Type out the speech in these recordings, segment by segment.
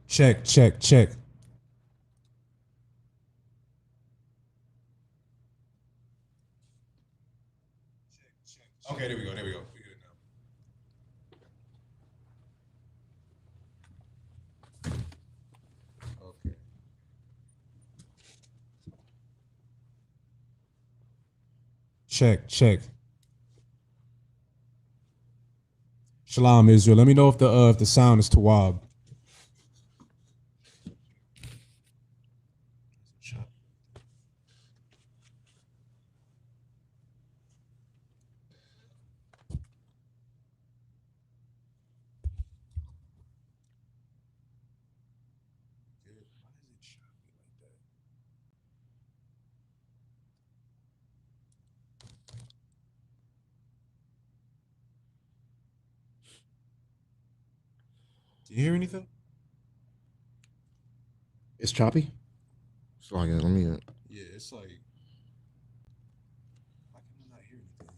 Check, check, check. Okay, there we go. There we go. We good now. Okay. Check, check. Shalom, Israel. Let me know if the sound is Tawab. Do you hear anything? It's choppy. So let me. Yeah, it's like. Why can I not hear anything?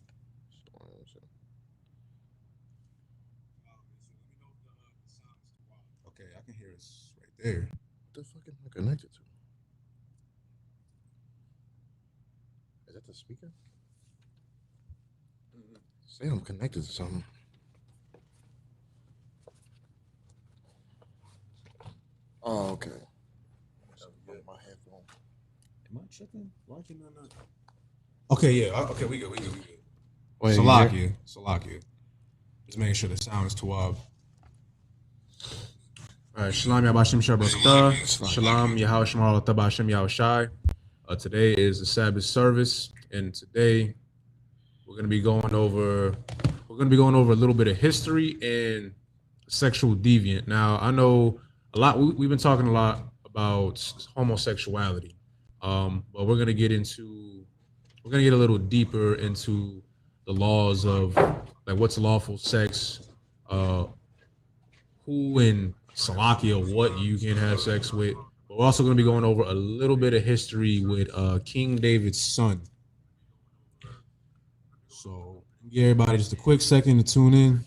Okay, I can hear us right there. What the fuck am I connected to? Is that the speaker? Say I'm connected to something. Oh, okay. My headphone. Am I tripping? Why can I not? Okay, yeah. Okay, we good. Wait, Salakia. Just making sure the sound is Tawab. All right, Shalom Yabashim Shabrakta. Shalom Yahweh Shemar Tabashim Yahushai. Today is the Sabbath service, and today we're gonna be going over a little bit of history and sexual deviant. Now, I know a lot. We've been talking a lot about homosexuality, but we're gonna get a little deeper into the laws of like what's lawful sex, who in Salakia what you can have sex with. But we're also going to be going over a little bit of history with King David's son. So give everybody just a quick second to tune in.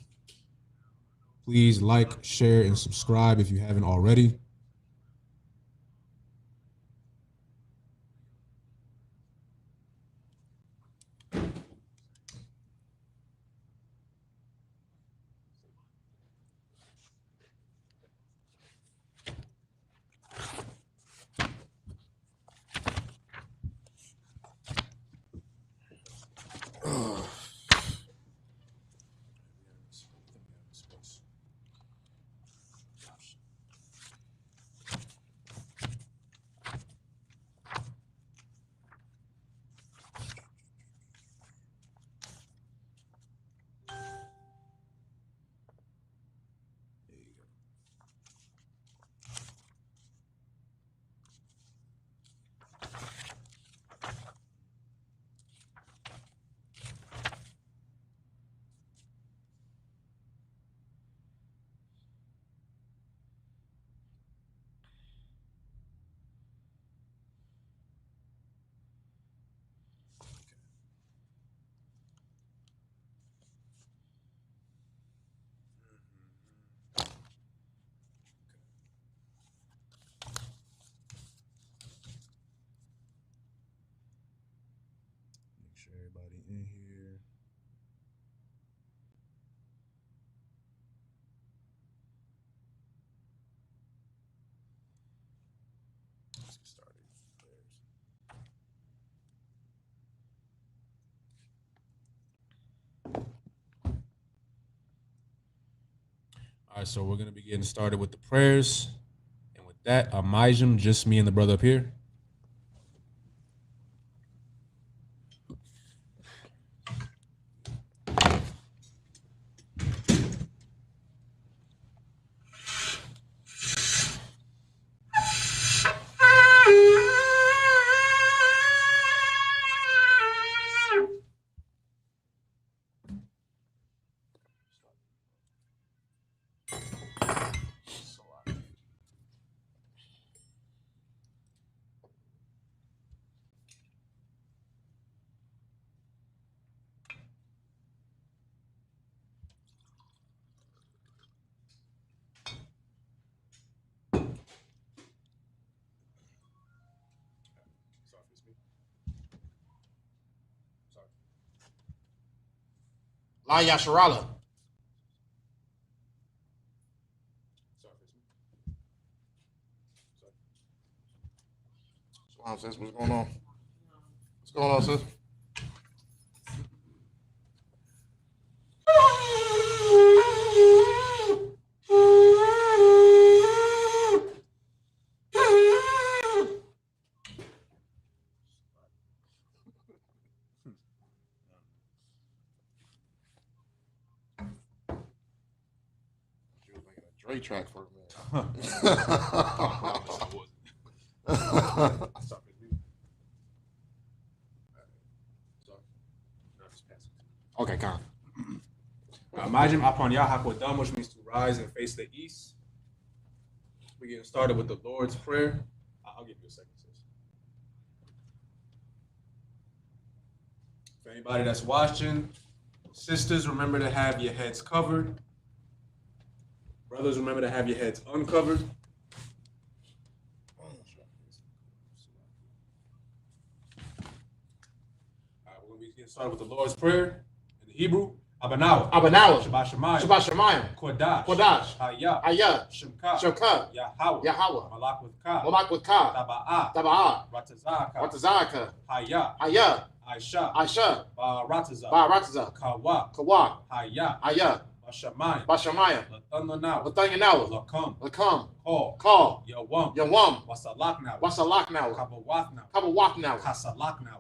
Please like, share, and subscribe if you haven't already. Make sure everybody in here. Let's get started. All right, so we're going to be getting started with the prayers. And with that, Amijim, just me and the brother up here. La Yasharala. Shalom, sis. What's going on? What's going on, sis? She was making a Dre track for a minute. Okay, come on. Imagine upon Yahakwadam, which means to rise and face the east. We're getting started with the Lord's Prayer. I'll give you a second, sis. For anybody that's watching, sisters, remember to have your heads covered. Brothers, remember to have your heads uncovered. All right, we're going to be getting started with the Lord's Prayer in the Hebrew. Abanawa. Shabbat Shemayim. Kodash. Hayah. Shemka. Yahweh. Malak with Ka. Taba'ah. Ratazaka. Hayah. Aisha. Ba'ratazah. Kawa. Hayah. Bashamayim. Latanyanawa. Lakam. Call. Yawam. Wasalaknawa. Kabawaknawa.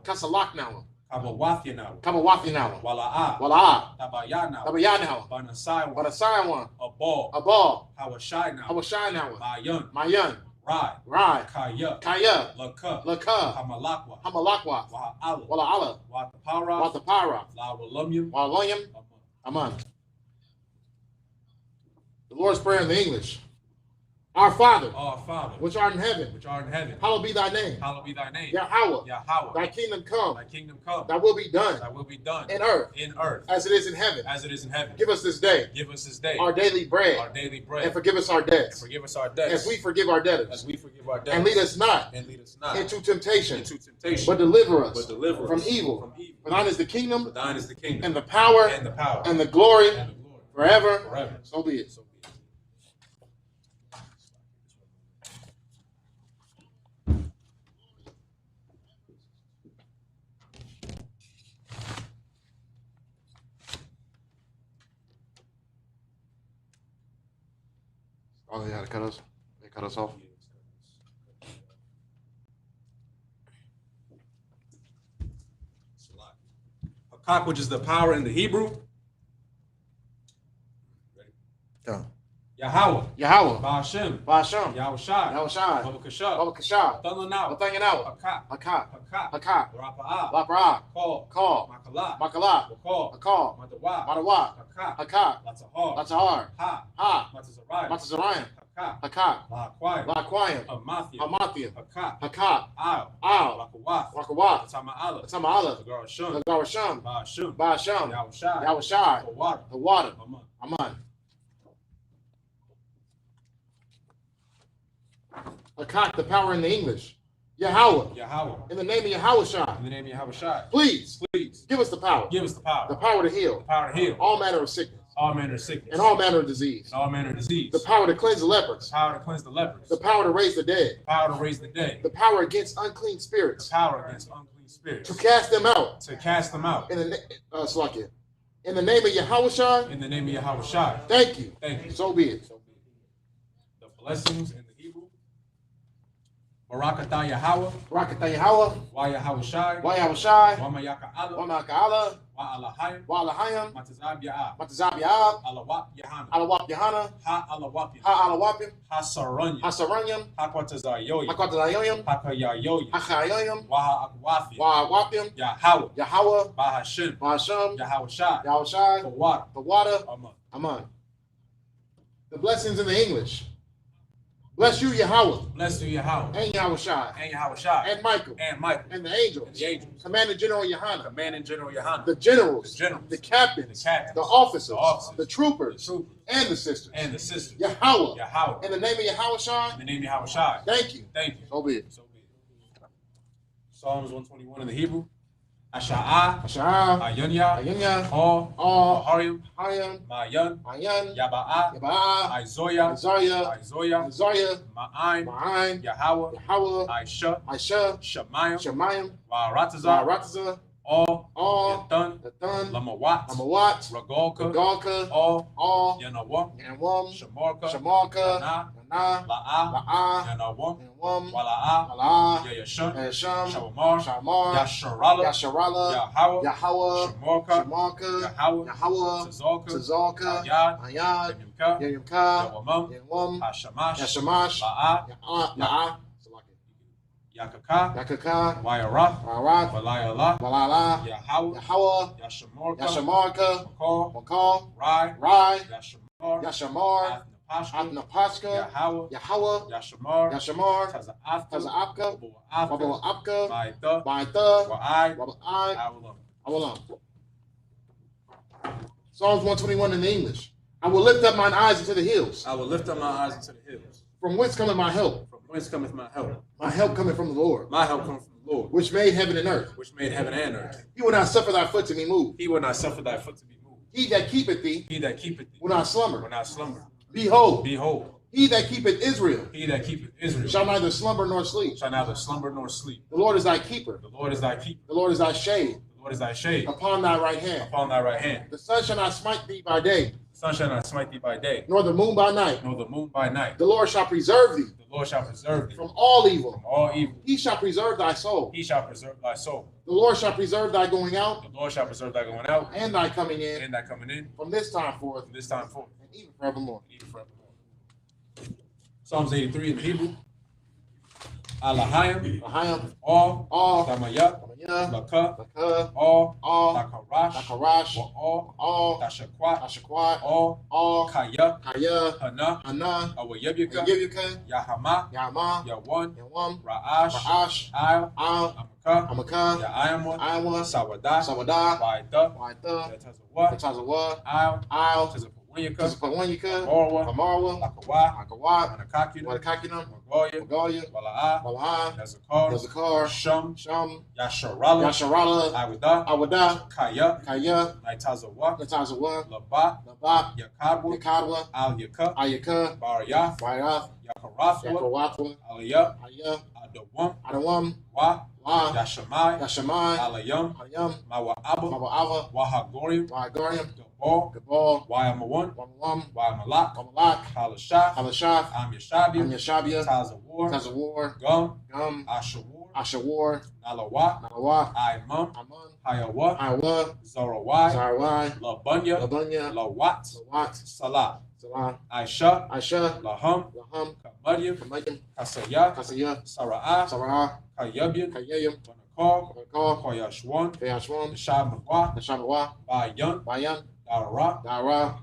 Kasalaknawa. Kabawathinawa. Wala'ah. Tabayanawa. Banasaiwan. Abal. Hawashinawa. Mayan. Rai. Kaya. Laka. Hamalakwa. Wala'ala. Watapara. Walumyam. Aman. The Lord's Prayer in the English. Our Father, which art in heaven, hallowed be thy name. Yahweh, thy kingdom come. Thy will be done. In earth, as it is in heaven. Give us this day. Our daily bread. And forgive us our debts. As we forgive our debtors. And lead us not into temptation. But deliver us from evil. For thine is the kingdom. And the power. And the glory. Forever. So be it. Oh, they had to cut us. They cut us off. Hakak, which is the power in the Hebrew. Yeah. Yahweh. Ba'ashem. Yahushai. Babakashah. Latanyanawa. Hakak. Rapa'ah. Call. Makalah. Akal. Madawa. Hakak. Latahar. Matazarayim. Hakak. La'akwayim. Hamathia. Hakak. Al. Wakawath. Tama'ala. Nagarasham. Ba'asham. Yahushai. The water. Aman. Hakak, the power in the English. Yahweh. In the name of Yahushai. Please give us the power. The power to heal. All manner of sickness. And all manner of disease. The power to cleanse the lepers. The power to raise the dead. The power against unclean spirits. To cast them out. In the name of Yahushai. Thank you. So be it. The blessings in the Hebrew. Barakatah Yahweh. Wa Yahushai. Wa Maka'ala. Wa Alahayim. Matazab Ya'ab. Alawap Yahana. Ha Alawapim. Hasaranyam. Hakwatazayoyim. Hakayayoyim. Wa Akwafim. Yahweh. Bahashim. Yahushai. The water. Aman. The blessings in the English. Bless you, Yahweh. And Yahushai. And Michael. And the angels. Commander General Yohana. The generals. The captains. The officers. The troopers. And the sisters. Yahweh. In the name of Yahushai. Thank you. So be it. Psalms 121 in the Hebrew. Asha'a, Ashara, Ayunya, Ayunya, Ho, Harium, Hayam, Mayan, Mayan, Yaba'a, Yaba'a, Isaiah, Isaiah, Isaiah, Isaiah, Ma'aim, Ma'ain, Yahweh, Yahweh, Aisha, Aisha, Shemayim, Shemayim, Wa'aratazah, Rataza, All, All, Yathan, Nathan, Lamawat, Amawat, Ragalka, Galka, All, All, Yanawam, Yanwam, Shamarka, Shamarka, Yana, Nana, La'a, La'a, Yanawam, Yanwam, Wala'a, Wala'a, Yayashun, Yasham, Shamar, Shamar, Yasharala, Yasharala, Yahweh, Yahweh, Shamarka, Shamarka, Yahweh, Yahweh, Tzalka, Tzalka, Ayad, Ayad, Yamimka, Yayimka, Yawamam, Yanwam, Hashamash, Yashamash, La'a, La'a, Yakaka, Yakaka, Wayarath, Barak, Walayala, Walala, Yahweh, Yahweh, Yashamarka, Yashamarka, Makal, Makal, Rai, Rai, Yashamar, Yashamar, Athnapashka, Atnapaska, Yahweh, Yahweh, Yashamar, Yashamar, Taza'afka, Taza'apka, Babu'afka, Baba Apka, Ma'ita, Baita, Wa'ai, Waba'ai, Awalam. Awalam. Psalms 121 in English. I will lift up mine eyes into the hills. I will lift up my eyes into the hills. From whence cometh my help? From whence cometh my help? My help cometh from the Lord, My help cometh from the Lord, which made heaven and earth. which made heaven and earth. He will not suffer thy foot to be moved. He will not suffer thy foot to be moved. He that keepeth thee He that keepeth thee will not slumber. will not slumber. Behold, Behold, he that keepeth Israel he that keepeth Israel shall neither slumber nor sleep. shall neither slumber nor sleep. The Lord is thy keeper. The Lord is thy keeper. The Lord is thy shade The Lord is thy shade upon thy right hand. upon thy right hand. The sun shall not smite thee by day, The sun shall not smite thee by day, nor the moon by night. nor the moon by night. The Lord shall preserve thee The Lord shall preserve thee from all from evil. all evil. He shall preserve thy soul. He shall preserve thy soul. The Lord shall preserve thy going out The Lord shall preserve thy going out and thy coming in and thy coming in from this time forth from this time forth, and even forevermore. and even forevermore. Psalms 83 in the Hebrew. Alahayim, Ahayam, all, Tamayah, Amaya, Laka, Laka, all, all, Takarash, Takarash, all, all, Tashakwat, Ashakwat, all, Kaya, Kaya, Hana, Hana, Awayebuka, Yevika, Yahama, Yama, Yawan, Yawam, Ra'ash, Ra'ash, Al, Al, Amaka, Amaka, Ya'ayamwa, Iowa, Sawada, Sawada, Waida, Waita, Yatazawa, Tazawa, Al, Al, Tazapawanyaka, Tizapawanyika, Amarwa, Amarwa, Lakawa, Akawat, Manakakina, Wadakakinam, Magoya, Magalia, Wala'a, Balaha, Yazakar, Yazakar, Shum, Sham, Yasharala, Yasharala, Awida, Awada, Kaya, Kaya, Naitazawa, Natazawa, Labat, Labat, Yakadwa, Yakadwa, Al Yaka, Ayaka, Barayath, Bayath, Yakarathwa, Yakawathwa, Aliyah, Aya, Adawam, Adawam, Wa, Wa, Yashamai, Yashamai, Alayam, Ayam, Mawa'aba, Maba'ava, Wahagorim, Wagariam, Gabal, Gabal, Wayamawan, Wamwam, Wayamalak, Wamalak, Halashah, Halashaf, Am Yashabia, Amyashabia, Tazawar, Tazawar, Gum, Gum, Ashawar, Ashawar, Nalawa, Nalawa, Imam, Amun, Hayawa, Iowa, Zarawai, Zarawai, Labunya, Labunya, Lawat, Lawat, Salah, Salah, Aisha, Aisha, Laham, Laham, Kamadyam, Kamayim, Kasaya, Kasaya, Sara'ah, Sarah, Kayabian, Kayayim, Banakal, Bakal, Koyashwan, Kayashwan, Nishabmawa, Nashabawa, Bayan, Bayan, Dara, Dara,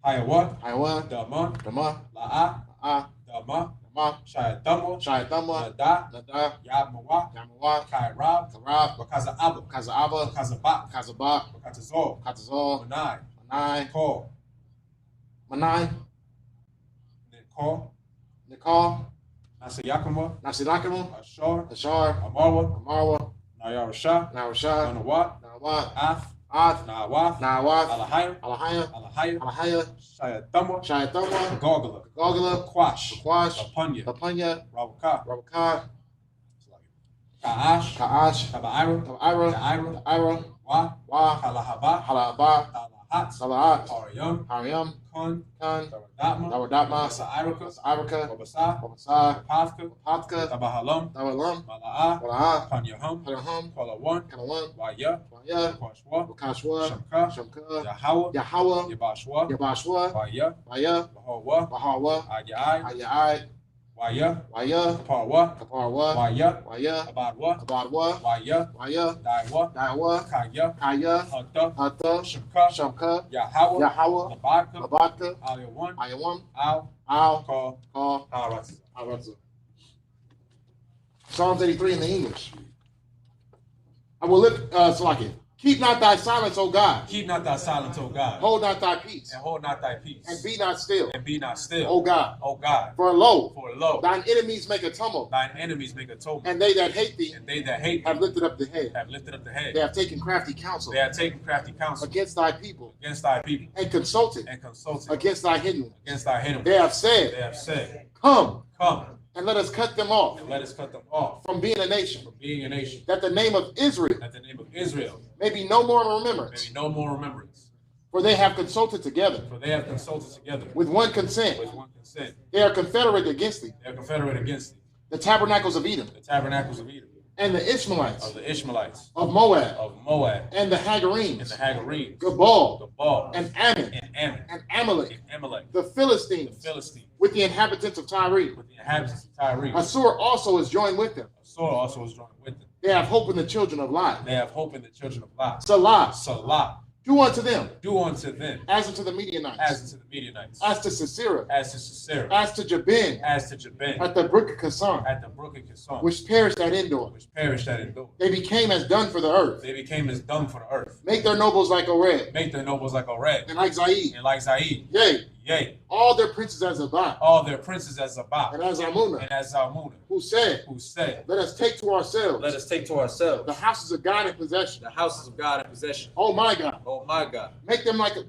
Hayawa, Iowa, Dama, Dama, La'a, Ah, Dama, Dama, Shayatama, Shayatama, Nada, Nada, Yabmawa, Yamawa, Kairab, Karab, Wakaza Abu, Kazaaba, Wakaza Ba, Kazaba, Wakaza Zol, Katazol, Manai, Manai, Call, Manai, Call, Nikal, Nasayakama, Nasilakimo, Ashar, Ashar, Amarwa, Amarwa, Nayarasha, Narasha, Manawat, Nawat, Ath, Ath, Nawath, Nawath, Alahayim, Alahaya, Alahayim, Alahaya, Shayatama, Shayatama, Gogala, Gogala, Quash, Quash, Apunya, Lapanya, Rawaka, Rabaka, Kaash, Kaash, Tabaira, Tabaira, Daira, Ira, Wa, Wa, Kalahaba, Halaba, Talahat, Salahat, Haryam, Hariam, Kun, Khan, Tawadatma, Dawadatma, Sairaka, Irika, Wabasa, Wabasa, Pathka, Patka, Tabahalam, Dawalam, Mala'a, Walaha, Panyahum, Kalaham, Kalawan, Kalawan, Waya, Waya, Kwashwa, Wakashwa, Shamka, Shamka, Yahawa, Yahweh, Yabashwa, Yabashwa, Waya, Waya, Bahawa, Bahawa, Ayai, Ayai, Waya, Waya, Kaparwa, Kaparwa, Waya, Waya, Abadwa, Abadwa, Waya, Waya, Daiwa, Daiwa, Kaya, Kaya, Hata, Hata, Shamka, Shamka, Yahawa, Yahweh, Labadka, Labaka, Ayawan, Ayawam, Al, Al, Call, Call, Harat. Haratza. Psalms 83 in the English. I will lift, Salaki. Keep not thy silence, O God. Keep not thy silence, O God. Hold not thy peace. And hold not thy peace. And be not still. And be not still. O God. O God. For lo, thine enemies make a tumult. Thine enemies make a tumult. And they that hate thee. And they that hate thee have lifted up the head. Have lifted up the head. They have taken crafty counsel. They have taken crafty counsel. Against thy people. Against thy people. And consulted. And consulted. Against thy hidden ones. Against thy hidden ones. They have said. They have said. Come. Come. And let us cut them off. And let us cut them off. From being a nation. From being a nation. That the name of Israel. That the name of Israel. May be no more in remembrance. May be no more remembrance. For they have consulted together. For they have consulted together. With one consent. With one consent. They are confederate against thee. They are confederate against thee. The tabernacles of Edom. The tabernacles of Edom. And the Ishmaelites. Of the Ishmaelites. Of Moab. Of Moab. And the Hagarenes. And the Hagarenes. Gebal. Gebal. And Ammon. And Ammon. And Amalek. And Amalek. The Philistines. The Philistines. With the inhabitants of Tyre. With the inhabitants of Tyre. Assur also is joined with them. Assur also is joined with them. They have hope in the children of Lot. They have hope in the children of Lot. Salah. Salah. Do unto them. Do unto them. As unto the Midianites. As unto the Midianites. As to Sisera. As to Sisera. As to Jabin. As to Jabin. At the brook of Kison. At the brook of Kison. Which perished at Endor. Which perished at Endor. They became as dung for the earth. They became as dung for the earth. Make their nobles like Oreb. Make their nobles like Oreb. And like Zaid. And like Zaid. Yea. Yea. All their princes as Zabah. All their princes as Zabah. And as Amunah. And as Zalmunna. Who said. Let us take to ourselves. Let us take to ourselves. The houses of God in possession. The houses of God in possession. Oh my God. Oh my God. Make them like a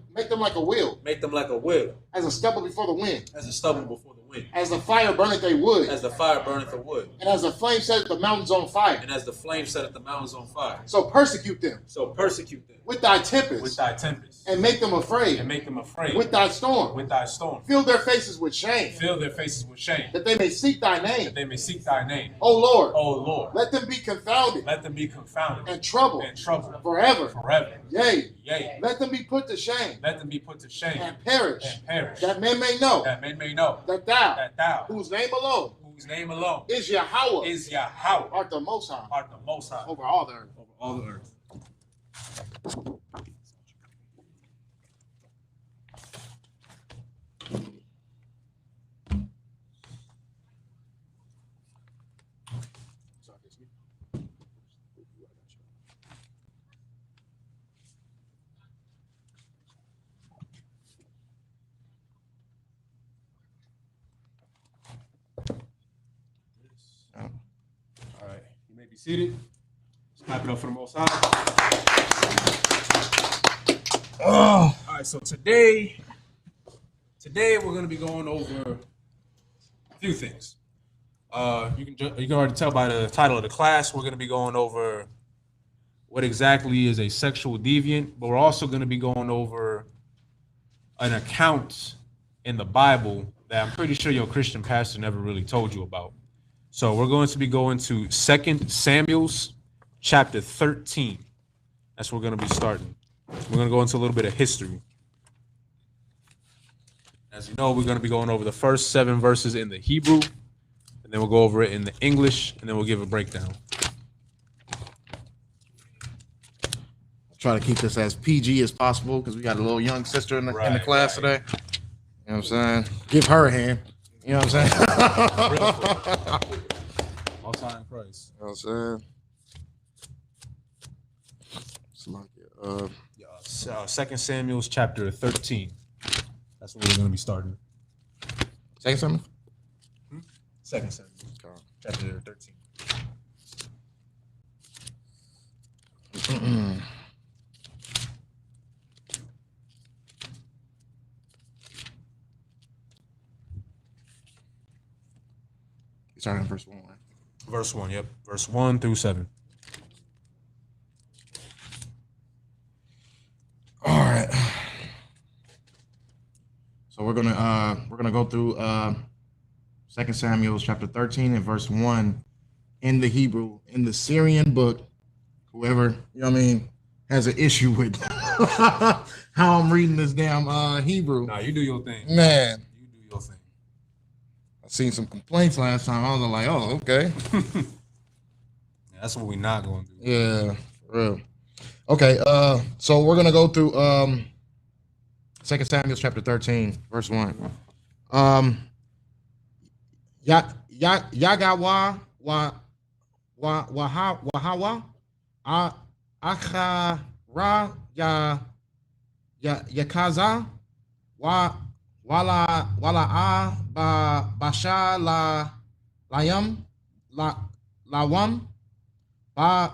wheel. Make them like a wheel. As a stubble before the wind. As a stubble before the wind. As the fire burneth a wood. As the fire burneth the wood. And as the flame setteth the mountains on fire. And as the flame setteth the mountains on fire. So persecute them. So persecute them. With thy tempest. With thy tempest. And make them afraid. And make them afraid. With thy storm. With thy storm. Fill their faces with shame. Fill their faces with shame. That they may seek thy name. That they may seek thy name. O Lord. O Lord. Let them be confounded. Let them be confounded. And troubled. And troubled. Forever. Forever. Yea. Yea. Let them be put to shame. Let them be put to shame. And perish. And perish. That men may know. That men may know. That thou. That thou. Whose name alone. Whose name alone. Is Yahweh. Is Yahweh. Art the Most High. Art the Most High. Over all the earth. Over all the earth. All right, you may be seated. Let's clap it up for the Most High. All right, so today we're going to be going over a few things. You can already tell by the title of the class, we're going to be going over what exactly is a sexual deviant, but we're also going to be going over an account in the Bible that I'm pretty sure your Christian pastor never really told you about. So we're going to be going to 2 Samuel chapter 13. That's where we're going to be starting. We're going to go into a little bit of history. As you know, we're going to be going over the first 7 verses in the Hebrew, and then we'll go over it in the English, and then we'll give a breakdown. Try to keep this as PG as possible because we got a little young sister in the class today. You know what I'm saying? Give her a hand. You know what I'm saying? All time Christ. You know what I'm saying? It's like 2 Samuel chapter 13. That's what we're going to be starting. Say something? 2 Samuel chapter 13. Starting in verse 1. Verse 1, yep. Verse 1 through 7. All right. So we're gonna go through 2 Samuel chapter 13 and verse 1 in the Hebrew, in the Syrian book. Whoever, you know what I mean, has an issue with how I'm reading this damn Hebrew. Nah, you do your thing. Man. You do your thing. I seen some complaints last time. I was like, oh, okay. Yeah, that's what we're not going to do. Yeah, for real. Okay, so we're gonna go through 2 Samuel chapter 13, verse 1. Yagawa wa wahawa acha Ra Yakaza wala a basha layam lawam ba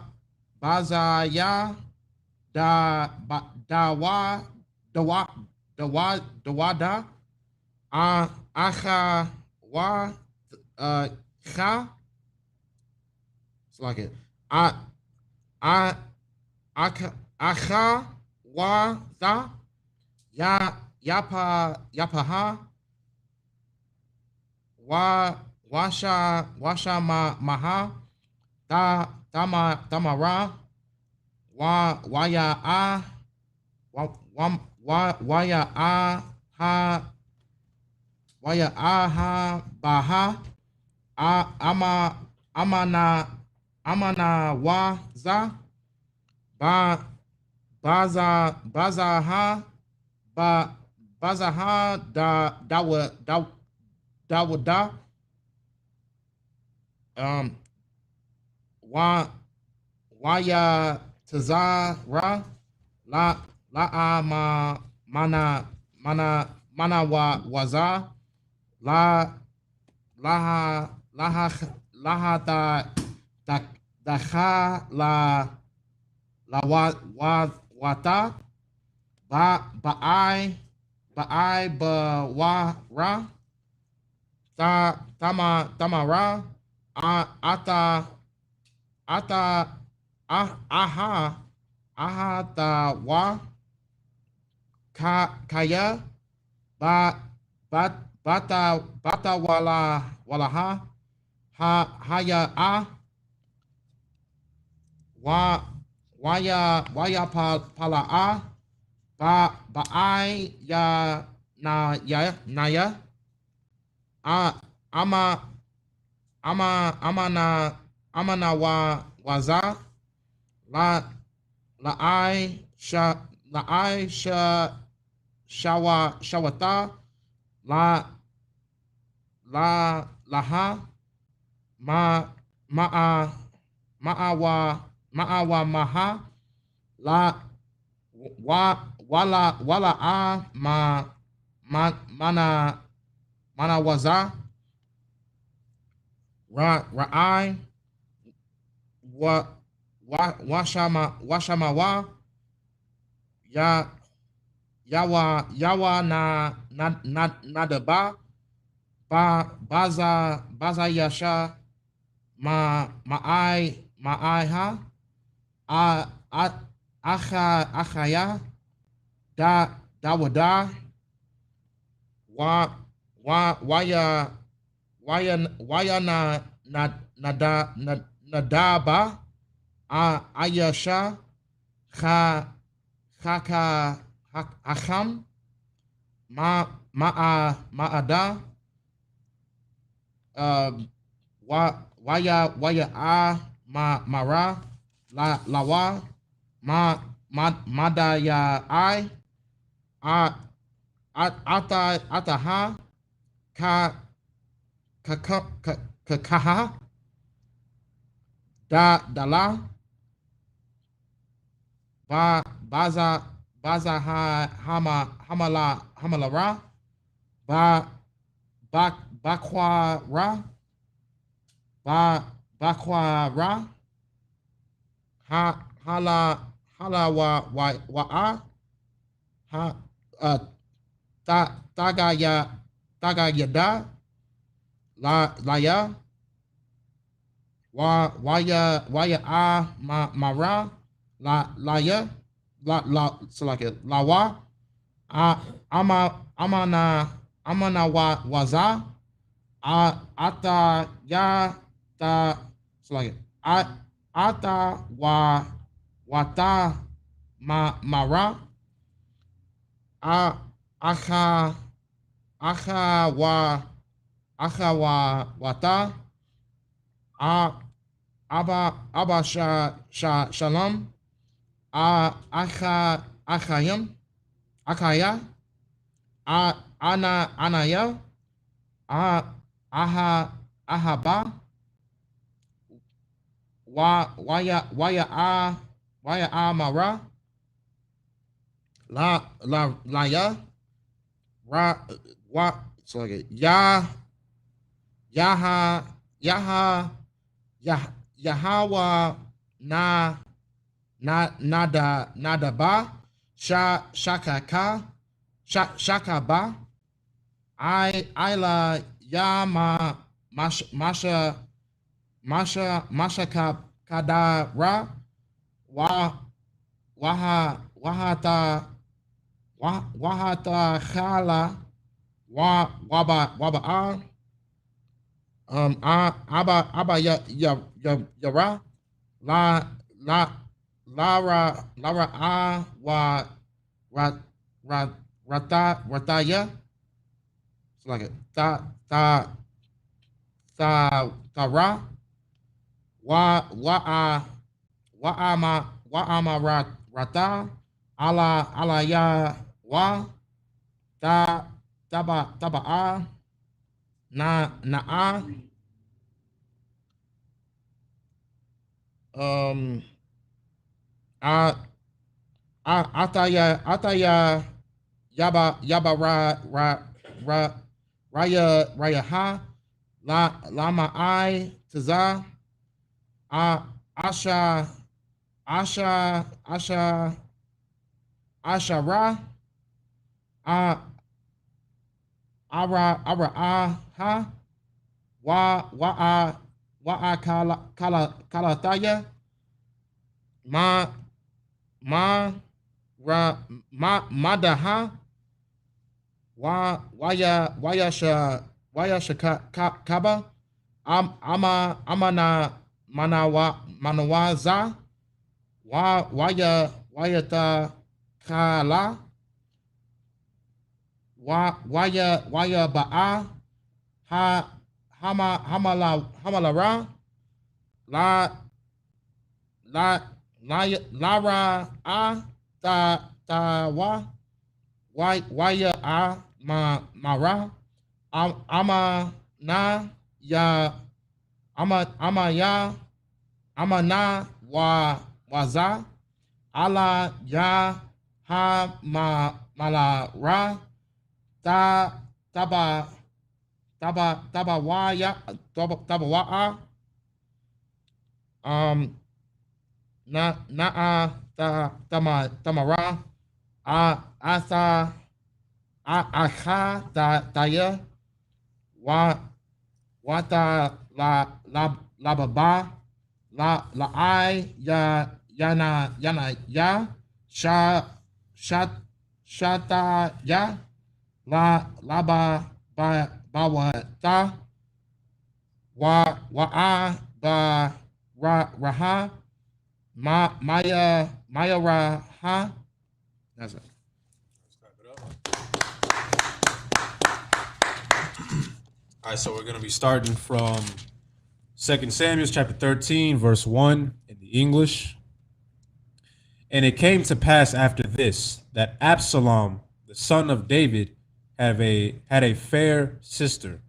bazaya dawada acha wa cha. It's like it. I acha wa za yapaha washa maha tamara waya ha baha amana wa za bazaha dawada waya tazara mana waza laha kha wata ba I ba wa ra tamara aha wa kaya bata wala haya waya pala ba I ya na ya amana waza la I shawata laha ma'a maha wala mana waza ra'ai washama wa yawa na deba baza yasha ai ha achaya dawada waya na daba ayasha haka hakam ma'ada waya mara lawa madaya I ataha kakaha dala baza hamalara bakwara hala wa tagayada laya waya mara laya so like it lawa amana waza ata ya ta so like it ata wata mara acha wata aba shalom akaya anaya ahaba waya amara ya ra wa so like ya yaha yaha yah Yahawa na nada ba shakaka shakaba ila yama masha kadara wa wahata wahata khala waba aba yara la la lara wa rataya. It's like a ra wa ama rata ala ya wa taba na a ataya yaba raya ha lama taza asha ra ara ha wa kala taya ma madaha waya kaba amana manawaza waya ta kala waya ba'a hamalara lara waya mara ama na ya ama na waza ala ya malara taba wa tamara asa taya wata baba la ai yana ya shata ya ba ta raha maya raha. That's it. All right, so we're going to be starting from 2 Samuel chapter 13, verse 1 in the English. And it came to pass after this that Absalom, the son of David, had a fair sister.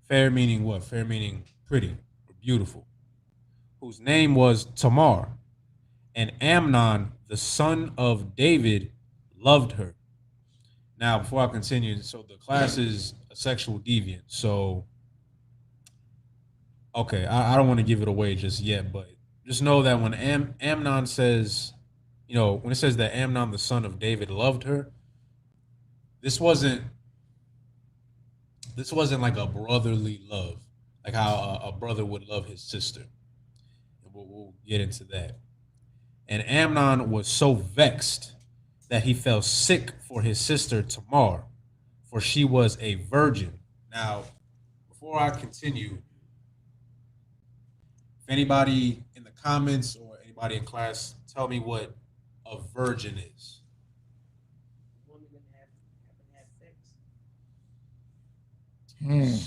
Fair meaning what? Fair meaning pretty or beautiful. Whose name was Tamar. And Amnon, the son of David, loved her. Now, before I continue, so the class is a sexual deviant. So, okay, I don't want to give it away just yet, but just know that when Amnon says, when it says that Amnon, the son of David, loved her, this wasn't like a brotherly love, like how a brother would love his sister. We'll get into that. And Amnon was so vexed that he fell sick for his sister Tamar, for she was a virgin. Now, before I continue, if anybody in the comments or anybody in class, tell me what a virgin is. Women haven't had sex.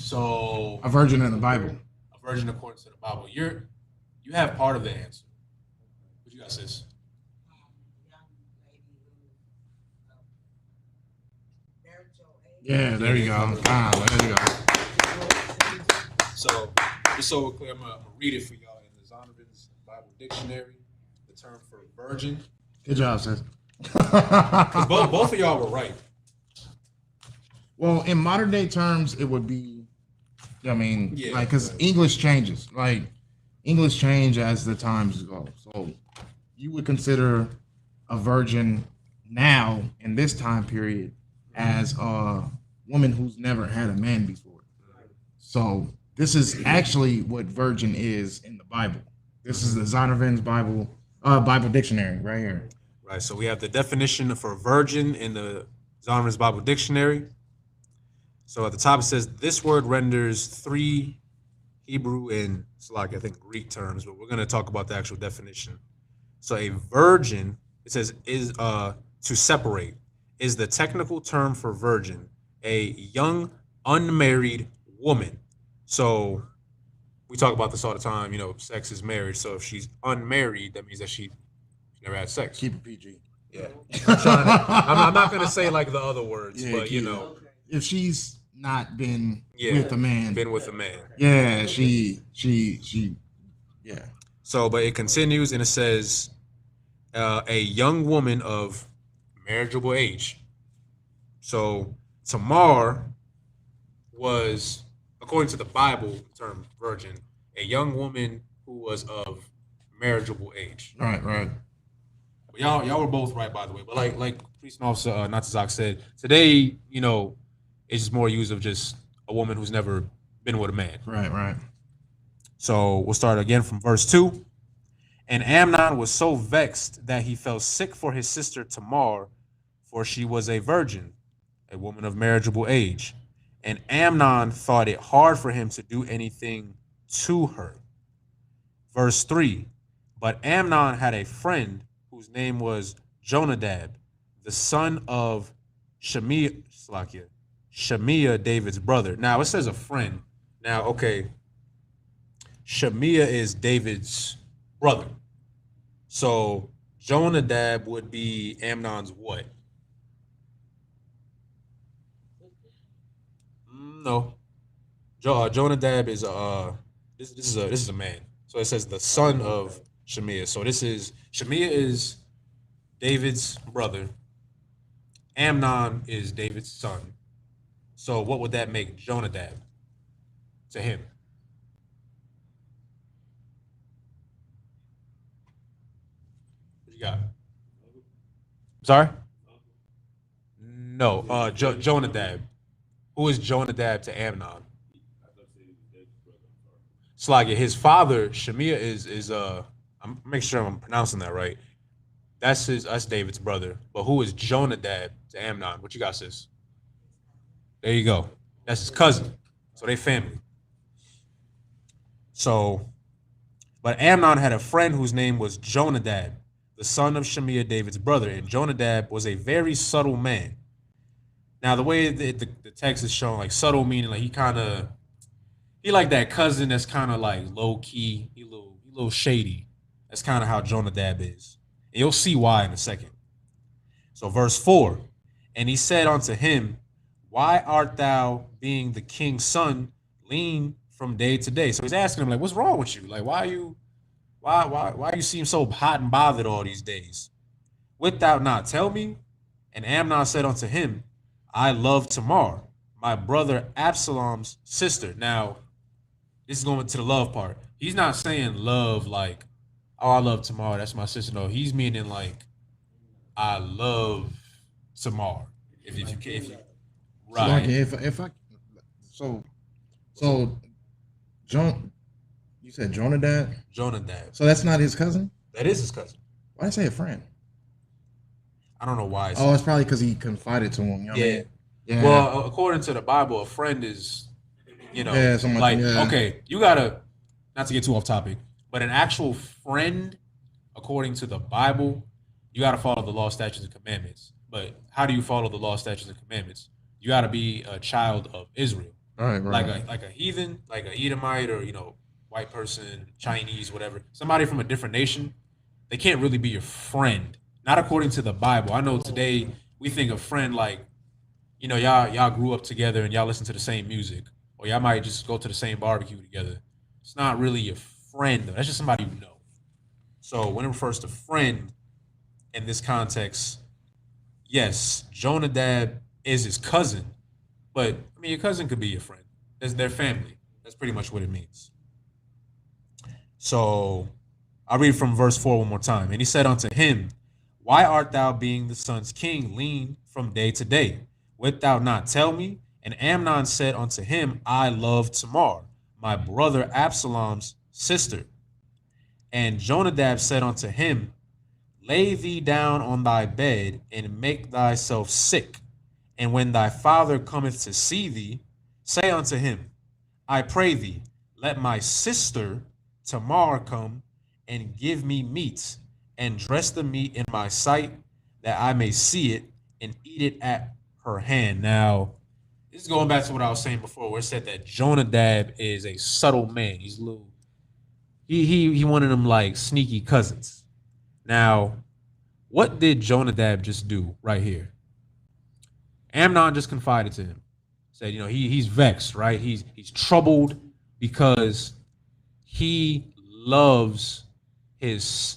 So A virgin in the Bible. A virgin according to the Bible. You have part of the answer. What you got, sis? Young lady who spiritual age. Yeah, there you go. There you go. So, just so we're clear, I'm gonna read it for y'all in the Zondervan's Bible Dictionary. The term for virgin. Good job, sis. Because both of y'all were right. Well, in modern day terms, it would be, I mean, Yeah. like, because English changes. Like, English change as the times go. So you would consider a virgin now in this time period as a woman who's never had a man before. So this is actually what virgin is in the Bible. This is the Zondervan's Bible dictionary right here. Right. So we have the definition for virgin in the Zondervan's Bible Dictionary. So at the top it says this word renders 3 Hebrew and I think Greek terms, but we're going to talk about the actual definition. So a virgin, it says, is to separate, is the technical term for virgin, a young unmarried woman. So we talk about this all the time, sex is marriage. So if she's unmarried, that means that she never had sex. Keep it PG. Yeah. I'm not going to say like the other words, Yeah, but if she's not been with a man, been with a man. yeah, she, yeah. So, but it continues and it says, a young woman of marriageable age. So Tamar was, according to the Bible, the term virgin, a young woman who was of marriageable age. Right. But y'all were both right, by the way. But like Priest and Officer Natazak said, today, it's just more use of just a woman who's never been with a man. Right. So we'll start again from verse 2. And Amnon was so vexed that he fell sick for his sister Tamar, for she was a virgin, a woman of marriageable age. And Amnon thought it hard for him to do anything to her. Verse 3. But Amnon had a friend whose name was Jonadab, the son of Shemiah, David's brother. Now, it says a friend. Now, okay, Shemiah is David's brother. So Jonadab would be Amnon's what? No. Jonadab is this is a man. So it says the son of Shemiah. So Shemiah is David's brother. Amnon is David's son. So what would that make Jonadab to him? What you got? Sorry? No, Jonadab. Who is Jonadab to Amnon? Slagia, his father, Shemiah, is I'm make sure I'm pronouncing that right. That's David's brother. But who is Jonadab to Amnon? What you got, sis? There you go. That's his cousin. So they family. So, but Amnon had a friend whose name was Jonadab, the son of Shemiah, David's brother. And Jonadab was a very subtle man. Now, the way the text is shown, like subtle meaning, like he like that cousin that's kind of like low key, he a little shady. That's kind of how Jonadab is. And you'll see why in a second. So verse 4, and he said unto him, why art thou, being the king's son, lean from day to day? So he's asking him, like, what's wrong with you? Like, why you seem so hot and bothered all these days? Wilt thou not tell me? And Amnon said unto him, I love Tamar, my brother Absalom's sister. Now, this is going to the love part. He's not saying love like, oh, I love Tamar, that's my sister. No, he's meaning like, I love Tamar. If you right. So John, you said Jonadab? Jonadab. So that's not his cousin? That is his cousin. Why did I say a friend? I don't know why. It's probably because he confided to him. You know what I mean? Yeah. Well, according to the Bible, a friend is, okay, you gotta, not to get too off topic, but an actual friend, according to the Bible, you gotta follow the law, statutes, and commandments. But how do you follow the law, statutes, and commandments? You gotta be a child of Israel. Right. Like a heathen, like a Edomite or, white person, Chinese, whatever. Somebody from a different nation, they can't really be your friend. Not according to the Bible. I know today we think of friend like, y'all grew up together and y'all listen to the same music, or y'all might just go to the same barbecue together. It's not really your friend, though. That's just somebody you know. So when it refers to friend in this context, yes, Jonadab is his cousin, but I mean, your cousin could be your friend. That's their family. That's pretty much what it means. So I'll read from verse 4 one more time. And he said unto him, why art thou being the son's king lean from day to day? Wilt thou not tell me? And Amnon said unto him, I love Tamar, my brother Absalom's sister. And Jonadab said unto him, lay thee down on thy bed and make thyself sick. And when thy father cometh to see thee, say unto him, I pray thee, let my sister Tamar come and give me meat, and dress the meat in my sight, that I may see it and eat it at her hand. Now, this is going back to what I was saying before, where it said that Jonadab is a subtle man. He's a little, he one of them like sneaky cousins. Now, what did Jonadab just do right here? Amnon just confided to him, said, you know, he's vexed, right? He's troubled because he loves his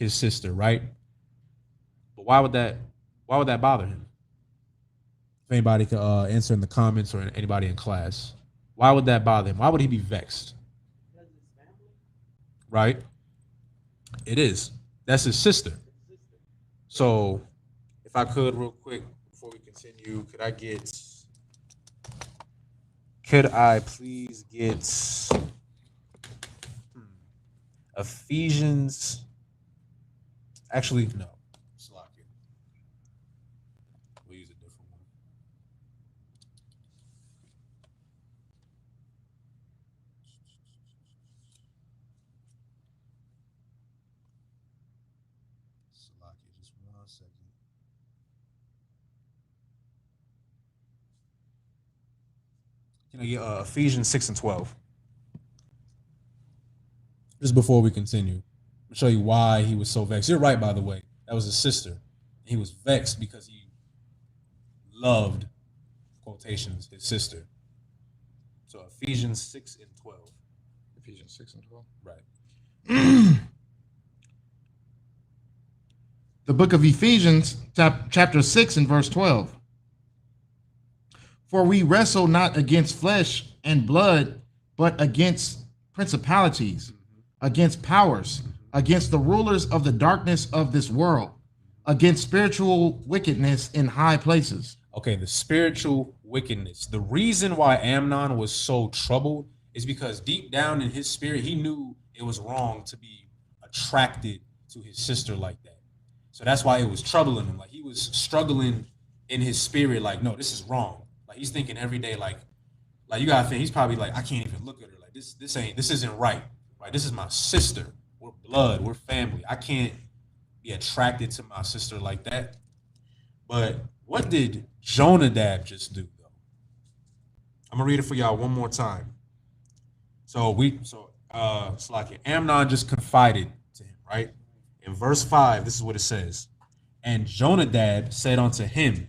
sister, right? But why would that bother him? If anybody could answer in the comments, or anybody in class, why would that bother him? Why would he be vexed? Right? It is. That's his sister. So, if I could, real quick, before we continue, could I please get Ephesians? Actually, no. Slock it. We'll use a different one. Slock it. Just 1 second. Can I get Ephesians 6 and 12? Just before we continue, I'll show you why he was so vexed. You're right, by the way. That was his sister. He was vexed because he loved, quotations, his sister. So Ephesians 6 and 12. Ephesians 6 and 12. Right. The book of Ephesians, chapter 6 and verse 12. For we wrestle not against flesh and blood, but against principalities, against powers, against the rulers of the darkness of this world, against spiritual wickedness in high places. Okay, the spiritual wickedness. The reason why Amnon was so troubled is because deep down in his spirit, he knew it was wrong to be attracted to his sister like that. So that's why it was troubling him. Like, he was struggling in his spirit, like, no, this is wrong. Like, he's thinking every day, like you gotta think, he's probably like, I can't even look at her. Like, this isn't right. Right? This is my sister. We're blood, we're family. I can't be attracted to my sister like that. But what did Jonadab just do, though? I'm gonna read it for y'all one more time. Slakia, Amnon just confided to him, right? In verse 5, this is what it says. And Jonadab said unto him,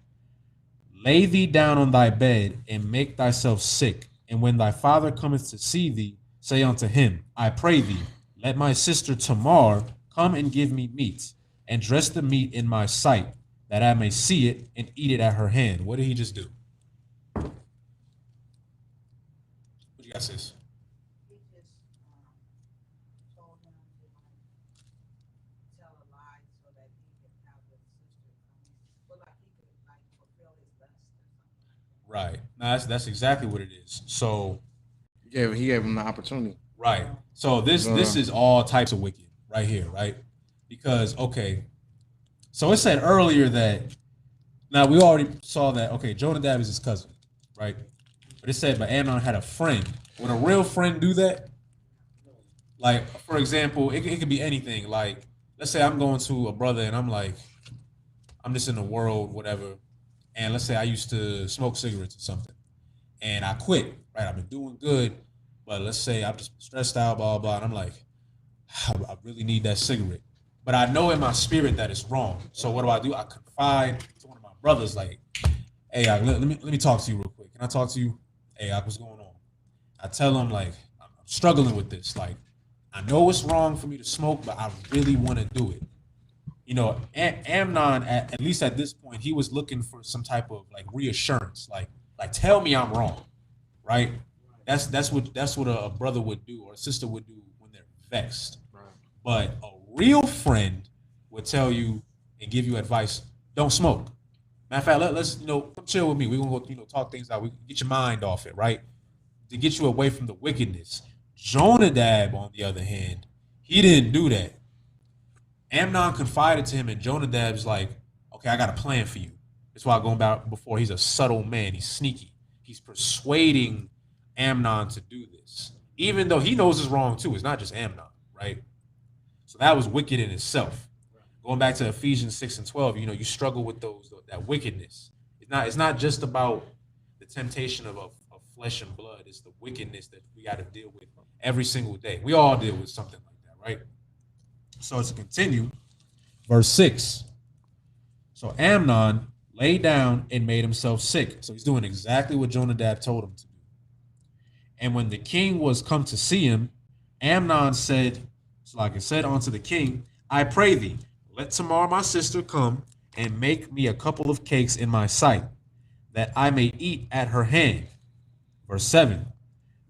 lay thee down on thy bed and make thyself sick. And when thy father cometh to see thee, say unto him, I pray thee, let my sister Tamar come and give me meat, and dress the meat in my sight, that I may see it and eat it at her hand. What did he just do? What you got, sis? He just told him to tell a lie so that he could have his sister come. But like he could like fulfill his lust or something like that. Right. Now, that's exactly what it is. So He gave him the opportunity. right. So this is all types of wicked right here, right? Because okay, so it said earlier that now we already saw that okay, Jonadab is his cousin, right? But it said but Amnon had a friend. Would a real friend do that? Like, for example, it could be anything. Like, let's say I'm going to a brother and I'm like, I'm just in the world, whatever. And let's say I used to smoke cigarettes or something. And I quit, right? I've been doing good. But let's say I'm just stressed out, blah, blah. And I'm like, I really need that cigarette. But I know in my spirit that it's wrong. So what do? I confide to one of my brothers, like, hey, let me talk to you real quick. Can I talk to you? Hey, what's going on? I tell him, like, I'm struggling with this. Like, I know it's wrong for me to smoke, but I really want to do it. Amnon, at least at this point, he was looking for some type of like reassurance, like tell me I'm wrong, right? That's what a brother would do or a sister would do when they're vexed. Right. But a real friend would tell you and give you advice. Don't smoke. Matter of fact, let's come chill with me. We're gonna go talk things out. We can get your mind off it, right? To get you away from the wickedness. Jonadab, on the other hand, he didn't do that. Amnon confided to him, and Jonadab's like, okay, I got a plan for you. That's why I'm going about before. He's a subtle man. He's sneaky. He's persuading Amnon to do this, even though he knows it's wrong too. It's not just Amnon, right? So that was wicked in itself. Going back to Ephesians 6:12, you struggle with that wickedness. It's not just about the temptation of flesh and blood. It's the wickedness that we got to deal with every single day. We all deal with something like that, right? So to continue, verse 6. So Amnon lay down and made himself sick. So he's doing exactly what Jonadab told him to do. And when the king was come to see him, Amnon said, so like I said unto the king, I pray thee, let Tamar my sister come and make me a couple of cakes in my sight, that I may eat at her hand. Verse 7.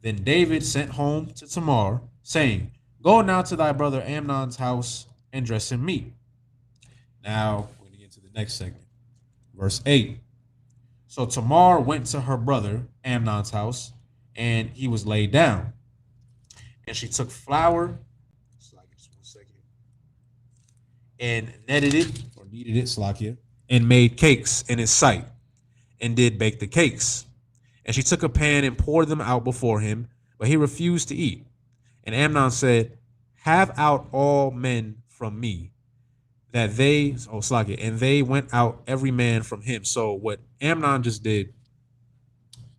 Then David sent home to Tamar, saying, go now to thy brother Amnon's house and dress him meat. Now, we're going to get to the next segment. Verse 8. So Tamar went to her brother Amnon's house, and he was laid down. And she took flour, and kneaded it, and made cakes in his sight, and did bake the cakes. And she took a pan and poured them out before him, but he refused to eat. And Amnon said, have out all men from me, and they went out every man from him. So what Amnon just did,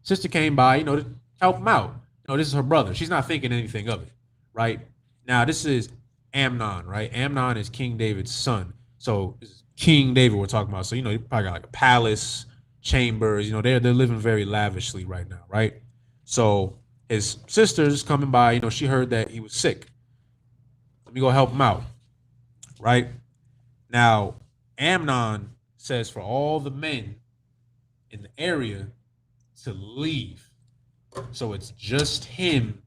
sister came by, to help him out. This is her brother. She's not thinking anything of it, right? Now, this is Amnon, right? Amnon is King David's son. So this is King David we're talking about. So, he probably got like a palace, chambers, they're living very lavishly right now, right? So his sister's coming by, she heard that he was sick. Let me go help him out, right? Now, Amnon says for all the men in the area to leave. So it's just him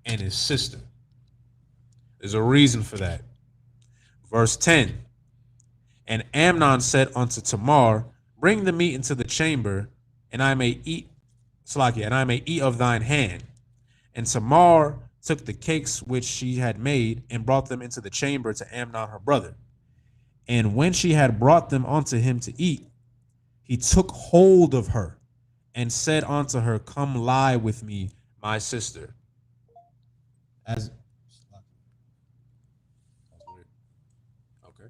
and his sister. There's a reason for that. Verse 10. And Amnon said unto Tamar, bring the meat into the chamber, and I may eat, of thine hand. And Tamar took the cakes which she had made, and brought them into the chamber to Amnon her brother. And when she had brought them unto him to eat, he took hold of her, and said unto her, come lie with me, my sister.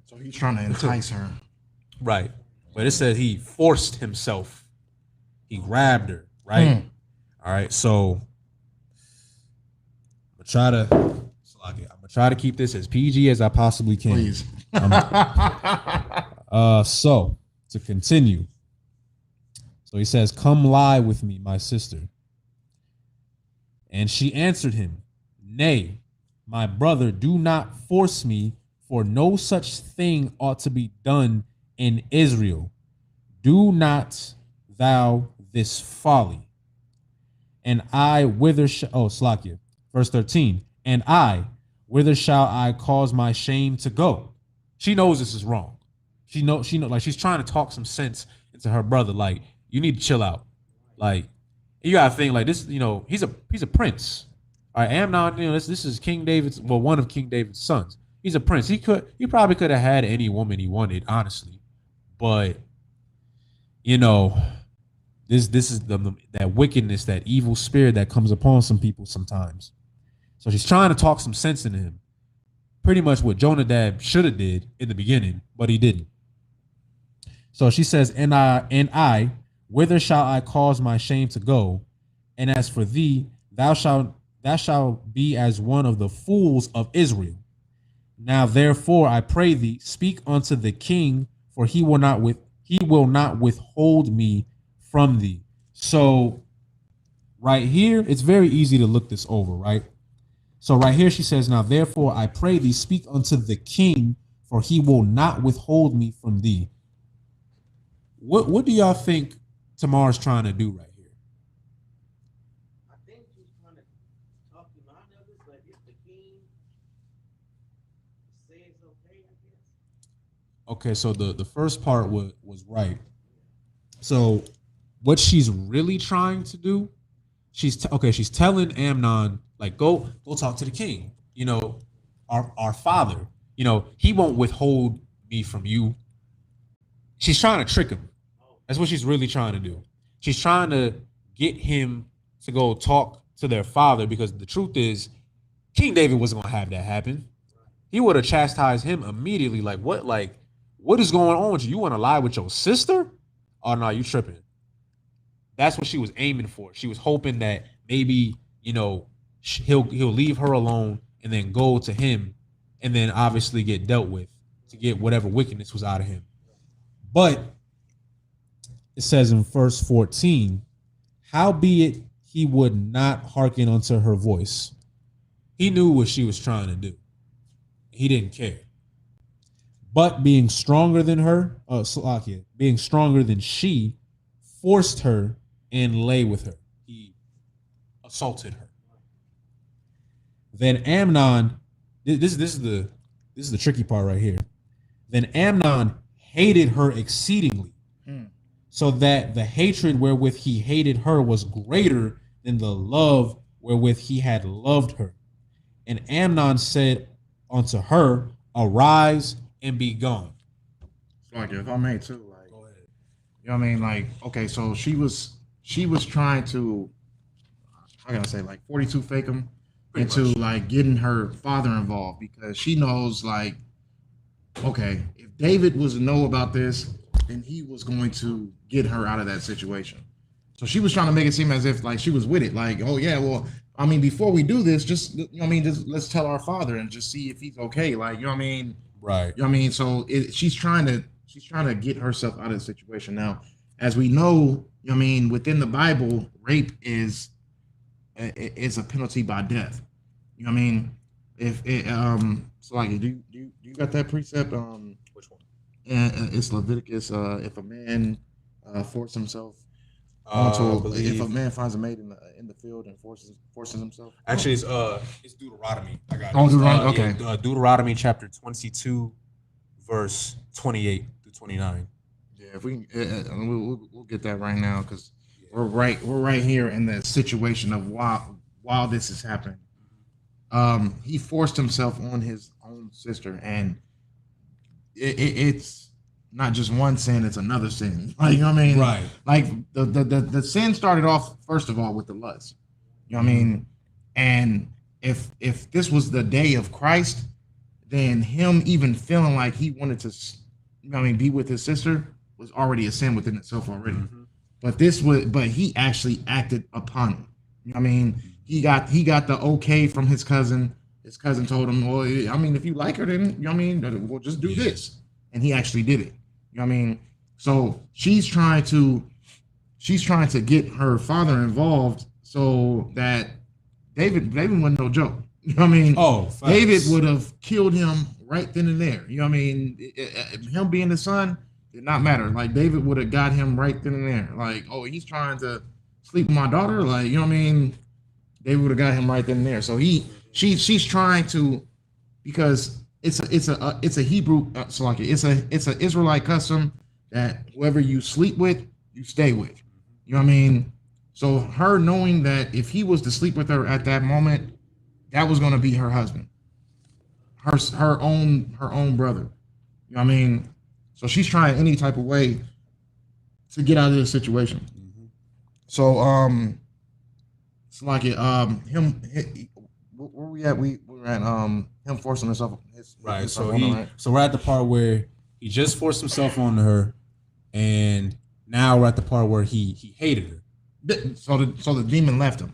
So he's trying to entice her. Right. But it said he forced himself. He grabbed her, right? All right. So I'm gonna try to keep this as PG as I possibly can. Please. So to continue. So he says, come lie with me, my sister. And she answered him, nay, my brother, do not force me, for no such thing ought to be done in Israel. Do not thou this folly. And I, verse 13. And I, whither shall I cause my shame to go? She knows this is wrong. She knows, like she's trying to talk some sense into her brother. Like, you need to chill out. Like, you gotta think like this, he's a prince. All right, Amnon, this is King David's, one of King David's sons. He's a prince. He probably could have had any woman he wanted, honestly. But this is that wickedness, that evil spirit that comes upon some people sometimes. So she's trying to talk some sense into him. Pretty much what Jonadab should have did in the beginning, but he didn't. So she says, and I, whither shall I cause my shame to go? And as for thee, thou shalt be as one of the fools of Israel. Now therefore I pray thee, speak unto the king, for he will not withhold me from thee. So right here, it's very easy to look this over, right? So right here she says, now therefore I pray thee, speak unto the king, for he will not withhold me from thee. What do y'all think Tamar's trying to do right here? I think he's trying to talk him out of it, but if the king says okay, I guess. Okay, so the first part was right. So what she's really trying to do, she's telling Amnon, like, go talk to the king. You know, our father, you know, he won't withhold me from you. She's trying to trick him. That's what she's really trying to do. She's trying to get him to go talk to their father, because the truth is, King David wasn't gonna have that happen. He would have chastised him immediately. Like, what is going on with you? You want to lie with your sister? Oh no, you tripping. That's what she was aiming for. She was hoping that maybe, you know, he'll leave her alone and then go to him, and then obviously get dealt with to get whatever wickedness was out of him. But it says in verse 14, howbeit he would not hearken unto her voice. He knew what she was trying to do. He didn't care. But being stronger than her, being stronger than she, forced her and lay with her. He assaulted her. Then Amnon, this is the tricky part right here. Then Amnon hated her exceedingly, so that the hatred wherewith he hated her was greater than the love wherewith he had loved her. And Amnon said unto her, arise and be gone. Like, if I may too, like, Go ahead. you know what I mean? Like, okay, so she was trying to, how can I say, like 42 fake him into like getting her father involved, because she knows, like, okay, if David was to know about this, then he was going to get her out of that situation. So she was trying to make it seem as if like she was with it. Like, oh yeah, well, I mean, before we do this, just, you know what I mean, just let's tell our father and just see if he's okay. Like, you know what I mean? Right. You know what I mean? So she's trying to get herself out of the situation. Now, as we know, you know what I mean, within the Bible, rape is a penalty by death. You know what I mean? If it so like, do you got that precept? Which one? It's Leviticus. If a man forces himself onto, if a man finds a maid in the field and forces himself. Actually, it's Deuteronomy. I got it. Oh, Deuteronomy. Okay. Yeah, Deuteronomy chapter 22, verse 28 through 29. Yeah, if we we'll get that right now, because we're right here in the situation of while this is happening. He forced himself on his own sister, and it's not just one sin, it's another sin. Like, you know what I mean? Right. Like the sin started off, first of all, with the lust. You know what I mean? And if this was the day of Christ, then him even feeling like he wanted to, you know what I mean, be with his sister was already a sin within itself already. Mm-hmm. But he actually acted upon it. You know what I mean? He got the okay from his cousin. His cousin told him, well, I mean, if you like her, then, you know what I mean, we'll just do this. And he actually did it. You know what I mean? So she's trying to get her father involved so that David wasn't no joke. You know what I mean? Oh, facts. David would have killed him right then and there. You know what I mean? Him being the son did not matter. Like, David would have got him right then and there. Like, oh, he's trying to sleep with my daughter. Like, you know what I mean? David would have got him right then and there. So she's trying to, because it's a Hebrew, so like it's an Israelite custom that whoever you sleep with, you stay with. You know what I mean? So her knowing that if he was to sleep with her at that moment, that was going to be her husband, her own brother. You know what I mean? So she's trying any type of way to get out of this situation. Mm-hmm. So it's like it where we at? We're at him forcing himself. Right. So we're at the part where he just forced himself on her, and now we're at the part where he hated her. So the demon left him.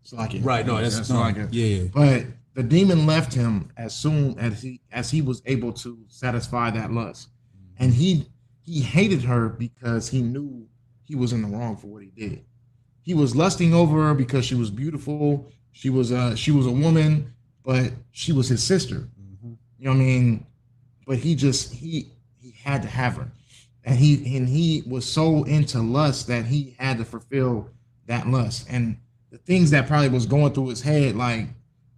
It's like it. Right. No, that's not like it. Yeah. But the demon left him as soon as he was able to satisfy that lust, and he hated her because he knew he was in the wrong for what he did. He was lusting over her because she was beautiful. She was a woman, but she was his sister. Mm-hmm. You know what I mean? but he had to have her, and he was so into lust that he had to fulfill that lust, and the things that probably was going through his head, like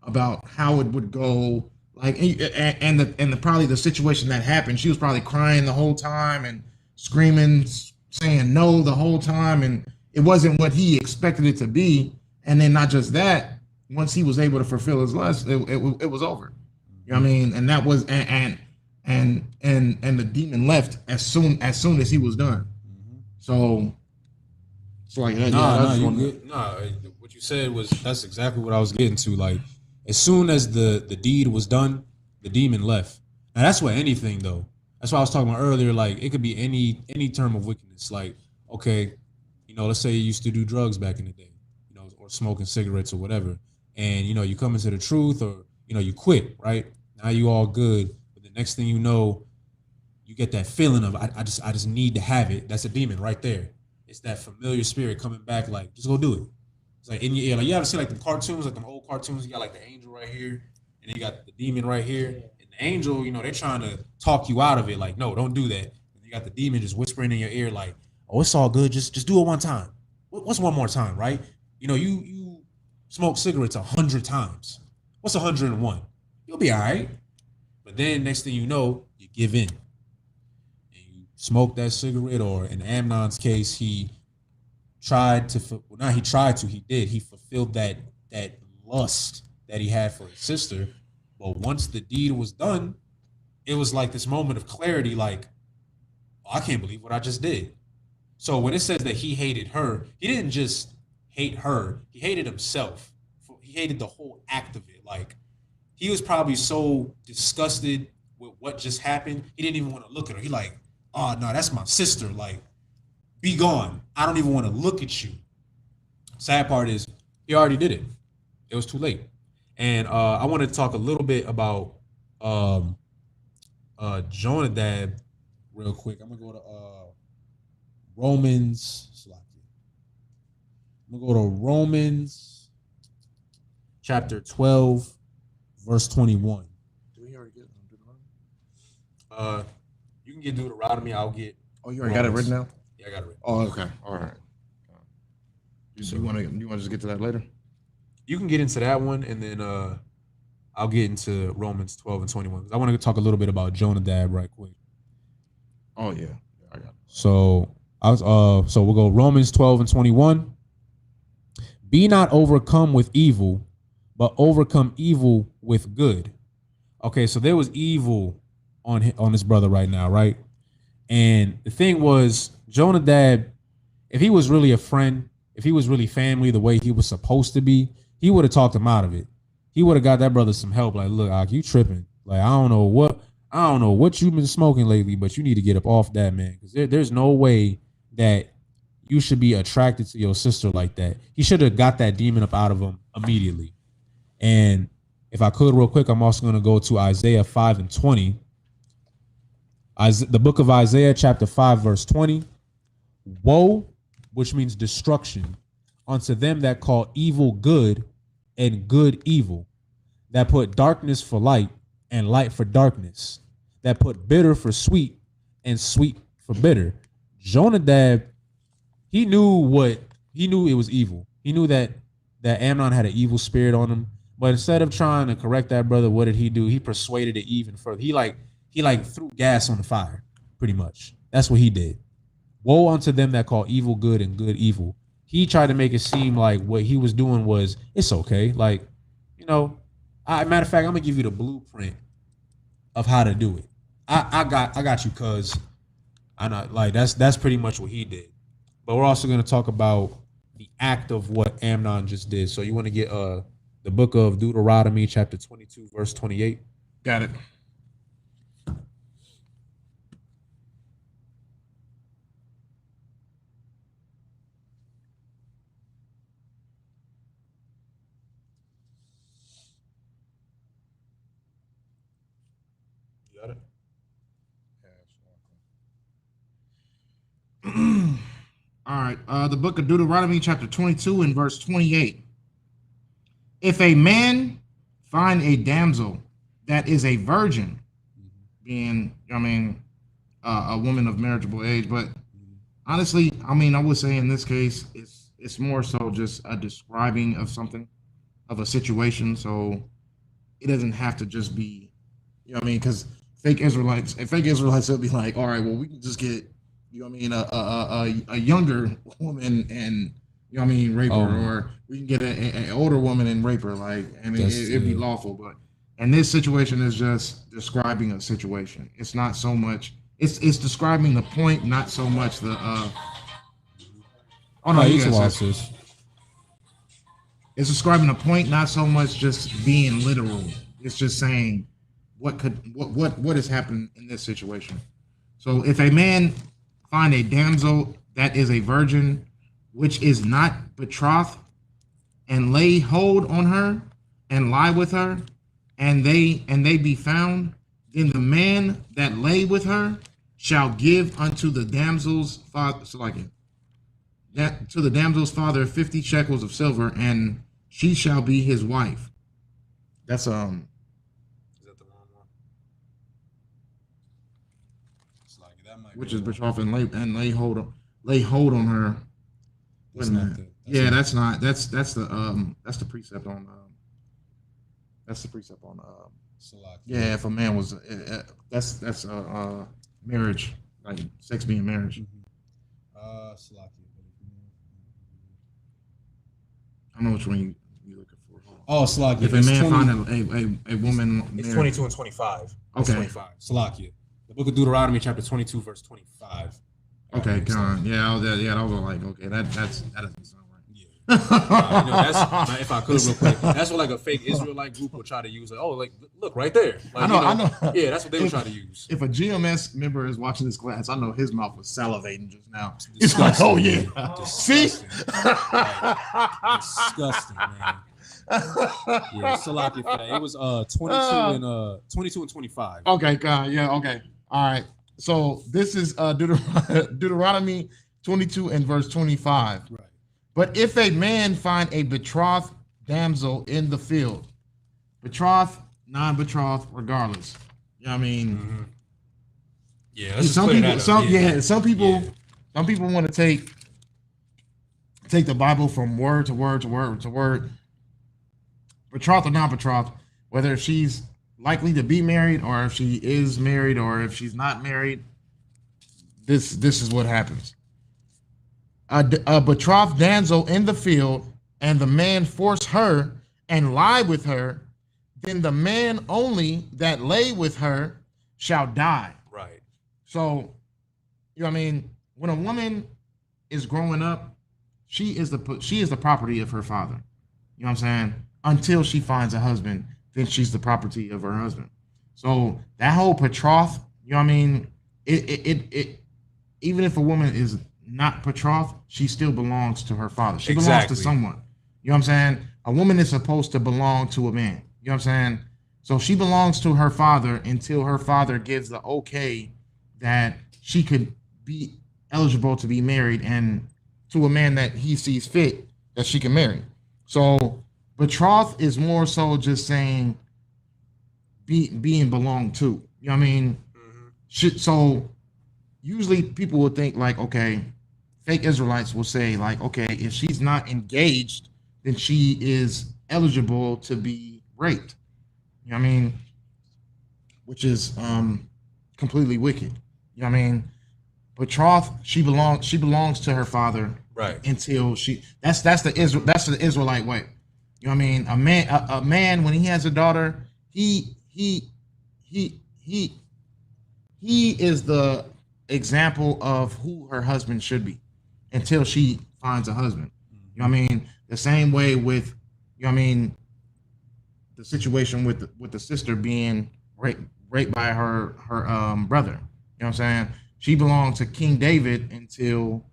about how it would go, like and the probably the situation that happened. She was probably crying the whole time and screaming, saying no the whole time, and it wasn't what he expected it to be. And then not just that, once he was able to fulfill his lust, it was over. You know what I mean? And that was and the demon left as soon as he was done. So it's like what you said that's exactly what I was getting to. Like, as soon as the deed was done, the demon left. And that's what anything though. That's what I was talking about earlier. Like, it could be any term of wickedness. Like, okay, let's say you used to do drugs back in the day, or smoking cigarettes or whatever, and you come into the truth, or you quit, right? Now you all good, but the next thing you know, you get that feeling of I just need to have it. That's a demon right there. It's that familiar spirit coming back, like, just go do it. It's like in your ear. Like, you ever see like the cartoons, like them old cartoons? You got like the angel right here, and then you got the demon right here. And the angel, they're trying to talk you out of it. Like, no, don't do that. And you got the demon just whispering in your ear, like, oh, it's all good. Just do it one time. What's one more time, right? You smoke cigarettes 100 times. What's 101? You'll be all right. But then next thing you know, you give in. And you smoke that cigarette, or in Amnon's case, he did. He fulfilled that lust that he had for his sister. But once the deed was done, it was like this moment of clarity, like, oh, I can't believe what I just did. So when it says that he hated her, he didn't just hate her, he hated himself. He hated the whole act of it. Like, he was probably so disgusted with what just happened, he didn't even want to look at her. He like, oh no, that's my sister. Like, be gone. I don't even want to look at you. Sad part is, he already did it. It was too late. And I want to talk a little bit about Jonadab real quick. I'm gonna go to Romans. I'm gonna go to Romans chapter 12, verse 21. Do we already get Deuteronomy? You can get Deuteronomy. I'll get. Oh, you already got it written down? Yeah, I got it written. Oh, okay. All right. You want to just get to that later? You can get into that one, and then I'll get into Romans 12 and 21. I want to talk a little bit about Jonadab right quick. Oh yeah, I got it. So we'll go Romans 12 and 21. Be not overcome with evil, but overcome evil with good. Okay, so there was evil on his brother right now, right? And the thing was, Jonadab, if he was really a friend, if he was really family the way he was supposed to be, he would have talked him out of it. He would have got that brother some help. Like, look, Ak, you tripping. Like, I don't know what you've been smoking lately, but you need to get up off that, man. Because there's no way that you should be attracted to your sister like that. He should have got that demon up out of him immediately. And if I could real quick, I'm also going to go to Isaiah 5 and 20. The book of Isaiah, chapter 5, verse 20. Woe, which means destruction, unto them that call evil good and good evil, that put darkness for light and light for darkness, that put bitter for sweet and sweet for bitter. Jonadab, he knew it was evil. He knew that Amnon had an evil spirit on him. But instead of trying to correct that brother, what did he do? He persuaded it even further. He threw gas on the fire, pretty much. That's what he did. Woe unto them that call evil good and good evil. He tried to make it seem like what he was doing was, it's okay. Like, matter of fact, I'm gonna give you the blueprint of how to do it. I got you, cuz I know, like, that's pretty much what he did. But we're also gonna talk about the act of what Amnon just did. So you want to get the book of Deuteronomy, chapter 22, verse 28. Got it. You got it? All right. The book of Deuteronomy, chapter 22, and verse 28. If a man find a damsel that is a virgin being, a woman of marriageable age. But honestly, I would say in this case, it's more so just a describing of something, of a situation. So it doesn't have to just be, because fake Israelites, will be like, all right, well, we can just get, a younger woman and, rape her, or we can get an older woman and rape her. Like, it'd be lawful. But and this situation is just describing a situation. It's not so much. It's describing the point, not so much the. Oh no, it's describing the point, not so much just being literal. It's just saying what has happened in this situation. So if a man find a damsel that is a virgin, which is not betrothed, and lay hold on her and lie with her, and they be found, then the man that lay with her shall give unto the damsel's father, to the damsel's father 50 shekels of silver, and she shall be his wife. That's Is that the wrong one? It's like that might which be is betrothed and lay hold on her. That's not the, That's the precept on Salaki. yeah, if a man was that's marriage, like sex being marriage. Salaki. I know which one you looking for. Oh, Salaki. If a man find a woman It's married. 22 and 25. It's Okay. 25. Salakia. The book of Deuteronomy, chapter 22, verse 25. Okay, God. Yeah, I was like, okay, that doesn't sound right. Yeah. That's, if I could real quick, that's what like a fake Israelite group will try to use. Like, oh, like look right there. Like, I know. Yeah, that's what they would try to use. If a GMS member is watching this class, I know his mouth was salivating just now. It's Disgusting, like, oh yeah, man. see, Disgusting, man. Yeah, Salaki for that. It was 22 and 25. Okay, God, yeah, okay, all right. So this is Deuteronomy 22 and verse 25. Right. But if a man find a betrothed damsel in the field, betrothed, non-betrothed, regardless. You know what I mean? Mm-hmm. Yeah, let's some people want to take the Bible from word to word to word to word. Betrothed or non-betrothed, whether she's likely to be married or if she is married or if she's not married, this is what happens. A betrothed damsel in the field, and the man force her and lie with her, then the man only that lay with her shall die. Right. So, you know what I mean? When a woman is growing up, she is the property of her father. You know what I'm saying? Until she finds a husband, then she's the property of her husband. So that whole betroth, you know what I mean? It even if a woman is not betrothed, she still belongs to her father. She belongs to someone. You know what I'm saying? A woman is supposed to belong to a man. You know what I'm saying? So she belongs to her father until her father gives the okay that she could be eligible to be married and to a man that he sees fit that she can marry. So betroth is more so just saying being belonged to. You know what I mean? Mm-hmm. So usually people would think like, okay, fake Israelites will say like, okay, if she's not engaged, then she is eligible to be raped. You know what I mean? Which is completely wicked. You know what I mean? Betrothed, she belongs to her father, right? Until she that's the Israelite way. You know what I mean? A man when he has a daughter, he is the example of who her husband should be until she finds a husband. You know what I mean? The same way with, you know what I mean, the situation with the sister being raped by her brother. You know what I'm saying? She belonged to King David until, you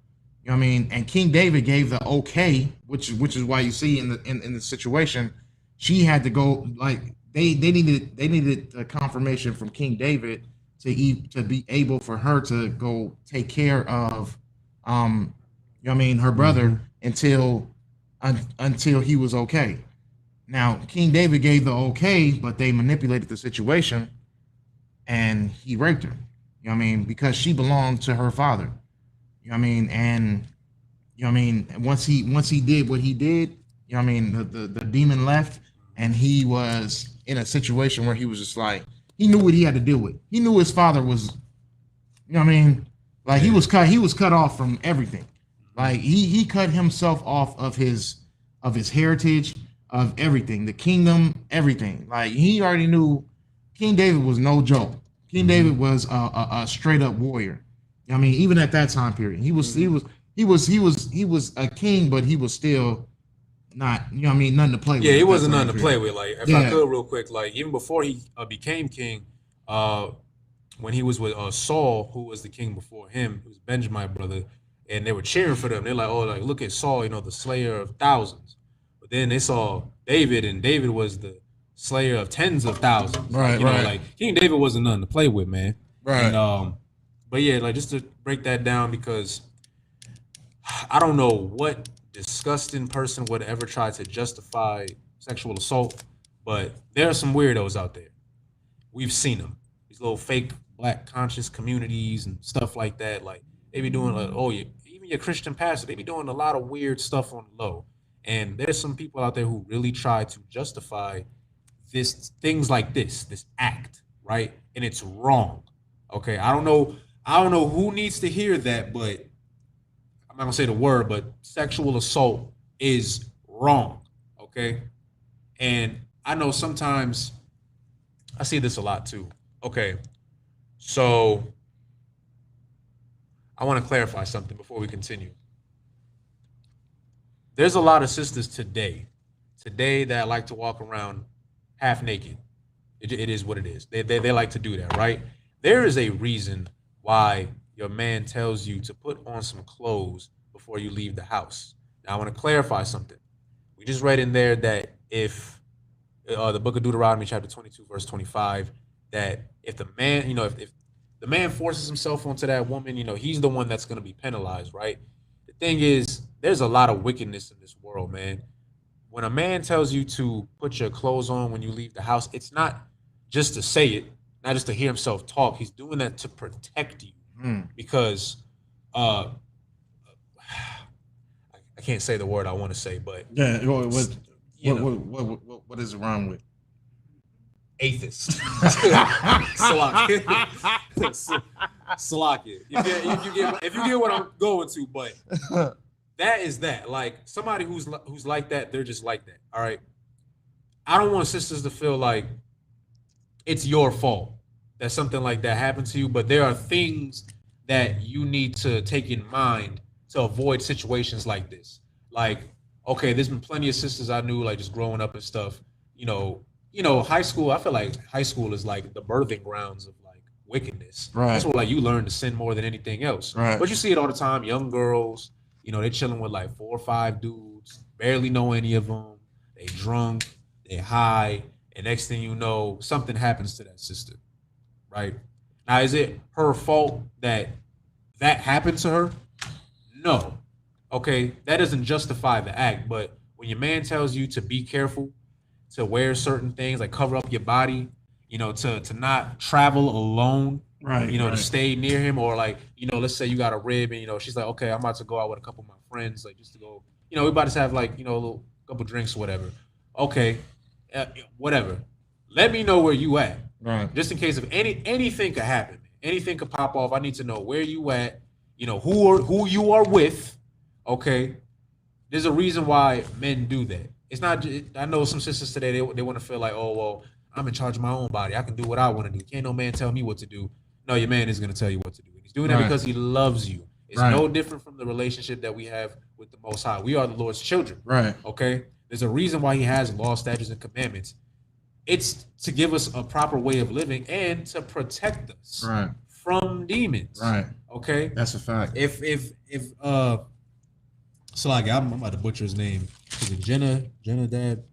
know what I mean, and King David gave the okay, which is why you see in the situation, she had to go, like they needed a confirmation from King David to be able for her to go take care of you know what I mean, her brother until he was okay. Now King David gave the okay, but they manipulated the situation and he raped her. You know what I mean? Because she belonged to her father. You know what I mean? And you know what I mean? Once he did what he did, you know what I mean, the demon left, and he was in a situation where he was just like, he knew what he had to deal with. He knew his father was, you know what I mean? Like he was cut off from everything. Like he cut himself off of his heritage, of everything, the kingdom, everything. Like he already knew King David was no joke. King David was a straight up warrior. You know what I mean, even at that time period, he was a king, but he was still not, you know what I mean, nothing to play with. Yeah, he wasn't nothing to play with. Like, if I could real quick, like even before he became king, when he was with Saul, who was the king before him, it was Benjamin brother, and they were cheering for them. They're like, oh, like look at Saul, you know, the slayer of thousands. But then they saw David, and David was the slayer of tens of thousands. Right, like, you know, like King David wasn't nothing to play with, man. Right. And but yeah, like just to break that down, because I don't know what disgusting person would ever try to justify sexual assault, but there are some weirdos out there. We've seen them. These little fake black conscious communities and stuff like that. Like they be doing like, oh, even your Christian pastor, they be doing a lot of weird stuff on the low. And there's some people out there who really try to justify things like this act, right? And it's wrong. Okay, I don't know who needs to hear that, but I'm not gonna say the word, but sexual assault is wrong. Okay, and I know sometimes I see this a lot too. Okay, so I want to clarify something before we continue. There's a lot of sisters today that like to walk around half naked. It is what it is. They like to do that, right? There is a reason why your man tells you to put on some clothes before you leave the house. Now, I want to clarify something. We just read in there that if the book of Deuteronomy, chapter 22, verse 25, that if the man, you know, if the man forces himself onto that woman, you know, he's the one that's going to be penalized, right? The thing is, there's a lot of wickedness in this world, man. When a man tells you to put your clothes on when you leave the house, it's not just to say it, not just to hear himself talk. He's doing that to protect you. Because I can't say the word I want to say, but yeah, what is it wrong with? Atheist. Salaki. If you get what I'm going to, but that is that. Like somebody who's like that, they're just like that. All right. I don't want sisters to feel like it's your fault that something like that happened to you, but there are things that you need to take in mind to avoid situations like this. Like, okay, there's been plenty of sisters I knew, like just growing up and stuff. You know, high school. I feel like high school is like the birthing grounds of like wickedness. Right. That's where like you learn to sin more than anything else. Right. But you see it all the time. Young girls, you know, they're chilling with like 4 or 5 dudes, barely know any of them. They drunk, they high, and next thing you know, something happens to that sister. Right? Now, is it her fault that happened to her? No. Okay, that doesn't justify the act, but when your man tells you to be careful, to wear certain things, like cover up your body, you know, to not travel alone, right? You know, right. to stay near him, or like, you know, let's say you got a rib and, you know, she's like, okay, I'm about to go out with a couple of my friends, like just to go, you know, we about to have like, you know, a little couple drinks or whatever. Okay, whatever. Let me know where you at. Right. Just in case of anything could happen. Anything could pop off. I need to know where you at, you know, who you are with. Okay. There's a reason why men do that. It's not, I know some sisters today, they want to feel like, oh, well, I'm in charge of my own body. I can do what I want to do. Can't no man tell me what to do. No, your man is going to tell you what to do. He's doing that because he loves you. It's no different from the relationship that we have with the Most High. We are the Lord's children. Right. Okay. There's a reason why he has law, statutes, and commandments. It's to give us a proper way of living and to protect us from demons. Right. Okay. That's a fact. If Salakia, I'm about to butcher his name. Is it Jonadab?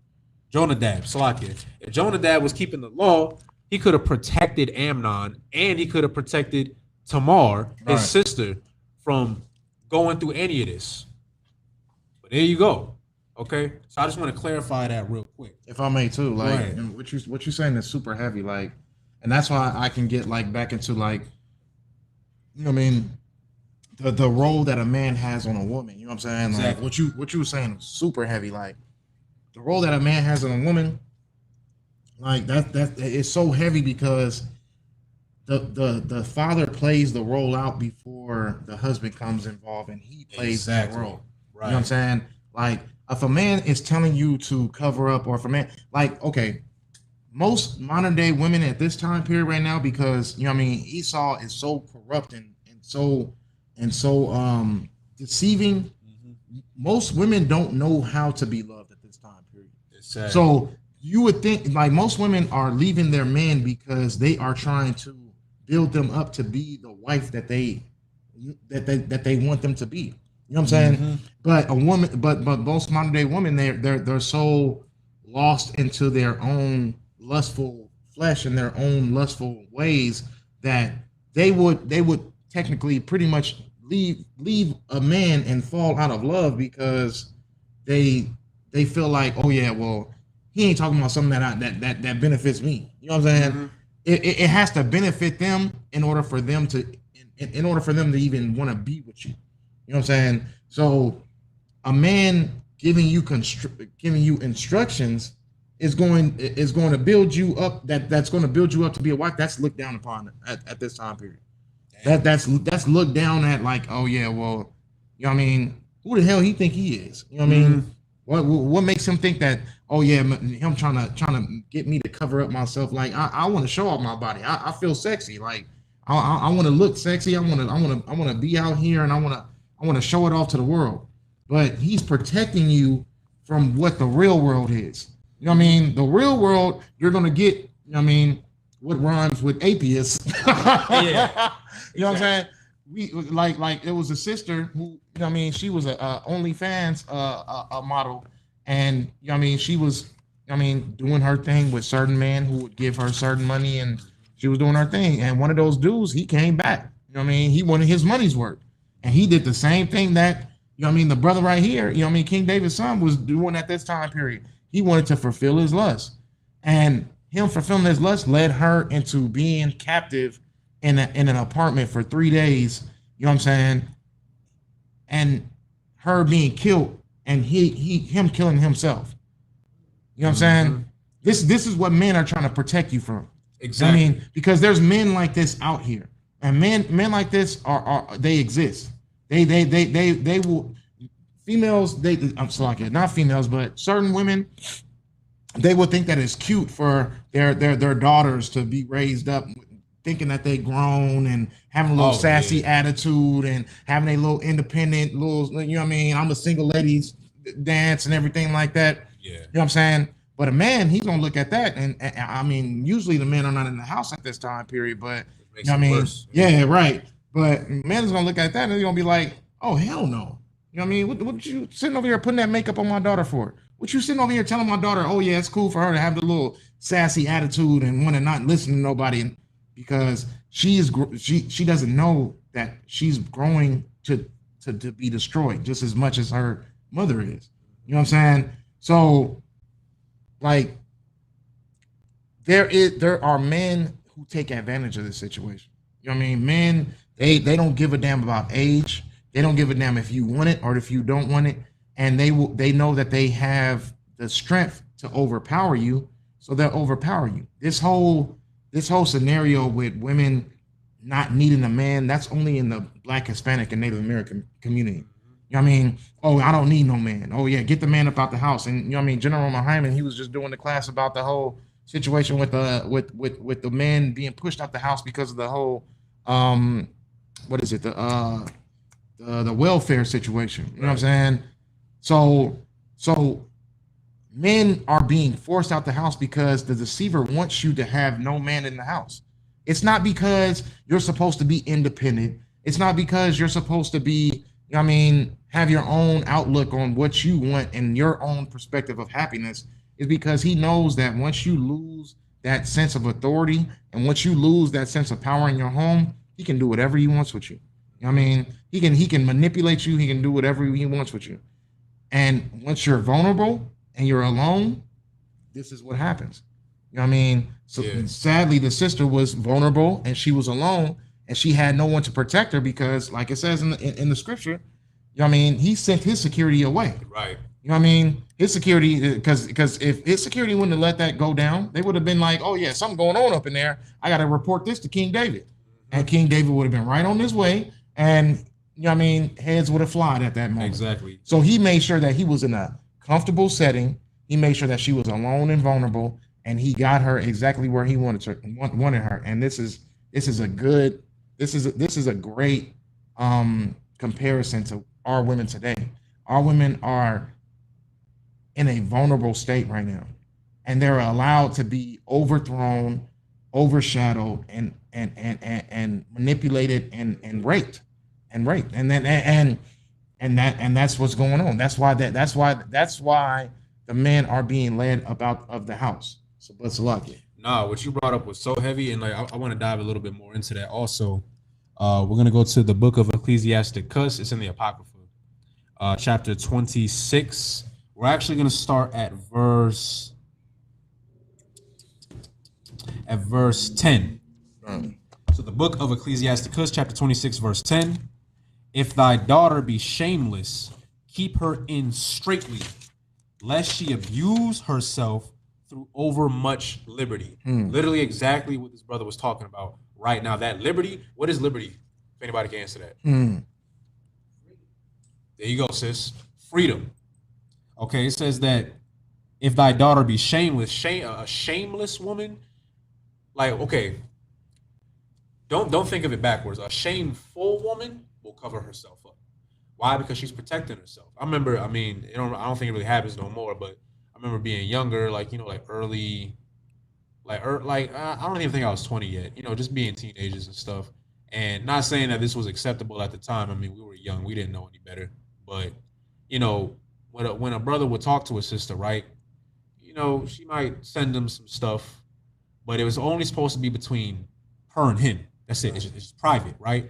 Salakia. If Jonadab was keeping the law, he could have protected Amnon and he could have protected Tamar, his sister, from going through any of this. But there you go. Okay, so I just want to clarify that real quick. If I may too, like what you saying is super heavy. Like, And that's why I can get like back into like, you know what I mean, the role that a man has on a woman. You know what I'm saying? Like Exactly. what you were saying was super heavy. Like the role that a man has on a woman, like that is so heavy because the father plays the role out before the husband comes involved and he plays that role. Right. You know what I'm saying? Like if a man is telling you to cover up, or if a man like, okay, most modern day women at this time period right now, because you know what I mean, Esau is so corrupt and so deceiving. Most women don't know how to be loved at this time period. So you would think like most women are leaving their man because they are trying to build them up to be the wife that they want them to be. You know what I'm saying? But a woman, but most modern day women, they're so lost into their own lustful flesh and their own lustful ways that they would technically pretty much leave a man and fall out of love because they feel like, oh yeah, well, he ain't talking about something that benefits me. You know what I'm saying? It has to benefit them in order for them to even want to be with you. You know what I'm saying? So a man giving you instructions is going to build you up. That's going to build you up to be a wife. That's looked down upon at this time period. That's looked down at like, oh yeah, well, you know what I mean? Who the hell he think he is? You know what I mean? What makes him think that? Oh yeah, him trying to get me to cover up myself. Like I want to show off my body. I feel sexy. Like I want to look sexy. I want to be out here, and I want to show it off to the world. But he's protecting you from what the real world is. You know what I mean? The real world, you're gonna get. You know what I mean? What rhymes with atheist? Yeah. You know what I'm saying? We like it was a sister who, you know what I mean, she was a OnlyFans a model, and you know what I mean, she was, I mean, doing her thing with certain men who would give her certain money, and she was doing her thing. And one of those dudes, he came back. You know what I mean? He wanted his money's worth, and he did the same thing that, you know what I mean, the brother right here, you know what I mean, King David's son was doing at this time period. He wanted to fulfill his lust, and him fulfilling his lust led her into being captive in an apartment for 3 days, you know what I'm saying? And her being killed and him killing himself. You know what I'm saying? This is what men are trying to protect you from. Exactly. I mean, because there's men like this out here. And men like this are they exist. They will, females, I'm sorry, not females, but certain women, they would think that it's cute for their daughters to be raised up thinking that they grown and having a little sassy attitude and having a little independent little, you know what I mean? I'm a single ladies dance and everything like that. Yeah. You know what I'm saying? But a man, he's gonna look at that, and I mean, usually the men are not in the house at this time period, but you know what I mean? Yeah, right. But men is gonna look at that and they're gonna be like, oh hell no. You know what I mean? What you sitting over here putting that makeup on my daughter for? What you sitting over here telling my daughter, oh yeah, it's cool for her to have the little sassy attitude and want to not listen to nobody, because she doesn't know that she's growing to be destroyed just as much as her mother is. You know what I'm saying? So like there are men who take advantage of this situation. You know what I mean? Men, they don't give a damn about age. They don't give a damn if you want it or if you don't want it, and they know that they have the strength to overpower you, so they'll overpower you. This whole scenario with women not needing a man, that's only in the Black, Hispanic, and Native American community. You know what I mean? Oh, I don't need no man. Oh yeah, get the man up out the house. And you know what I mean? General Muhammad, he was just doing the class about the whole situation with the man being pushed out the house because of the whole what is it, the welfare situation. You know what I'm saying? So men are being forced out the house because the deceiver wants you to have no man in the house. It's not because you're supposed to be independent. It's not because you're supposed to be, you know what I mean, have your own outlook on what you want and your own perspective of happiness. It's because he knows that once you lose that sense of authority and once you lose that sense of power in your home, he can do whatever he wants with you. You know what I mean? He can manipulate you. He can do whatever he wants with you. And once you're vulnerable and you're alone, this is what happens. You know what I mean? So sadly, the sister was vulnerable and she was alone and she had no one to protect her because, like it says in the scripture, you know what I mean? He sent his security away. Right. You know what I mean? His security, because if his security wouldn't have let that go down, they would have been like, oh yeah, something going on up in there. I got to report this to King David. And King David would have been right on his way. And, you know what I mean? Heads would have flied at that moment. Exactly. So he made sure that he was in a comfortable setting. He made sure that she was alone and vulnerable. And he got her exactly where he wanted her. And this is a great comparison to our women today. Our women are in a vulnerable state right now, and they're allowed to be overthrown, overshadowed, and manipulated and raped, and that's what's going on. That's why the men are being led about of the house. So bless the luck. Nah, what you brought up was so heavy, and like I want to dive a little bit more into that. Also, we're gonna go to the book of Ecclesiasticus. It's in the Apocrypha, chapter 26. We're actually gonna start at verse 10. So the book of Ecclesiasticus, chapter 26, verse 10. If thy daughter be shameless, keep her in straitly, lest she abuse herself through overmuch liberty. Literally exactly what this brother was talking about right now. That liberty, what is liberty? If anybody can answer that. There you go, sis. Freedom. Okay, it says that if thy daughter be shameless, a shameless woman, like, okay, don't think of it backwards. A shameful woman will cover herself up. Why? Because she's protecting herself. I remember, I don't think it really happens no more, but I remember being younger, I don't even think I was 20 yet, just being teenagers and stuff. And not saying that this was acceptable at the time. I mean, we were young, we didn't know any better. But, when a brother would talk to a sister, right, she might send him some stuff, but it was only supposed to be between her and him. That's it. It's private, right?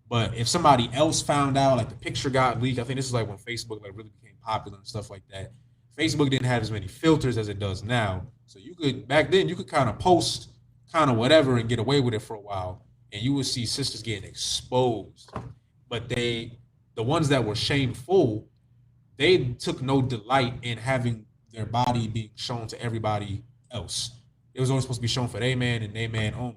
But if somebody else found out, like the picture got leaked, I think this is like when Facebook really became popular and stuff like that. Facebook didn't have as many filters as it does now. So back then you could kind of post kind of whatever and get away with it for a while. And you would see sisters getting exposed. But the ones that were shameful, they took no delight in having their body being shown to everybody else. It was only supposed to be shown for their man and their man only.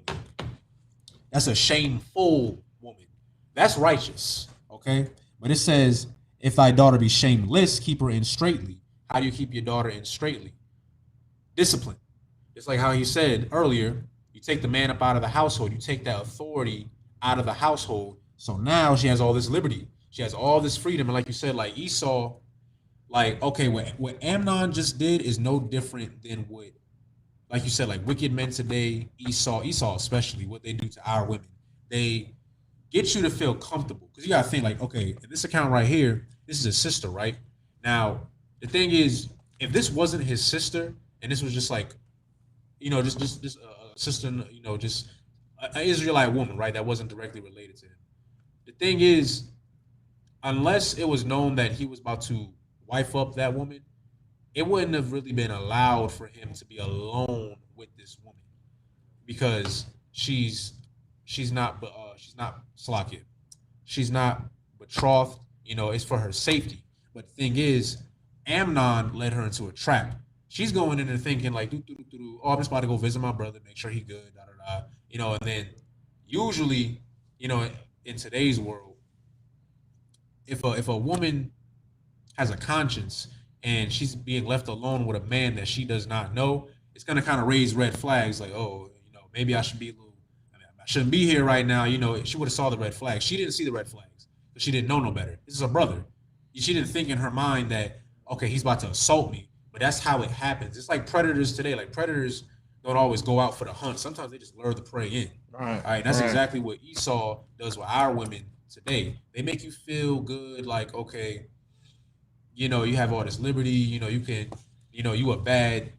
That's a shameful woman. That's righteous, okay? But it says, if thy daughter be shameless, keep her in straitly. How do you keep your daughter in straitly? Discipline. It's like how he said earlier, you take the man up out of the household. You take that authority out of the household. So now she has all this liberty. She has all this freedom. And like you said, like Esau, okay, what Amnon just did is no different than what, like you said, like wicked men today, Esau especially, what they do to our women. They get you to feel comfortable. Because you got to think like, okay, in this account right here, this is a sister, right? Now, the thing is, if this wasn't his sister, and this was just like, just a sister, just an Israelite woman, right, that wasn't directly related to him. The thing is, unless it was known that he was about to wife up that woman, it wouldn't have really been allowed for him to be alone with this woman, because she's not Salakia. She's not betrothed. It's for her safety. But the thing is, Amnon led her into a trap. She's going in there thinking like, I'm just about to go visit my brother, make sure he's good, and then usually, in today's world, if a woman has a conscience and she's being left alone with a man that she does not know, it's gonna kind of raise red flags. Like, maybe I shouldn't be here right now. She would have saw the red flags. She didn't see the red flags because she didn't know no better. This is her brother. She didn't think in her mind that, okay, he's about to assault me. But that's how it happens. It's like predators today. Like predators don't always go out for the hunt. Sometimes they just lure the prey in. Right. All right. That's exactly what Esau does with our women today. They make you feel good. Like, okay, you have all this liberty. You can, you a bad,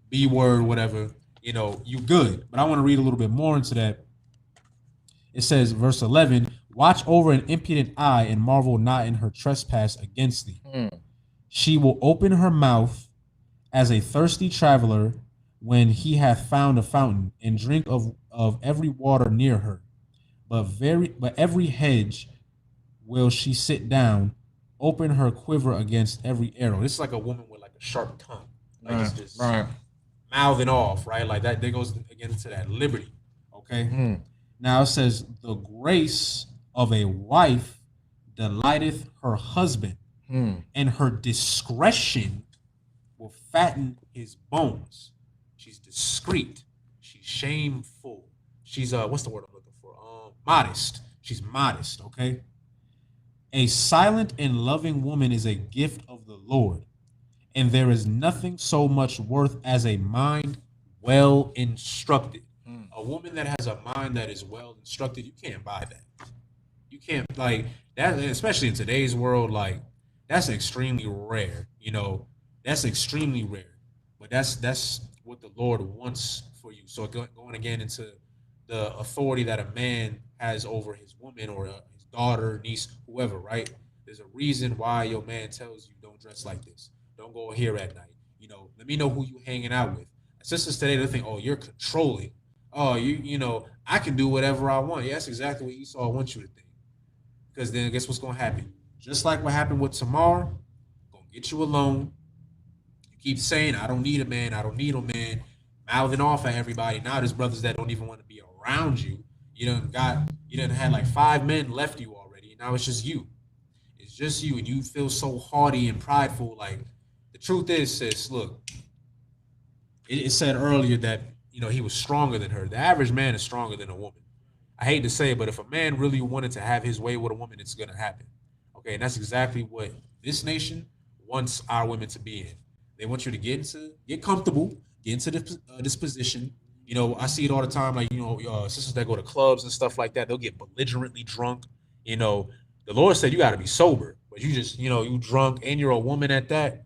B word, whatever. You good. But I want to read a little bit more into that. It says, verse 11, watch over an impudent eye and marvel not in her trespass against thee. She will open her mouth as a thirsty traveler when he hath found a fountain, and drink of every water near her. But every hedge will she sit down, open her quiver against every arrow. This is like a woman with like a sharp tongue. Like it's just mouthing off, right? Like that goes again to that liberty. Okay. Now it says, the grace of a wife delighteth her husband, and her discretion will fatten his bones. She's discreet. She's shameful. She's what's the word I'm looking for? Modest. She's modest, okay? A silent and loving woman is a gift of the Lord, and there is nothing so much worth as a mind well instructed. A woman that has a mind that is well instructed, you can't buy that. You can't, like that, especially in today's world. Like that's extremely rare. You know, that's extremely rare. But that's what the Lord wants for you. So going again into the authority that a man has over his woman or his daughter, niece, whoever, right? There's a reason why your man tells you don't dress like this. Don't go here at night. You know, let me know who you hanging out with. Sisters today, they think, oh, you're controlling. Oh, you know, I can do whatever I want. Yeah, that's exactly what Esau wants you to think. Because then guess what's going to happen? Just like what happened with Tamar, going to get you alone. You keep saying, I don't need a man. I don't need a man. Mouthing off at everybody. Now there's brothers that don't even want to be around you. You done had like 5 men left you already. Now it's just you. It's just you. And you feel so haughty and prideful. Like the truth is, sis, look, it said earlier that, you know, he was stronger than her. The average man is stronger than a woman. I hate to say it, but if a man really wanted to have his way with a woman, it's going to happen. Okay, and that's exactly what this nation wants our women to be in. They want you to get comfortable, get into this position. You know, I see it all the time. Like, you know, sisters that go to clubs and stuff like that, they'll get belligerently drunk. You know, the Lord said you got to be sober, but you just, you know, you drunk and you're a woman at that.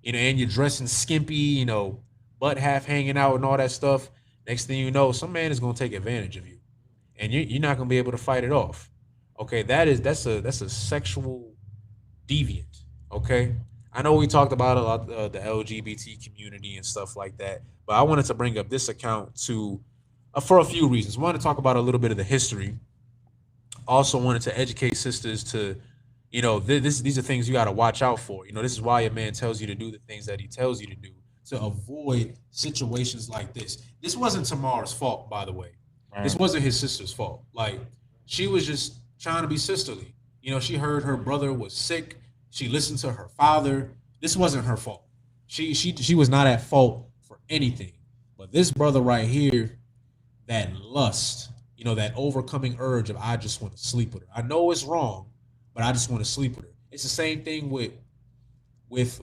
You know, and you're dressing skimpy. You know, butt half hanging out and all that stuff. Next thing you know, some man is going to take advantage of you, and you're not going to be able to fight it off. Okay, that's a sexual deviant. Okay, I know we talked about a lot the LGBT community and stuff like that, but I wanted to bring up this account for a few reasons. I wanted to talk about a little bit of the history. Also wanted to educate sisters to, you know, these are things you got to watch out for. You know, this is why a man tells you to do the things that he tells you to do, to avoid situations like this. This wasn't Tamar's fault, by the way. This wasn't his sister's fault. Like, she was just trying to be sisterly. You know, she heard her brother was sick. She listened to her father. This wasn't her fault. She was not at fault for anything. But this brother right here, that lust, you know, that overcoming urge of, I just want to sleep with her. I know it's wrong, but I just want to sleep with her. It's the same thing with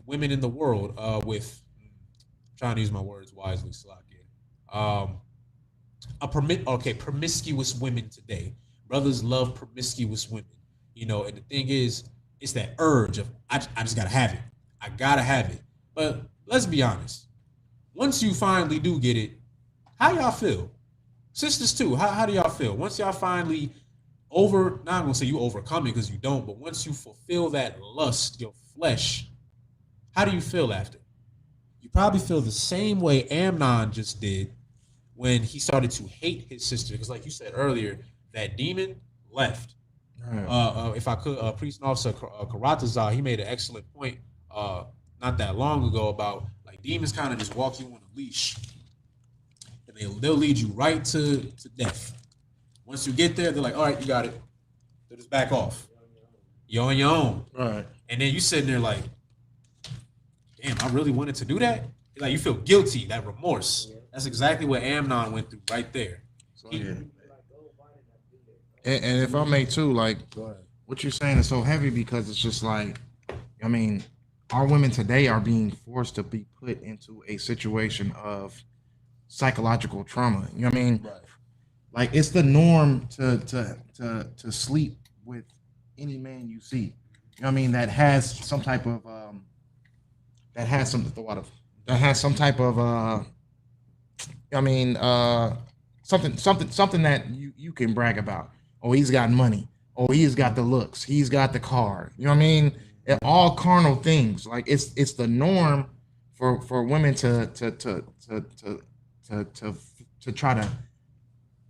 women in the world, trying to use my words wisely, Slakia. Promiscuous women today. Brothers love promiscuous women, you know, and the thing is, it's that urge of, I just gotta have it. I gotta have it. But let's be honest. Once you finally do get it, how y'all feel? Sisters too, how do y'all feel? Once y'all finally not gonna say you overcome it because you don't, but once you fulfill that lust, your flesh, how do you feel after? You probably feel the same way Amnon just did when he started to hate his sister. Because like you said earlier, that demon left. If I could, Priest and Officer Karatazar, he made an excellent point not that long ago about like demons kind of just walk you on a leash. And they'll lead you right to death. Once you get there, they're like, all right, you got it. They'll just back off. You're on your own. Right. And then you sitting there like, damn, I really wanted to do that? Like you feel guilty, that remorse. That's exactly what Amnon went through right there. And if I may too, like what you're saying is so heavy because it's just like, I mean, our women today are being forced to be put into a situation of psychological trauma. You know what I mean? Right. Like it's the norm to sleep with any man you see. You know what I mean? That has some type of something that you can brag about. Oh, he's got money. Oh, he's got the looks. He's got the car. You know what I mean? And all carnal things. Like it's the norm for women to try to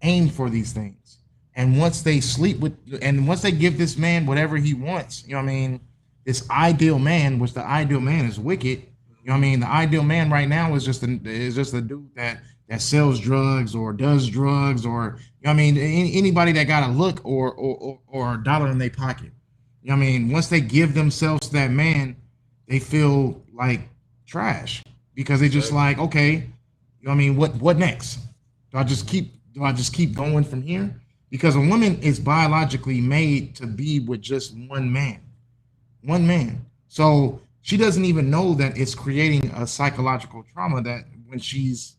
aim for these things. And once they sleep with, and once they give this man whatever he wants, you know what I mean, this ideal man, which the ideal man is wicked. You know what I mean? The ideal man right now is just a dude that sells drugs or does drugs, or you know what I mean, anybody that got a look or a dollar in their pocket. You know what I mean? Once they give themselves to that man, they feel like trash because they just like, okay, you know what I mean, what next? Do I just keep going from here? Because a woman is biologically made to be with just one man. One man. So she doesn't even know that it's creating a psychological trauma that when she's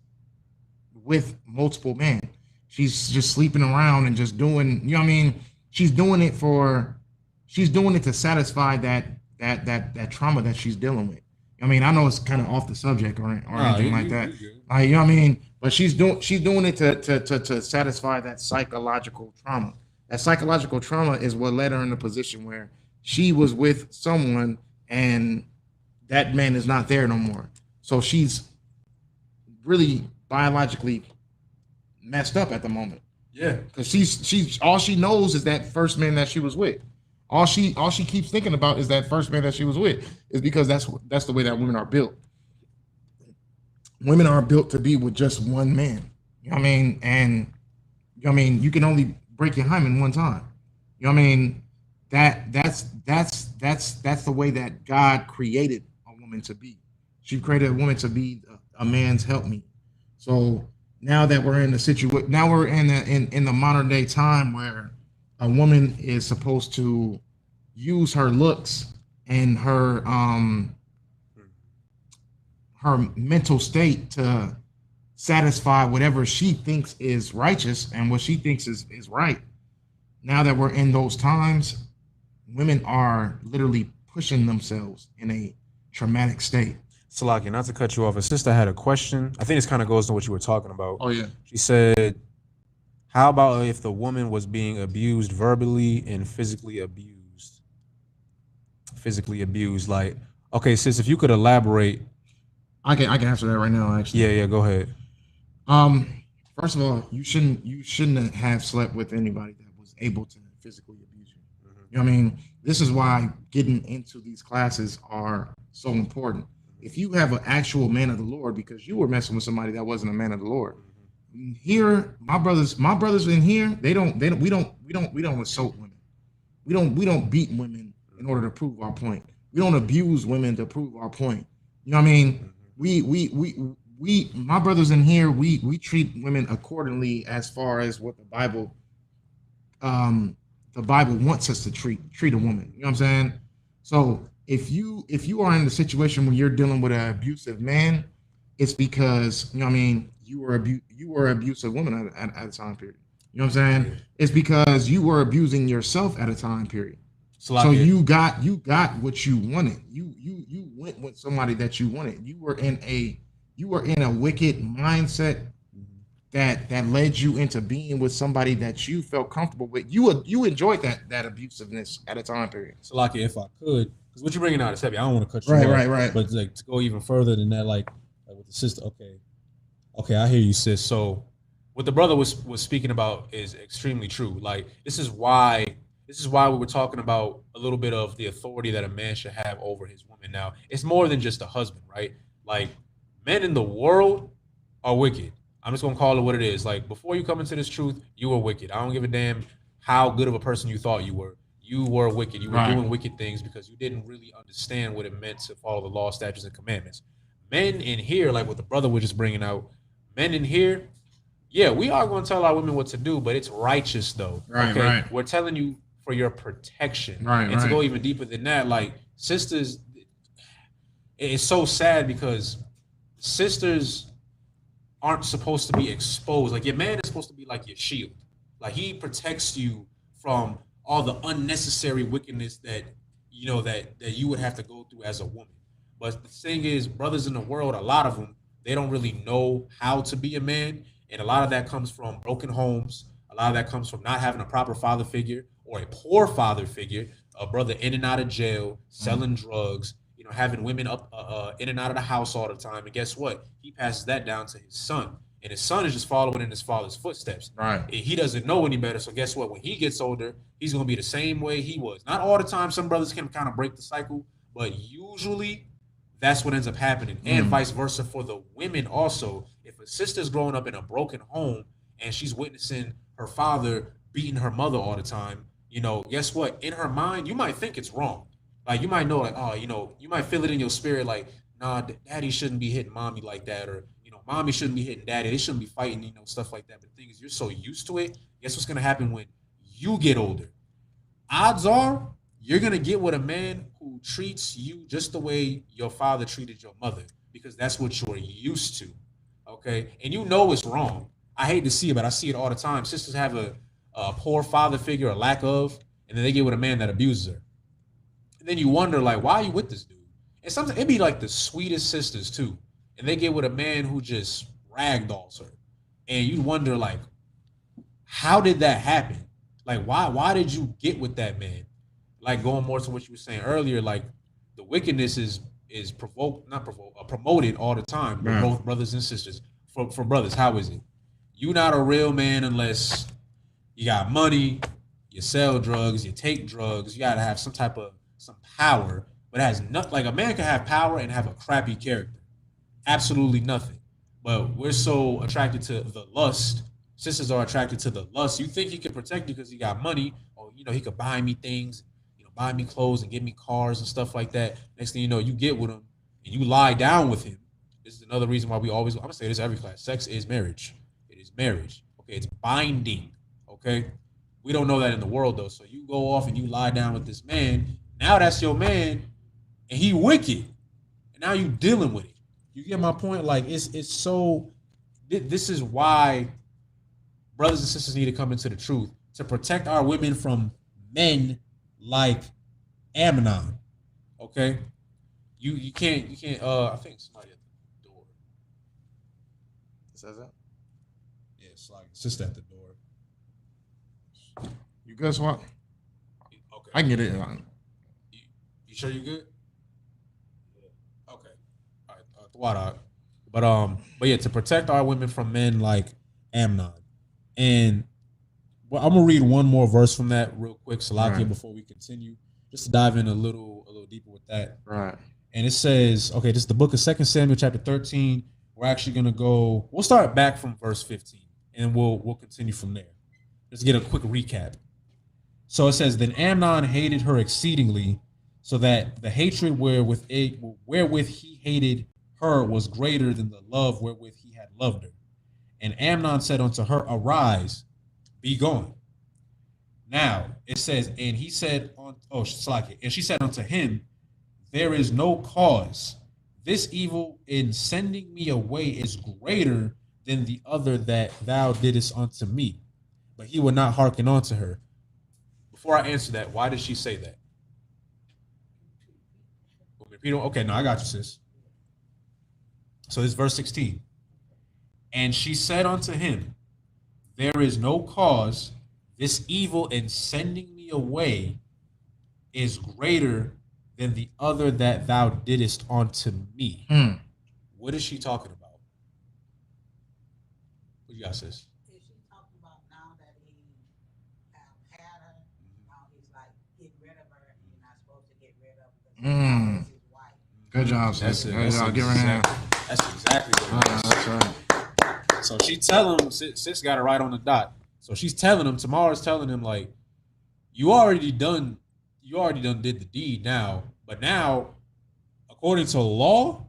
with multiple men, she's just sleeping around and just doing, you know what I mean? She's doing it to satisfy that trauma that she's dealing with. I mean, I know it's kind of off the subject or anything like that. Like, you know what I mean? But she's doing it to satisfy that psychological trauma. That psychological trauma is what led her in a position where she was with someone and that man is not there no more. So she's really biologically messed up at the moment. Yeah. Because she's all she knows is that first man that she was with. All she keeps thinking about is that first man that she was with, is because that's the way that women are built. Women are built to be with just one man. You know what I mean? And you know what I mean, you can only break your hymen one time. You know what I mean? That's the way that God created a woman to be. She created a woman to be a man's helpmeet. So now that we're in the situation, now we're in the modern day time where a woman is supposed to use her looks and her mental state to satisfy whatever she thinks is righteous and what she thinks is right. Now that we're in those times, women are literally pushing themselves in a traumatic state. Salaki, not to cut you off, a sister had a question. I think this kind of goes to what you were talking about. Oh yeah. She said, how about if the woman was being abused verbally and physically abused? Physically abused, like, okay, sis, if you could elaborate. I can answer that right now, actually. Yeah, go ahead. First of all, you shouldn't have slept with anybody that was able to physically abuse you. Mm-hmm. You know what I mean? This is why getting into these classes are so important. If you have an actual man of the Lord, because you were messing with somebody that wasn't a man of the Lord. Here, my brothers in here, we don't assault women. We don't beat women in order to prove our point. We don't abuse women to prove our point. You know what I mean? We my brothers in here, we treat women accordingly as far as what the Bible wants us to treat a woman. You know what I'm saying? So if you are in the situation where you're dealing with an abusive man, it's because, you know what I mean, you were an abusive woman at a time period. You know what I'm saying? It's because you were abusing yourself at a time period. So you got what you wanted. You went with somebody that you wanted. You were in a wicked mindset that led you into being with somebody that you felt comfortable with. You enjoyed that abusiveness at a time period. Salaki, if I could, because what you're bringing out is heavy. I don't want to cut you off. Right. But like to go even further than that, like with the sister. Okay, I hear you, sis. So what the brother was speaking about is extremely true. Like this is why we were talking about a little bit of the authority that a man should have over his woman. Now, it's more than just a husband, right? Like men in the world are wicked. I'm just gonna call it what it is. Like before you come into this truth, you were wicked. I don't give a damn how good of a person you thought you were. You were wicked. You were doing wicked things because you didn't really understand what it meant to follow the law, statutes, and commandments. Men in here, like what the brother was just bringing out, men in here, yeah, we are going to tell our women what to do, but it's righteous though. Right. We're telling you for your protection. Right. And to go even deeper than that, like sisters, it's so sad because sisters aren't supposed to be exposed. Like your man is supposed to be like your shield. Like he protects you from all the unnecessary wickedness that you know that you would have to go through as a woman. But the thing is, brothers in the world, a lot of them, they don't really know how to be a man. And a lot of that comes from broken homes. A lot of that comes from not having a proper father figure or a poor father figure, a brother in and out of jail, selling drugs, having women up in and out of the house all the time. And guess what? He passes that down to his son. And his son is just following in his father's footsteps. Right. And he doesn't know any better. So guess what? When he gets older, he's going to be the same way he was. Not all the time. Some brothers can kind of break the cycle, but usually that's what ends up happening. And vice versa for the women also. If a sister's growing up in a broken home and she's witnessing her father beating her mother all the time, guess what? In her mind, you might think it's wrong. Like, you might know, like, oh, you might feel it in your spirit, like, nah, daddy shouldn't be hitting mommy like that, or, mommy shouldn't be hitting daddy. They shouldn't be fighting, stuff like that. But the thing is, you're so used to it. Guess what's going to happen when you get older? Odds are you're going to get with a man who treats you just the way your father treated your mother, because that's what you're used to, okay? And it's wrong. I hate to see it, but I see it all the time. Sisters have a poor father figure, a lack of, and then they get with a man that abuses her. And then you wonder, like, why are you with this dude? And sometimes it'd be like the sweetest sisters too. And they get with a man who just ragdolls her. And you wonder, like, how did that happen? Like, why did you get with that man? Like, going more to what you were saying earlier, like, the wickedness is promoted all the time with both brothers and sisters. For brothers, how is it? You not a real man unless you got money, you sell drugs, you take drugs, you gotta have some power, but it has nothing. Like, a man can have power and have a crappy character. Absolutely nothing. But we're so attracted to the lust. Sisters are attracted to the lust. You think he can protect you because he got money, or he could buy me things, buy me clothes and give me cars and stuff like that. Next thing you know, you get with him and you lie down with him. This is another reason why I'm gonna say this every class. Sex is marriage. It is marriage. Okay, it's binding. Okay, we don't know that in the world though. So you go off and you lie down with this man. Now that's your man, and he wicked, and now you dealing with it. You get my point? Like, it's so. This is why brothers and sisters need to come into the truth to protect our women from men like Amnon. Okay, you can't. I think somebody at the door. It says that. Yeah, it's like sister at the door. You good, Swap? Okay, I can get it. You sure you good? Okay. All right. But yeah, to protect our women from men like Amnon. And I'm gonna read one more verse from that real quick, Salakia, before we continue, just to dive in a little deeper with that. Right. And it says, okay, this is the book of 2 Samuel chapter 13. We're actually gonna we'll start back from verse 15, and we'll continue from there. Let's get a quick recap. So it says, then Amnon hated her exceedingly, so that the hatred wherewith he hated her was greater than the love wherewith he had loved her. And Amnon said unto her, arise, be gone. Now it says, and he said, and she said unto him, there is no cause. This evil in sending me away is greater than the other that thou didst unto me. But he would not hearken unto her. Before I answer that, why did she say that? Okay, no, I got you, sis. So this is verse 16. And she said unto him, there is no cause. This evil in sending me away is greater than the other that thou didst unto me. What is she talking about? What you got, sis? Is she talking about now that he had her, now he's like getting rid of her, and you're not supposed to get rid of her because she's his wife? Good job, sis. Good job. Give her a hand. That's exactly what it is. That's right. So she telling him, sis got it right on the dot. So she's telling him, Tamara's telling him, like, you already done did the deed now, but now, according to law,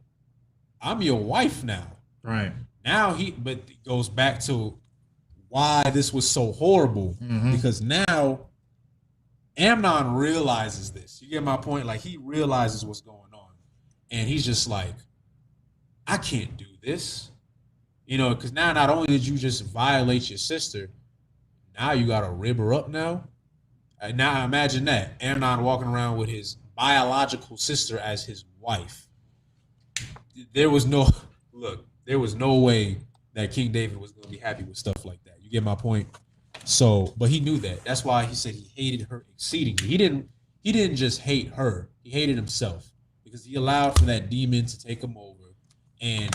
I'm your wife now. Right. Now but it goes back to why this was so horrible, because now Amnon realizes this. You get my point? Like, he realizes what's going on, and he's just like, I can't do this. Because now not only did you just violate your sister, now you got to rib her up now. Now imagine that. Amnon walking around with his biological sister as his wife. There was no way that King David was going to be happy with stuff like that. You get my point? So, but he knew that. That's why he said he hated her exceedingly. He didn't just hate her. He hated himself. because he allowed for that demon to take him over, and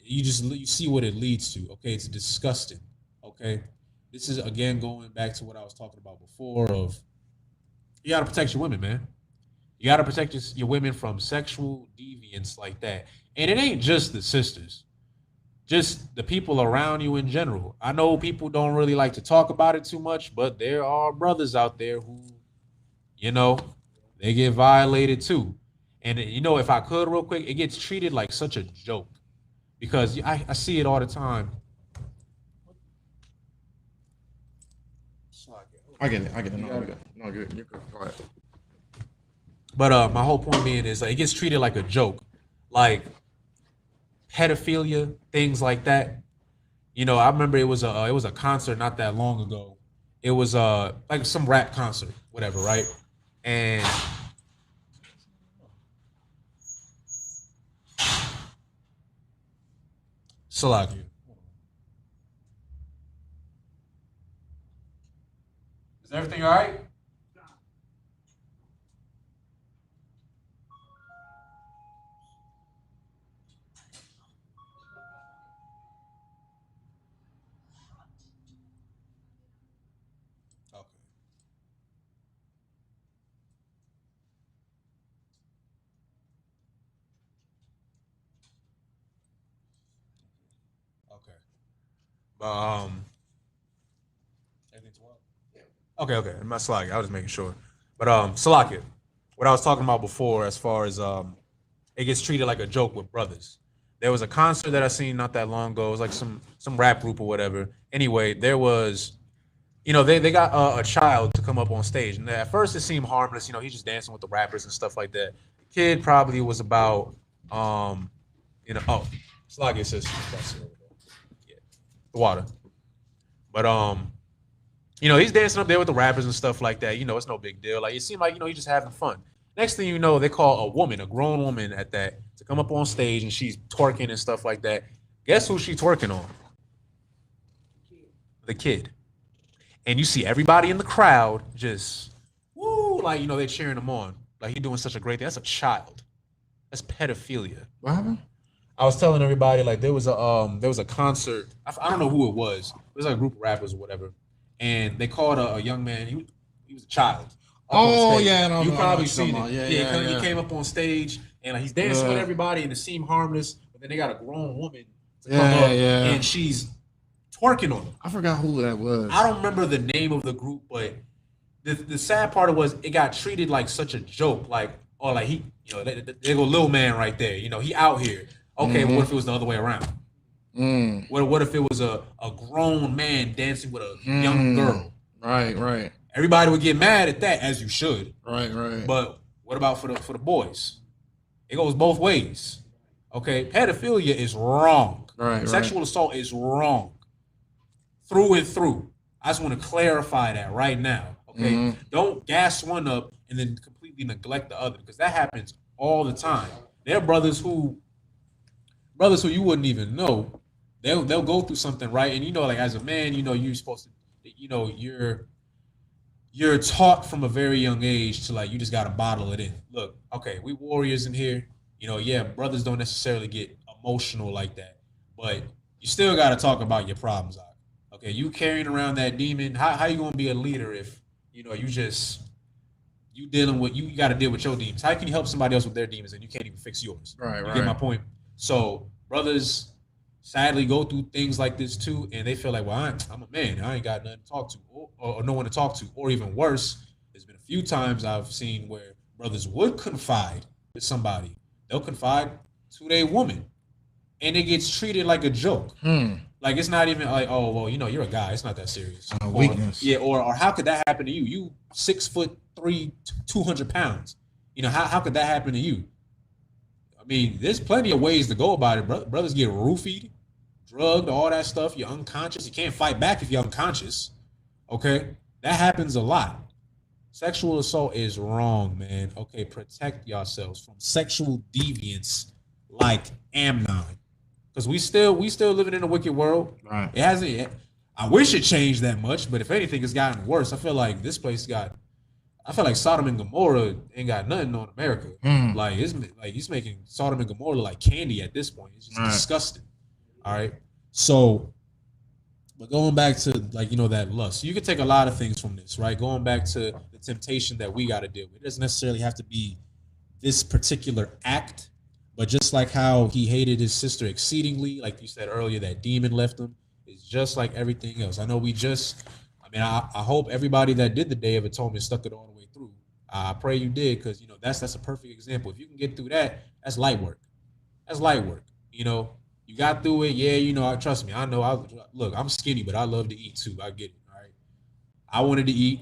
you see what it leads to. Okay, it's disgusting. Okay, this is again going back to what I was talking about before. Of you got to protect your women, man. You got to protect your women from sexual deviance like that, and it ain't just the sisters. Just the people around you in general. I know people don't really like to talk about it too much, but there are brothers out there who, they get violated too. And if I could real quick, it gets treated like such a joke because I see it all the time. I get it. No, you're good. Go ahead. But my whole point being is it gets treated like a joke, like pedophilia, things like that. I remember it was a concert not that long ago. It was like some rap concert, whatever, right? And Salakia. Is everything all right? Okay. Everything's well? Yeah. Okay. My Salakia. I was just making sure. But Salakia, what I was talking about before, as far as it gets treated like a joke with brothers. There was a concert that I seen not that long ago. It was like some rap group or whatever. Anyway, there was, they got a child to come up on stage, and at first it seemed harmless. He's just dancing with the rappers and stuff like that. The kid probably was about, Salakia says, yeah, the water. But he's dancing up there with the rappers and stuff like that. It's no big deal. Like it seemed like he's just having fun. Next thing you know, they call a grown woman at that, to come up on stage, and she's twerking and stuff like that. Guess who she's twerking on? The kid. And you see everybody in the crowd just woo, like they're cheering him on. Like he's doing such a great thing. That's a child. That's pedophilia. What happened? I was telling everybody like there was a concert. I don't know who it was. It was like a group of rappers or whatever, and they called a young man. He was a child. Oh yeah, no, you no, probably no, seen it. Yeah. He came up on stage and like, he's dancing with everybody, and it seemed harmless. But then they got a grown woman to come up, and she's twerking on him. I forgot who that was. I don't remember the name of the group, but the sad part was it got treated like such a joke. Like he, there go little man right there. He out here. Okay, what if it was the other way around? What if it was a grown man dancing with a young girl? Right. Everybody would get mad at that, as you should. Right. But what about for the boys? It goes both ways. Okay, pedophilia is wrong. Right. Sexual assault is wrong. Through and through. I just want to clarify that right now. Okay, don't gas one up and then completely neglect the other, because that happens all the time. There are brothers who you wouldn't even know. They'll go through something, right? And like as a man, you're supposed to, you're taught from a very young age to like you just gotta bottle it in. Look, okay, we warriors in here. Brothers don't necessarily get emotional like that, but you still gotta talk about your problems. Okay, you carrying around that demon. How you gonna be a leader if you dealing with you got to deal with your demons? How can you help somebody else with their demons and you can't even fix yours? Right. You get my point? So brothers sadly go through things like this too, and they feel like, well, I'm a man, I ain't got nothing to talk to, or no one to talk to, or even worse, there's been a few times I've seen where brothers would confide with somebody. They'll confide to their woman, and it gets treated like a joke. Like it's not even like, oh well, you're a guy, it's not that serious. Weakness. Or how could that happen to you? You 6'3", 200 pounds. How could that happen to you? I mean, there's plenty of ways to go about it. Brothers get roofied, drugged, all that stuff. You're unconscious. You can't fight back if you're unconscious. Okay? That happens a lot. Sexual assault is wrong, man. Okay, protect yourselves from sexual deviance like Amnon. Because we still living in a wicked world. Right. It hasn't. I wish it changed that much, but if anything, it's gotten worse. I feel like this place got I feel like Sodom and Gomorrah ain't got nothing on America. Mm. Like he's making Sodom and Gomorrah like candy at this point. It's just Right. disgusting. All right. So, but going back to like that lust, you could take a lot of things from this, right? Going back to the temptation that we got to deal with. It doesn't necessarily have to be this particular act, but just like how he hated his sister exceedingly, like you said earlier, that demon left him. It's just like everything else. I know I hope everybody that did the Day of Atonement stuck it all the way through. I pray you did, because that's a perfect example. If you can get through that, that's light work. That's light work. You got through it. Yeah, trust me. I know. Look, I'm skinny, but I love to eat too. I get it. All right. I wanted to eat,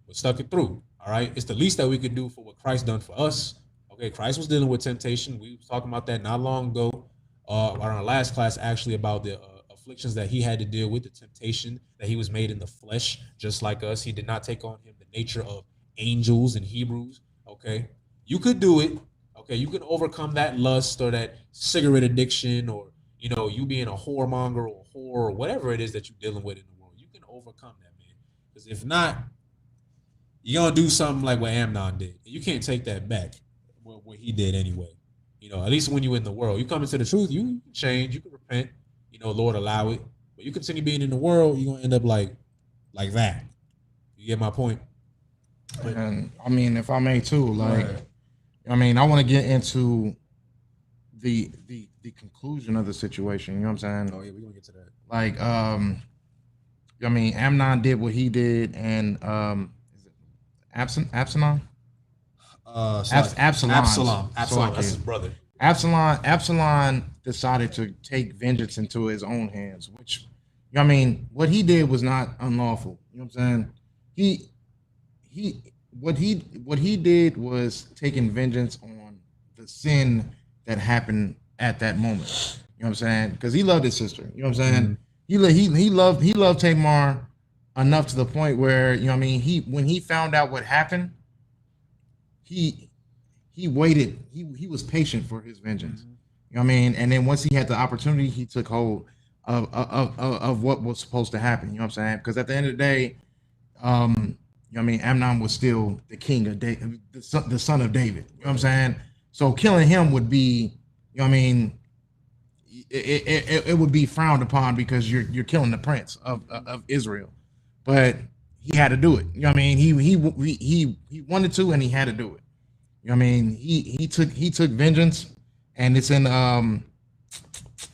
but stuck it through. All right. It's the least that we could do for what Christ done for us. Okay. Christ was dealing with temptation. We was talking about that not long ago. On our last class, actually, about the afflictions that he had to deal with, the temptation that he was made in the flesh, just like us. He did not take on him the nature of angels in Hebrews. Okay. You could do it. Okay, you can overcome that lust or that cigarette addiction, or you being a whoremonger or whore or whatever it is that you're dealing with in the world. You can overcome that, man. Because if not, you're gonna do something like what Amnon did. You can't take that back. What he did anyway. At least when you're in the world, you come into the truth, you can change, you can repent. Lord allow it. But you continue being in the world, you're gonna end up like that. You get my point? And I mean, if I may too, like. Right. I mean, I want to get into the conclusion of the situation. You know what I'm saying? Oh yeah, we're gonna get to that. Like, I mean, Amnon did what he did, and is it Absalom? Absalom. That's his brother. Absalom decided to take vengeance into his own hands, which, I mean, what he did was not unlawful. You know what I'm saying? What he did was taking vengeance on the sin that happened at that moment. You know what I'm saying? Because he loved his sister. You know what I'm saying? Mm-hmm. He loved Tamar enough to the point where, when he found out what happened, he waited. He was patient for his vengeance. Mm-hmm. You know what I mean? And then once he had the opportunity, he took hold of what was supposed to happen. You know what I'm saying? Because at the end of the day, Amnon was still the king of David, the son of David. You know what I'm saying? So killing him would be, it would be frowned upon because you're killing the prince of Israel. But he had to do it. You know what I mean? He wanted to, and he had to do it. You know what I mean? He took vengeance, and it's in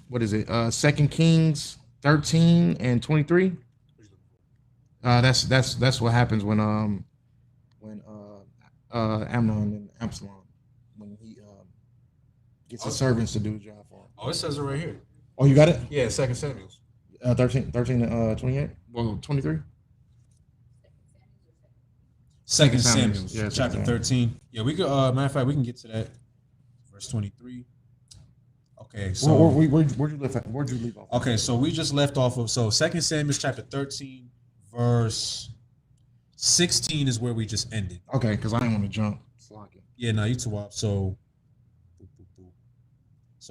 what is it? 2 Kings 13 and 23. That's what happens when Amnon and Absalom, when he gets his servants to do the job for him. Oh, it says it right here. Oh, you got it? Yeah, 2 Samuel. 13 and 28. Well, 23. 2 Samuel, yeah, chapter 13. Yeah, we could. Matter of fact, we can get to that. Verse 23. Okay, so where'd you leave off? Okay, so we just left off of 2 Samuel chapter 13, verse 16 is where we just ended. Okay, because I didn't want to jump. Yeah, no, you too up. So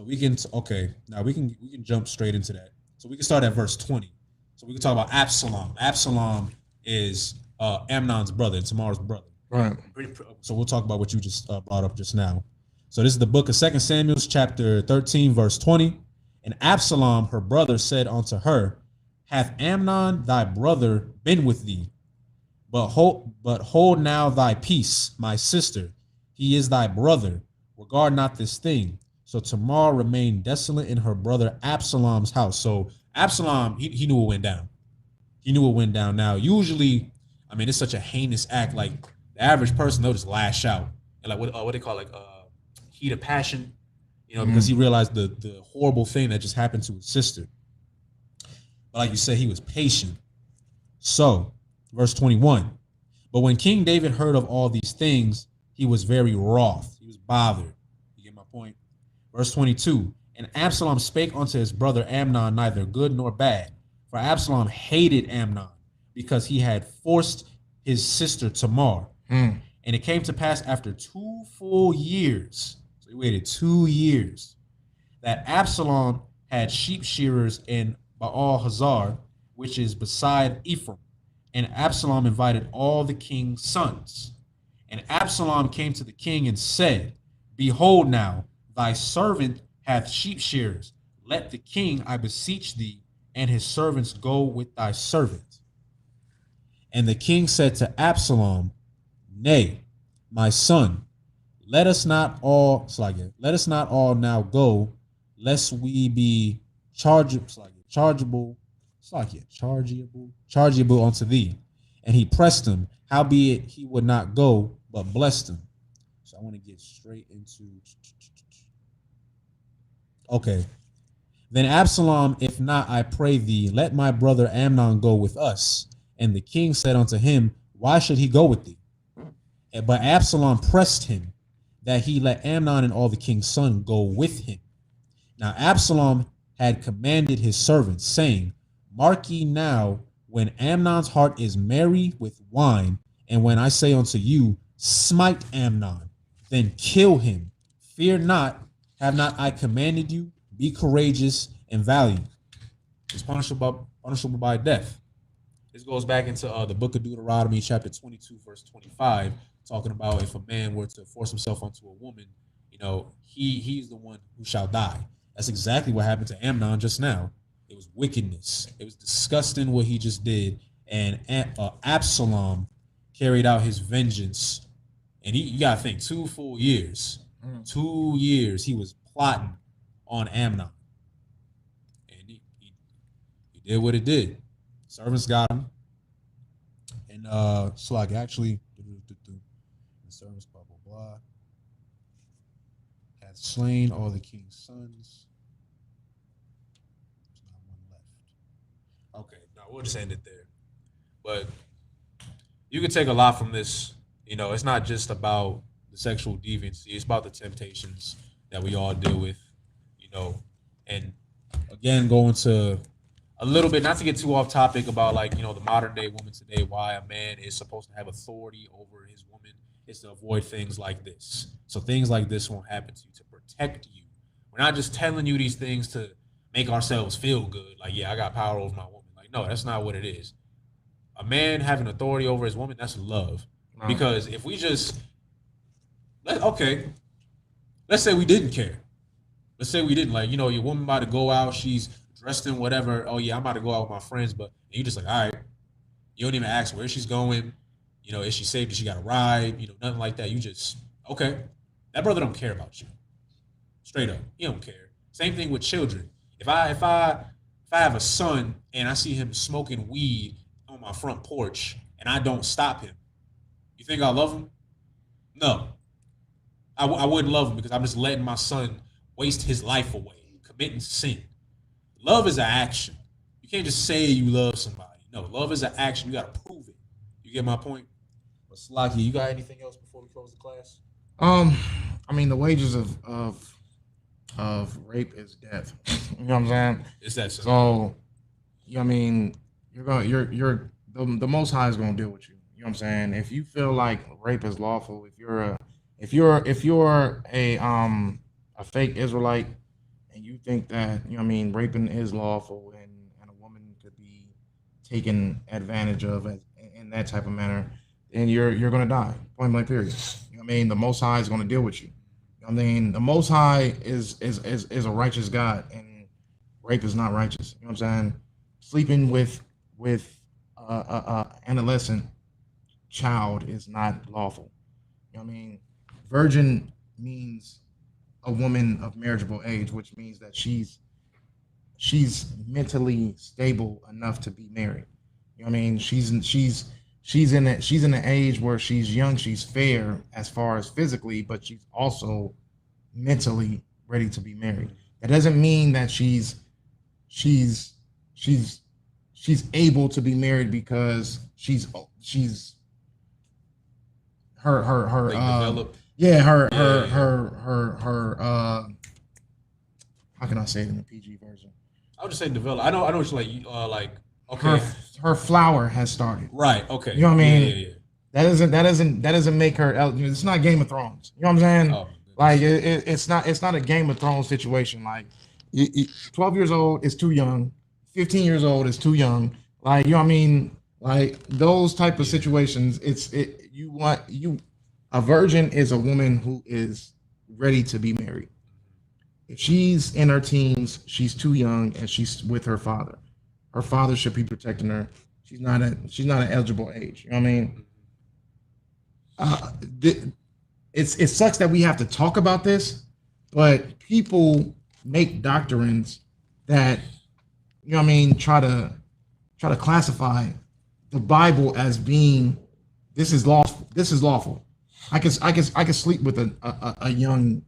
we can now we can jump straight into that. So we can start at verse 20. So we can talk about Absalom. Absalom is Amnon's brother, Tamar's brother. Right. So we'll talk about what you just brought up just now. So this is the book of 2 Samuel, chapter 13, verse 20. And Absalom, her brother, said unto her, hath Amnon thy brother been with thee? But hold now thy peace, my sister. He is thy brother. Regard not this thing. So Tamar remained desolate in her brother Absalom's house. So Absalom, he knew what went down. He knew what went down. Now, usually, it's such a heinous act. Like the average person, they'll just lash out and like what they call heat of passion, because he realized the horrible thing that just happened to his sister. But like you said, he was patient. So, verse 21. But when King David heard of all these things, he was very wroth. He was bothered. You get my point? Verse 22. And Absalom spake unto his brother Amnon neither good nor bad. For Absalom hated Amnon because he had forced his sister Tamar. And it came to pass after 2 full years, so he waited 2 years, that Absalom had sheep shearers in Baal Hazar, which is beside Ephraim. And Absalom invited all the king's sons. And Absalom came to the king and said, Behold now, thy servant hath sheep shearers. Let the king, I beseech thee, and his servants go with thy servant. And the king said to Absalom, Nay, my son, let us not all now go, lest we be chargeable unto thee. And he pressed him, howbeit he would not go, but blessed him. So I want to get straight into. Okay. Then Absalom, if not, I pray thee, let my brother Amnon go with us. And the king said unto him, Why should he go with thee? But Absalom pressed him that he let Amnon and all the king's sons go with him. Now Absalom had commanded his servants, saying, Mark ye now, when Amnon's heart is merry with wine, and when I say unto you, smite Amnon, then kill him. Fear not, have not I commanded you? Be courageous and valiant. It's punishable by death. This goes back into the book of Deuteronomy, chapter 22, verse 25, talking about if a man were to force himself onto a woman, he's the one who shall die. That's exactly what happened to Amnon just now. It was wickedness. It was disgusting what he just did. And Absalom carried out his vengeance. And you got to think, 2 full years. 2 years he was plotting on Amnon. And he did what it did. Servants got him. And so like actually, the servants, blah, blah, blah, had slain all the king's sons. There's not one left. Okay, now we'll just end it there. But you can take a lot from this. It's not just about the sexual deviancy. It's about the temptations that we all deal with, and again, going to a little bit, not to get too off topic about the modern day woman today, why a man is supposed to have authority over his woman is to avoid things like this. So things like this won't happen to you, to protect you. We're not just telling you these things to make ourselves feel good. Like, yeah, I got power over my woman. Like, no, that's not what it is. A man having authority over his woman, that's love. No. Because if we just, let's say we didn't care. Let's say we didn't, your woman about to go out, she's dressed in whatever. Oh yeah, I'm about to go out with my friends, but you just like, all right. You don't even ask where she's going. Is she safe? Does she got a ride? Nothing like that. You just, okay. That brother don't care about you. Straight up, he don't care. Same thing with children. If I have a son and I see him smoking weed on my front porch and I don't stop him, you think I love him? No, I wouldn't love him because I'm just letting my son waste his life away, committing sin. Love is an action. You can't just say you love somebody. No, love is an action. You got to prove it. You get my point? But Slaki, you got anything else before we close the class? The wages of rape is death. You know what I'm saying? It's that simple. So, the Most High is gonna deal with you. You know what I'm saying? If you feel like rape is lawful, if you're a fake Israelite and you think that, raping is lawful and a woman could be taken advantage of in that type of manner, then you're gonna die. Point blank period. The Most High is gonna deal with you. The Most High is a righteous God, and rape is not righteous. You know what I'm saying? Sleeping with adolescent child is not lawful. Virgin means a woman of marriageable age, which means that she's mentally stable enough to be married. She's in an age where she's young, she's fair as far as physically, but she's also mentally ready to be married. That doesn't mean that she's able to be married because she's her how can I say it in the PG version? I would just say develop. I know it's okay. Her flower has started. Right. Okay. You know what I mean? Yeah. That doesn't make her. It's not Game of Thrones. You know what I'm saying? Oh, it's not a Game of Thrones situation. 12 years old is too young. 15 years old is too young. 12 Like those type of situations, a virgin is a woman who is ready to be married. If she's in her teens, she's too young and she's with her father. Her father should be protecting her. She's not an eligible age. You know what I mean? It sucks that we have to talk about this, but people make doctrines that, you know what I mean, try to classify the Bible as being this is lawful. This is lawful. I can sleep with a young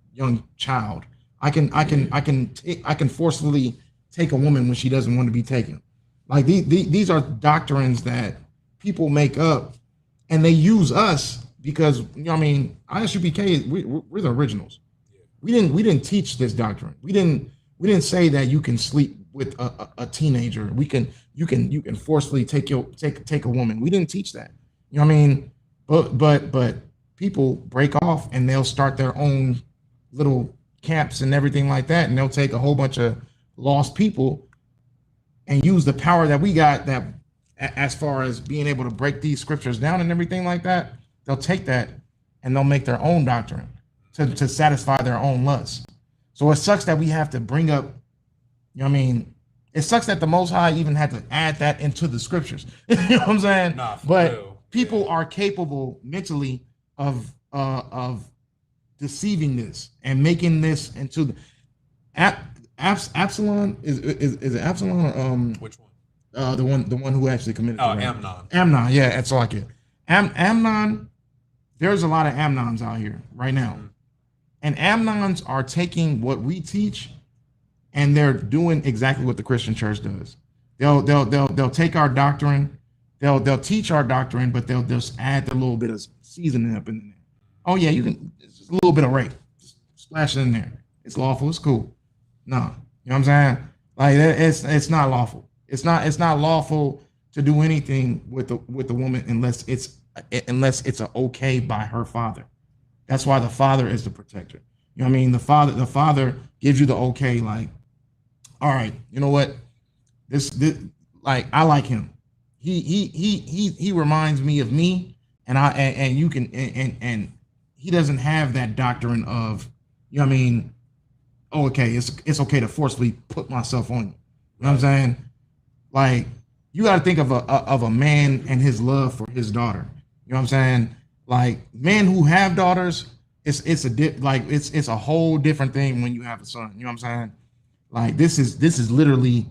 child. I can forcefully take a woman when she doesn't want to be taken. Like these are doctrines that people make up, and they use us because, you know what I mean, ISUBK, we're the originals. We didn't teach this doctrine. We didn't say that you can sleep with a teenager. You can forcefully take a woman. We didn't teach that. You know what I mean? But people break off and they'll start their own little camps and everything like that, and they'll take a whole bunch of lost people and use the power that we got, that as far as being able to break these scriptures down and everything like that. They'll take that and they'll make their own doctrine to satisfy their own lusts. So it sucks that we have to bring up, you know what I mean? It sucks that the Most High even had to add that into the scriptures. You know what I'm saying? But people are capable mentally of deceiving this and making this into the Absalom. Is it Absalom or which one? The one who actually committed. Amnon. Amnon, yeah, that's all I get. Amnon. There's a lot of Amnons out here right now, and Amnons are taking what we teach, and they're doing exactly what the Christian church does. They'll take our doctrine, they'll teach our doctrine, but they'll just add a little bit of seasoning up in there. Oh yeah, you can, just a little bit of rape, just splash it in there. It's lawful. It's cool. No, you know what I'm saying? Like it's not lawful. It's not lawful to do anything with the woman unless it's a okay by her father. That's why the father is the protector. You know what I mean? The father gives you the okay, like, all right, you know what? This like, I like him. He reminds me of me, and you can, and he doesn't have that doctrine of, you know what I mean? Oh, okay, it's okay to forcibly put myself on you. You know what I'm saying? Like, you got to think of a man and his love for his daughter. You know what I'm saying? Like, men who have daughters, it's a whole different thing when you have a son. You know what I'm saying? Like, this is literally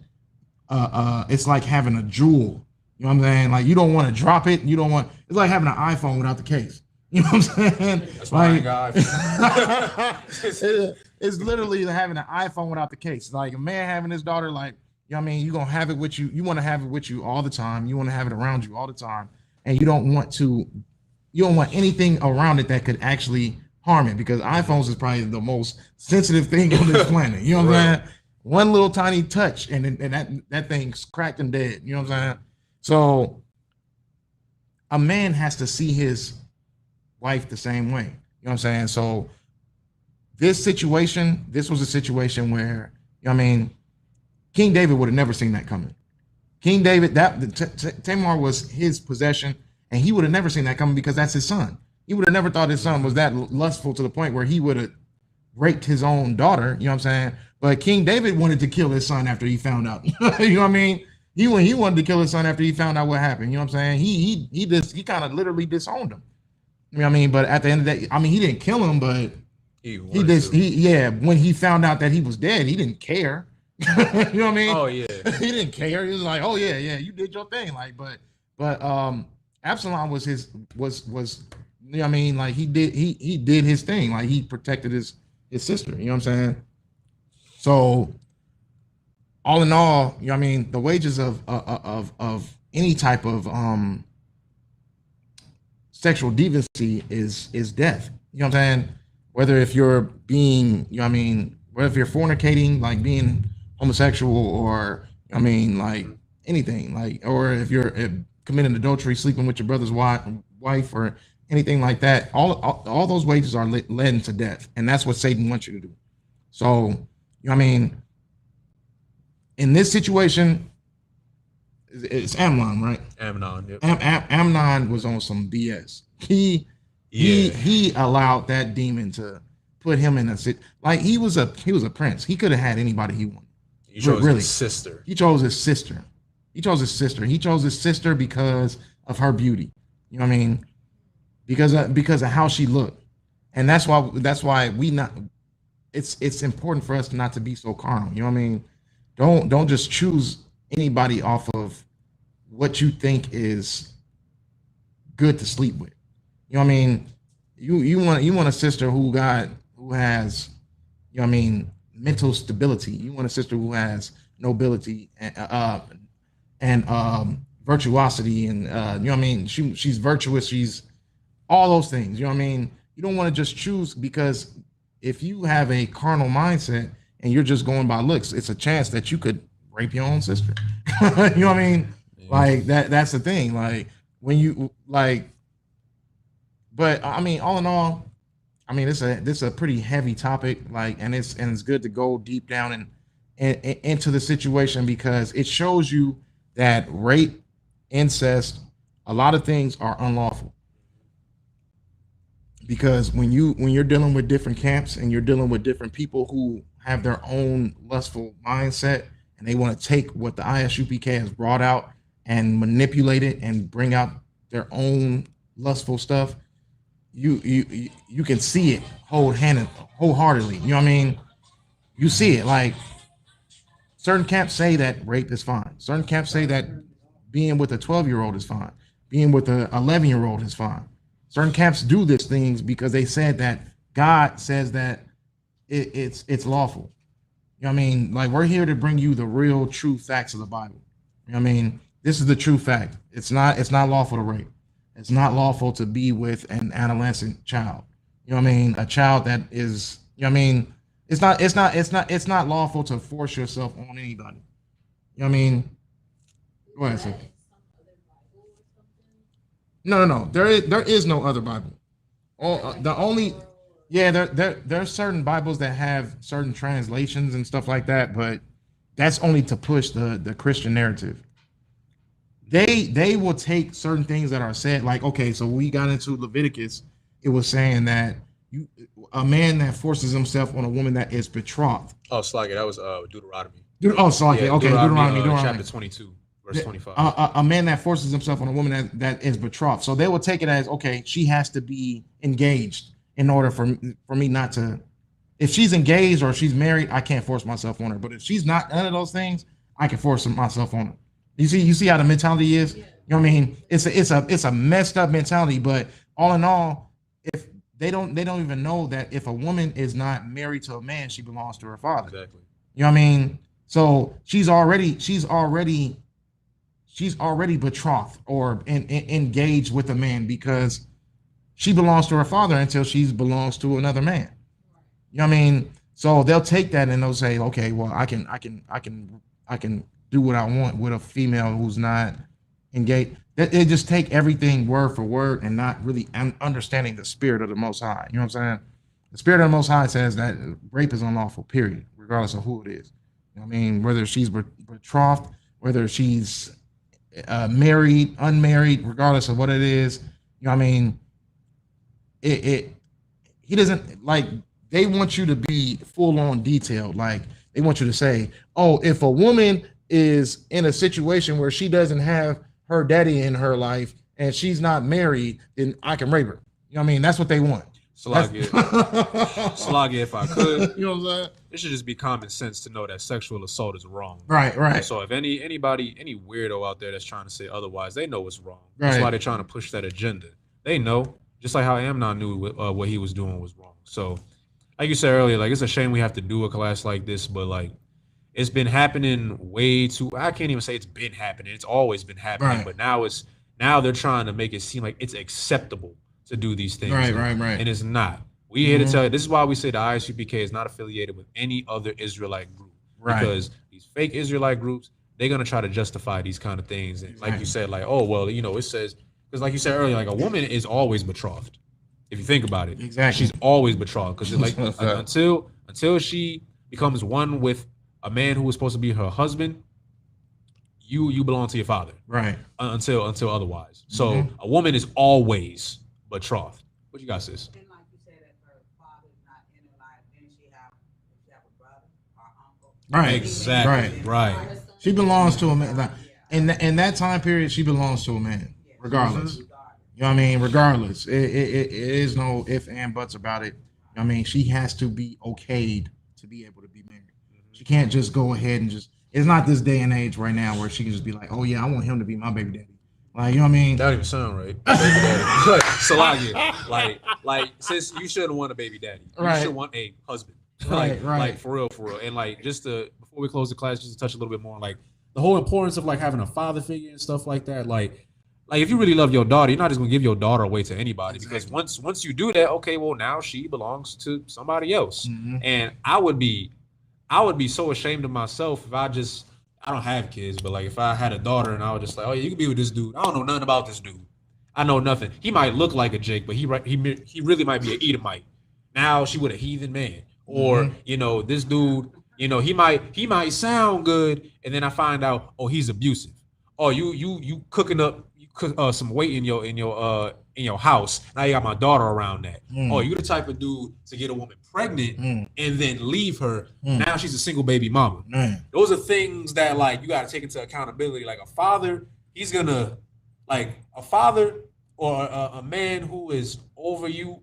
it's like having a jewel. You know what I'm saying? Like, you don't want to drop it. It's like having an iPhone without the case. You know what I'm saying? That's why I ain't got iPhone. It's literally having an iPhone without the case. Like, a man having his daughter, like, you know what I mean? You're going to have it with you. You want to have it with you all the time. You want to have it around you all the time. And you don't want anything around it that could actually harm it, because iPhones is probably the most sensitive thing on this planet. You know what I'm saying? One little tiny touch and that thing's cracked and dead. You know what I'm saying? So a man has to see his wife the same way. You know what I'm saying? So this was a situation where, you know what I mean, King David would have never seen that coming. King David, Tamar was his possession, and he would have never seen that coming because that's his son. He would have never thought his son was that lustful to the point where he would have raped his own daughter. You know what I'm saying? But King David wanted to kill his son after he found out. You know what I mean? He wanted to kill his son after he found out what happened. You know what I'm saying? He kind of literally disowned him. You know what I mean? But at the end of the day, I mean, he didn't kill him, but when he found out that he was dead, he didn't care. You know what I mean? Oh yeah. He didn't care. He was like, oh yeah, you did your thing. Like, but Absalom was you know what I mean? Like, he did his thing. Like, he protected his sister. You know what I'm saying? So all in all, you know what I mean, the wages of any type of sexual deviancy is death. You know what I'm saying? Whether if you're being, you know what I mean, whether if you're fornicating, like being homosexual, or, I mean, like anything, like, or if you're committing adultery, sleeping with your brother's wife, or anything like that, all those wages are led to death, and that's what Satan wants you to do. So, you know what I mean, in this situation, it's Amnon, right? Amnon. Yep. Amnon was on some BS. He allowed that demon to put him in a sit. Like he was a prince. He could have had anybody he wanted. He chose his sister. He chose his sister. He chose his sister because of her beauty. You know what I mean? Because of how she looked. And that's why we not. It's important for us not to be so carnal. You know what I mean? Don't just choose anybody off of what you think is good to sleep with. You know what I mean? You want a sister who has, you know what I mean, mental stability. You want a sister who has nobility and virtuosity and you know what I mean? She's virtuous, she's all those things. You know what I mean? You don't want to just choose, because if you have a carnal mindset and you're just going by looks, it's a chance that you could rape your own sister. You know what I mean? Yeah. Like that's the thing. Like when you like, but I mean, all in all, I mean, this is a pretty heavy topic. Like, and it's good to go deep down and into the situation, because it shows you that rape, incest, a lot of things are unlawful. Because when you're dealing with different camps and you're dealing with different people who have their own lustful mindset, and they want to take what the ISUPK has brought out and manipulate it and bring out their own lustful stuff, you can see it wholeheartedly. You know what I mean? You see it. Like, certain camps say that rape is fine. Certain camps say that being with a 12-year-old is fine. Being with an 11-year-old is fine. Certain camps do these things because they said that God says that it's lawful. You know what I mean? Like, we're here to bring you the real true facts of the Bible. You know what I mean? This is the true fact. It's not lawful to rape. It's not lawful to be with an adolescent child. You know what I mean? A child that is, you know what I mean? It's not lawful to force yourself on anybody. You know what I mean? Go ahead, sir. No. There is no other Bible. There are certain Bibles that have certain translations and stuff like that, but that's only to push the Christian narrative. They will take certain things that are said, like, okay, so we got into Leviticus, it was saying that a man that forces himself on a woman that is betrothed. Oh, Sluggy, that was Deuteronomy. Deuteronomy. Chapter 22. Verse 25. A man that forces himself on a woman that is betrothed. So they will take it as, okay, she has to be engaged in order for me not to. If she's engaged or if she's married, I can't force myself on her. But if she's not none of those things, I can force myself on her. You see how the mentality is? You know what I mean? It's a messed up mentality. But all in all, if they don't even know that if a woman is not married to a man, she belongs to her father. Exactly. You know what I mean? So she's already betrothed or engaged with a man, because she belongs to her father until she belongs to another man. You know what I mean? So they'll take that and they'll say, okay, well, I can do what I want with a female who's not engaged. They just take everything word for word and not really understanding the spirit of the Most High. You know what I'm saying? The spirit of the Most High says that rape is unlawful, period, regardless of who it is. You know what I mean? Whether she's betrothed, whether she's married, unmarried, regardless of what it is. You know what I mean? He doesn't, like, they want you to be full on detailed. Like, they want you to say, oh, if a woman is in a situation where she doesn't have her daddy in her life and she's not married, then I can rape her. You know what I mean? That's what they want. Sluggy, if I could. You know what I'm saying? It should just be common sense to know that sexual assault is wrong. Right. So if any weirdo out there that's trying to say otherwise, they know it's wrong. That's why they're trying to push that agenda. They know, just like how Amnon knew what he was doing was wrong. So, like you said earlier, like, it's a shame we have to do a class like this, but like, it's been happening way too. I can't even say it's been happening. It's always been happening, but now they're trying to make it seem like it's acceptable to do these things. Right. And it's not. We here to tell you, this is why we say the ISUPK is not affiliated with any other Israelite group. Right. Because these fake Israelite groups, they're going to try to justify these kind of things. And like you said, like, oh, well, you know, it says, because like you said earlier, like, a woman is always betrothed. If you think about it. Exactly. She's always betrothed. Because like until she becomes one with a man who was supposed to be her husband, you belong to your father. Right. Until otherwise. So a woman is always betrothed. What you got, sis? And like you said, if her father's not in her life, then she have a brother or uncle. Right. Exactly. Right. She belongs to a man. Like, in that time period, she belongs to a man, regardless. You know what I mean? Regardless, it is no ifs and buts about it. You know what I mean? She has to be okayed to be able to be married. She can't just go ahead and just. It's not this day and age right now where she can just be like, oh yeah, I want him to be my baby daddy. Like, you know what I mean? That don't even sound right. Baby daddy. Salagia. Like, sis, you shouldn't want a baby daddy. You should want a husband. Right. Like for real. And like, just to, before we close the class, just to touch a little bit more on like the whole importance of like having a father figure and stuff like that. Like if you really love your daughter, you're not just gonna give your daughter away to anybody, because once you do that, okay, well now she belongs to somebody else. And I would be so ashamed of myself if I don't have kids, but like if I had a daughter and I was just like, oh yeah, you can be with this dude. I don't know nothing about this dude. I know nothing. He might look like a Jake, but he really might be an Edomite. Now she with a heathen man, or this dude, he might sound good, and then I find out, oh, he's abusive. Oh, you cooking up some weight in your house. Now you got my daughter around that. Oh, you the type of dude to get a woman pregnant and then leave her. Now she's a single baby mama. Those are things that like you got to take into accountability. Like a father, he's gonna a father or a man who is over you.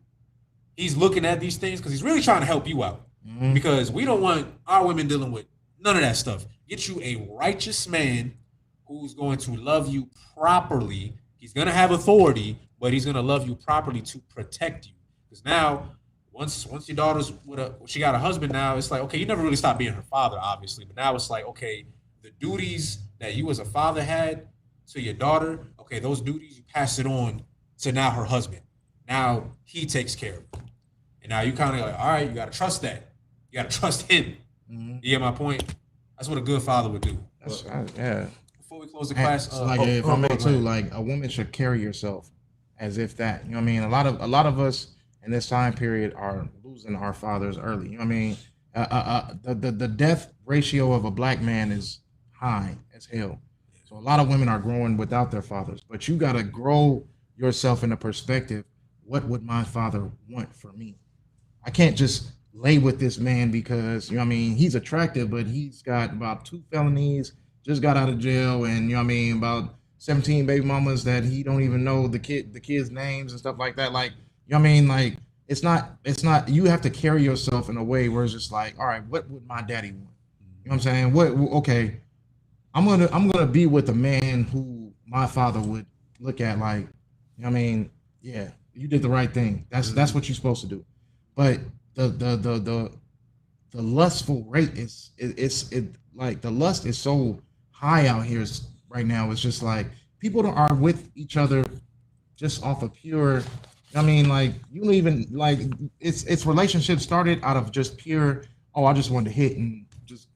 He's looking at these things because he's really trying to help you out. Because we don't want our women dealing with none of that stuff. Get you a righteous man who's going to love you properly. He's going to have authority, but he's going to love you properly to protect you. Because now, once your daughter's she got a husband now, it's like, okay, you never really stopped being her father, obviously. But now it's like, okay, the duties that you as a father had to your daughter, okay, those duties, you pass it on to now her husband. Now he takes care of it. And now you kind of like, all right, you got to trust that. You got to trust him. You get my point? That's what a good father would do. Yeah. Before we close the class, if I may too, like a woman should carry herself as if that. You know what I mean? A lot of us in this time period are losing our fathers early. You know what I mean? The death ratio of a black man is high as hell. So a lot of women are growing without their fathers. But you got to grow yourself in a perspective. What would my father want for me? I can't just lay with this man because, you know what I mean, he's attractive, but he's got about 2 felonies, just got out of jail, and, you know what I mean, about 17 baby mamas that he don't even know the kids' names and stuff like that. Like, you know what I mean? Like, it's not, you have to carry yourself in a way where it's just like, all right, what would my daddy want? You know what I'm saying? Okay, I'm gonna be with a man who my father would look at like, you know what I mean? Yeah, you did the right thing. That's what you're supposed to do. But the lustful rate is like the lust is so high out here right now. It's just like people are with each other just off of pure. I mean, like you don't even like it's relationships started out of just pure. Oh, I just wanted to hit and just,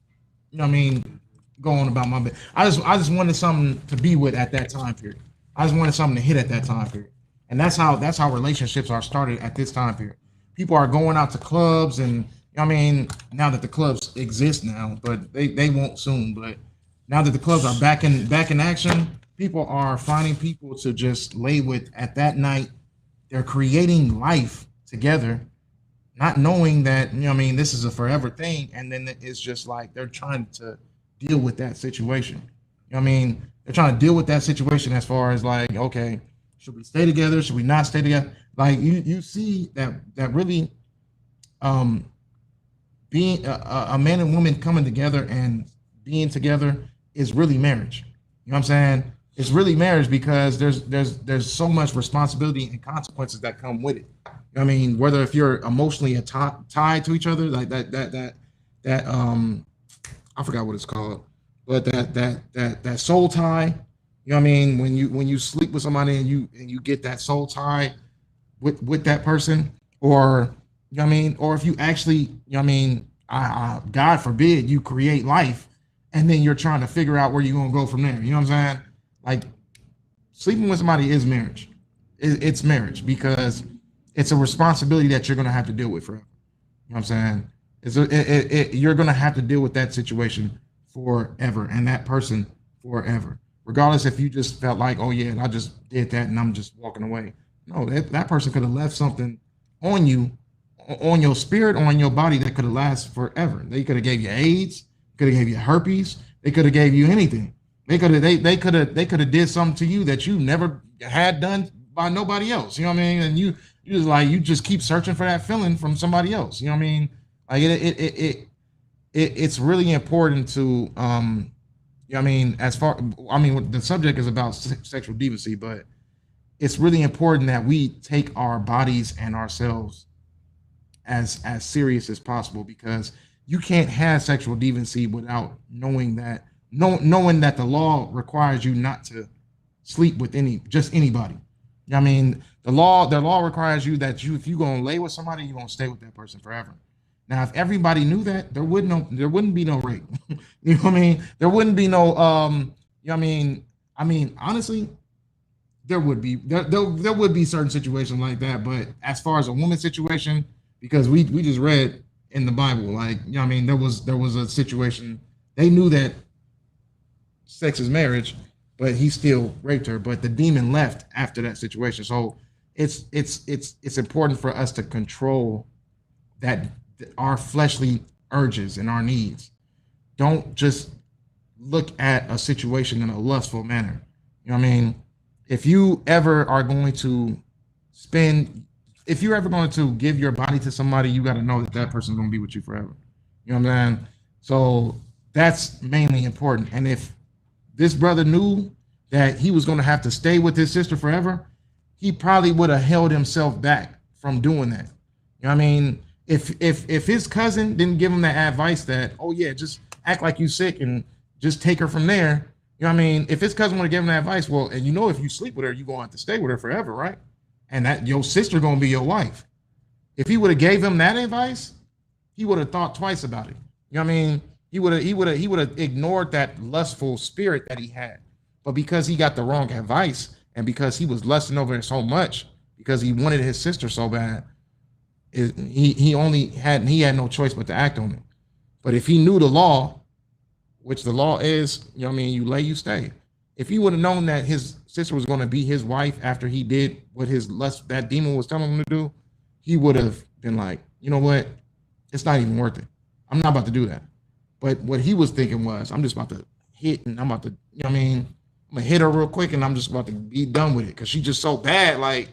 you know what I mean, go on about my bed. I just wanted something to be with at that time period. I just wanted something to hit at that time period, and that's how relationships are started at this time period. People are going out to clubs, and I mean, now that the clubs exist now, but they won't soon. But now that the clubs are back in action, people are finding people to just lay with at that night. They're creating life together, not knowing that, you know what I mean, this is a forever thing. And then it's just like they're trying to deal with that situation. You know what I mean? They're trying to deal with that situation as far as like, okay, should we stay together? Should we not stay together? Like you see that really being a man and woman coming together and being together is really marriage. You know what I'm saying? It's really marriage because there's so much responsibility and consequences that come with it. You know what I mean? Whether if you're emotionally tied to each other, like that I forgot what it's called, but that soul tie. You know what I mean? When you sleep with somebody and you get that soul tie with that person, or you know what I mean, or if you actually, you know what I mean, God forbid you create life and then you're trying to figure out where you're gonna go from there. You know what I'm saying? Like sleeping with somebody is marriage. It's marriage because it's a responsibility that you're gonna have to deal with forever. You know what I'm saying? You're gonna have to deal with that situation forever and that person forever. Regardless if you just felt like, oh yeah, I just did that and I'm just walking away. No, that person could have left something on you, on your spirit, on your body that could have lasted forever. They could have gave you AIDS, could have gave you herpes, they could have gave you anything. They could have did something to you that you never had done by nobody else. You know what I mean? And you just keep searching for that feeling from somebody else. You know what I mean? Like it's really important to you know what I mean, the subject is about sexual deviancy, but it's really important that we take our bodies and ourselves as serious as possible, because you can't have sexual deviancy without knowing that the law requires you not to sleep with anybody. You know what I mean? The law requires you that if you're gonna lay with somebody, you're gonna stay with that person forever. Now, if everybody knew that, there wouldn't be no rape. You know what I mean? There wouldn't be no you know what I mean? I mean, honestly, there would be certain situations like that, but as far as a woman situation, because we just read in the Bible, like, you know what I mean, there was a situation, they knew that sex is marriage, but he still raped her, but the demon left after that situation. So it's important for us to control that, our fleshly urges and our needs. Don't just look at a situation in a lustful manner. You know what I mean? If you ever are going to give your body to somebody, you got to know that person's going to be with you forever. You know what I'm saying? So that's mainly important. And if this brother knew that he was going to have to stay with his sister forever, he probably would have held himself back from doing that. You know what I mean? If his cousin didn't give him that advice that, oh yeah, just act like you sick and just take her from there. You know what I mean? If his cousin would have given him that advice, well, and you know, if you sleep with her, you're going to have to stay with her forever, right? And that your sister going to be your wife. If he would have gave him that advice, he would have thought twice about it. You know what I mean? He would have ignored that lustful spirit that he had. But because he got the wrong advice, and because he was lusting over it so much, because he wanted his sister so bad, he had no choice but to act on it. But if he knew the law, which the law is, you know what I mean, you lay, you stay. If he would have known that his sister was going to be his wife after he did what that demon was telling him to do, he would have been like, you know what, it's not even worth it. I'm not about to do that. But what he was thinking was, I'm just about to hit, and I'm about to, you know what I mean, I'm gonna hit her real quick, and I'm just about to be done with it, because she's just so bad. Like,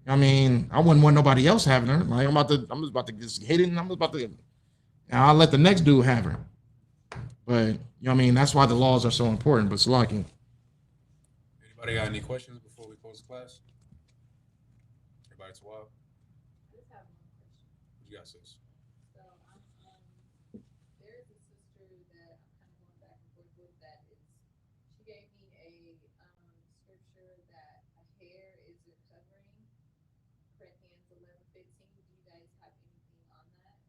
I mean, I wouldn't want nobody else having her. Like, I'm just about to just hit it, and and I'll let the next dude have her. But, you know what I mean, that's why the laws are so important. But Salaki. Anybody got any questions before we close the class? Everybody, it's wild. I just have one question. What you got, sis? So there is a sister that I'm kind of going back and forth with. That is, she gave me a scripture that a hair is your covering. Corinthians 11:15. Do you guys have anything on that?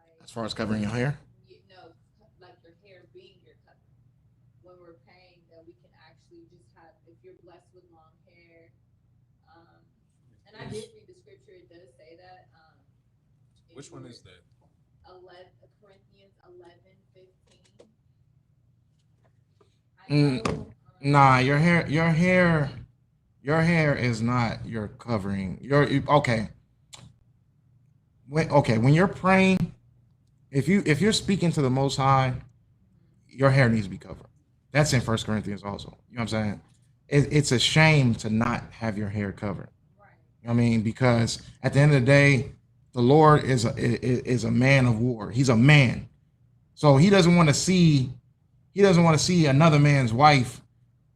Like, As far as covering your hair? No, like your hair being your covering. When we're praying, that we can actually just have, if you're blessed with long hair. And I did read the scripture. It does say that. Which one is that? 11 Corinthians 11:15. Nah, your hair is not your covering. Okay. When you're praying, if you're speaking to the Most High, your hair needs to be covered. That's in 1 Corinthians also. You know what I'm saying? It's a shame to not have your hair covered. Right. You know what I mean? Because at the end of the day, the Lord is a man of war. He's a man. So he doesn't want to see another man's wife,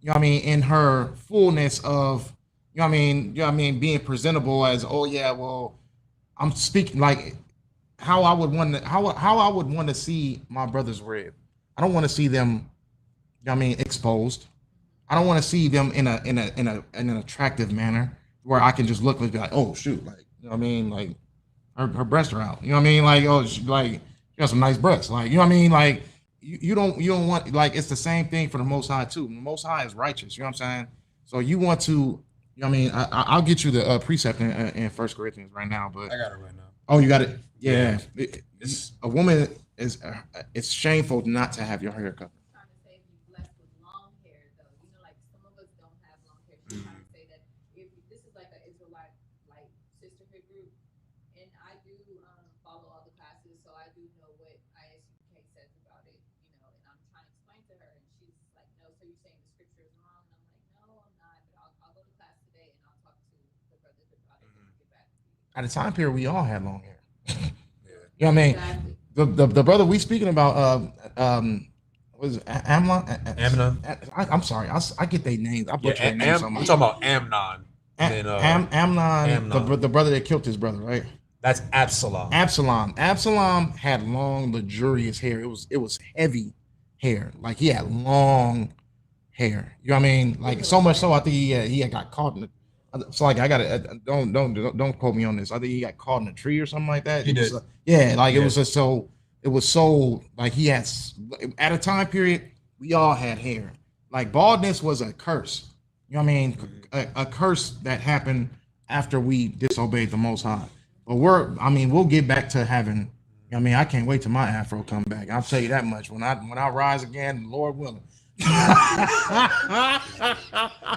you know what I mean, in her fullness of, you know what I mean, being presentable as, oh yeah, well, I'm speaking like how I would want to see my brother's rib. I don't want to see them, you know what I mean, exposed. I don't want to see them in an attractive manner where I can just look and be like, oh shoot, like, you know what I mean, like her breasts are out. You know what I mean? Like, oh, she got some nice breasts. Like, you know what I mean? Like, you don't want, like, it's the same thing for the Most High too. The Most High is righteous. You know what I'm saying? So you want to, you know what I mean? I'll get you the precept in 1 Corinthians right now. But I got it right now. Oh, you got it? Yeah. A woman is, it's shameful not to have your hair covered. Trying to say be blessed with long says about it, you know, and I'm trying to explain to her, and she's like, no, so you're saying the scripture is wrong? And I'm like, no, I'm not, but I'll go to class today and I'll talk to the brothers about it and get back to you. At a time period, we all had long hair. Yeah. You know what I mean? Exactly. The brother we speaking about, was it Amnon? Amnon. I'm sorry, I get their names. I butcher their names so I'm much. talking about Amnon. Amnon, the brother that killed his brother, right? That's Absalom. Absalom had long, luxurious hair. It was heavy hair. Like he had long hair. You know what I mean? Like so much so, I think he had got caught in the. So like I got to don't quote me on this. I think he got caught in a tree or something like that. He did. It was just so. It was so like he had at a time period we all had hair. Like baldness was a curse. You know what I mean? A curse that happened after we disobeyed the Most High. But we'll get back to having. I mean, I can't wait till my afro come back. I'll tell you that much. When I rise again, Lord willing.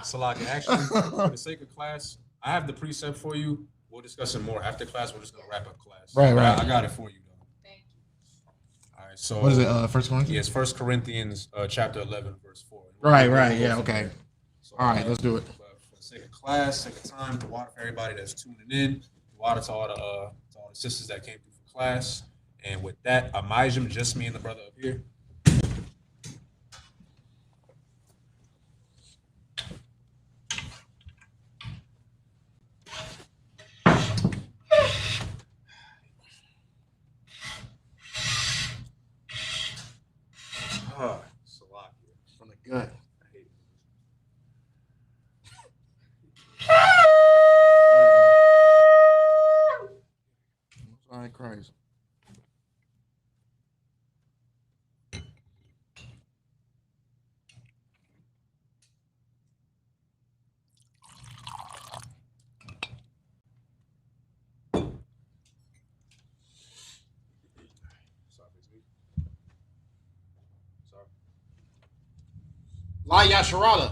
Salaki, actually, for the sake of class, I have the precept for you. We'll discuss it more after class. We're just gonna wrap up class. Right. I got it for you, though. Thank you. All right. So What is it? First Corinthians. Yes, 1 Corinthians chapter 11, verse 4. Right. We'll Yeah. go from Okay. there. So, All right. Let's do it. For the sake of class, sake of time, the water for everybody that's tuning in. The water to all the sisters that came through for class. And with that, Amijim, just me and the brother up here. Salaki. From the gut. I hate it. All right, Christ. Sorry. La Yasharala.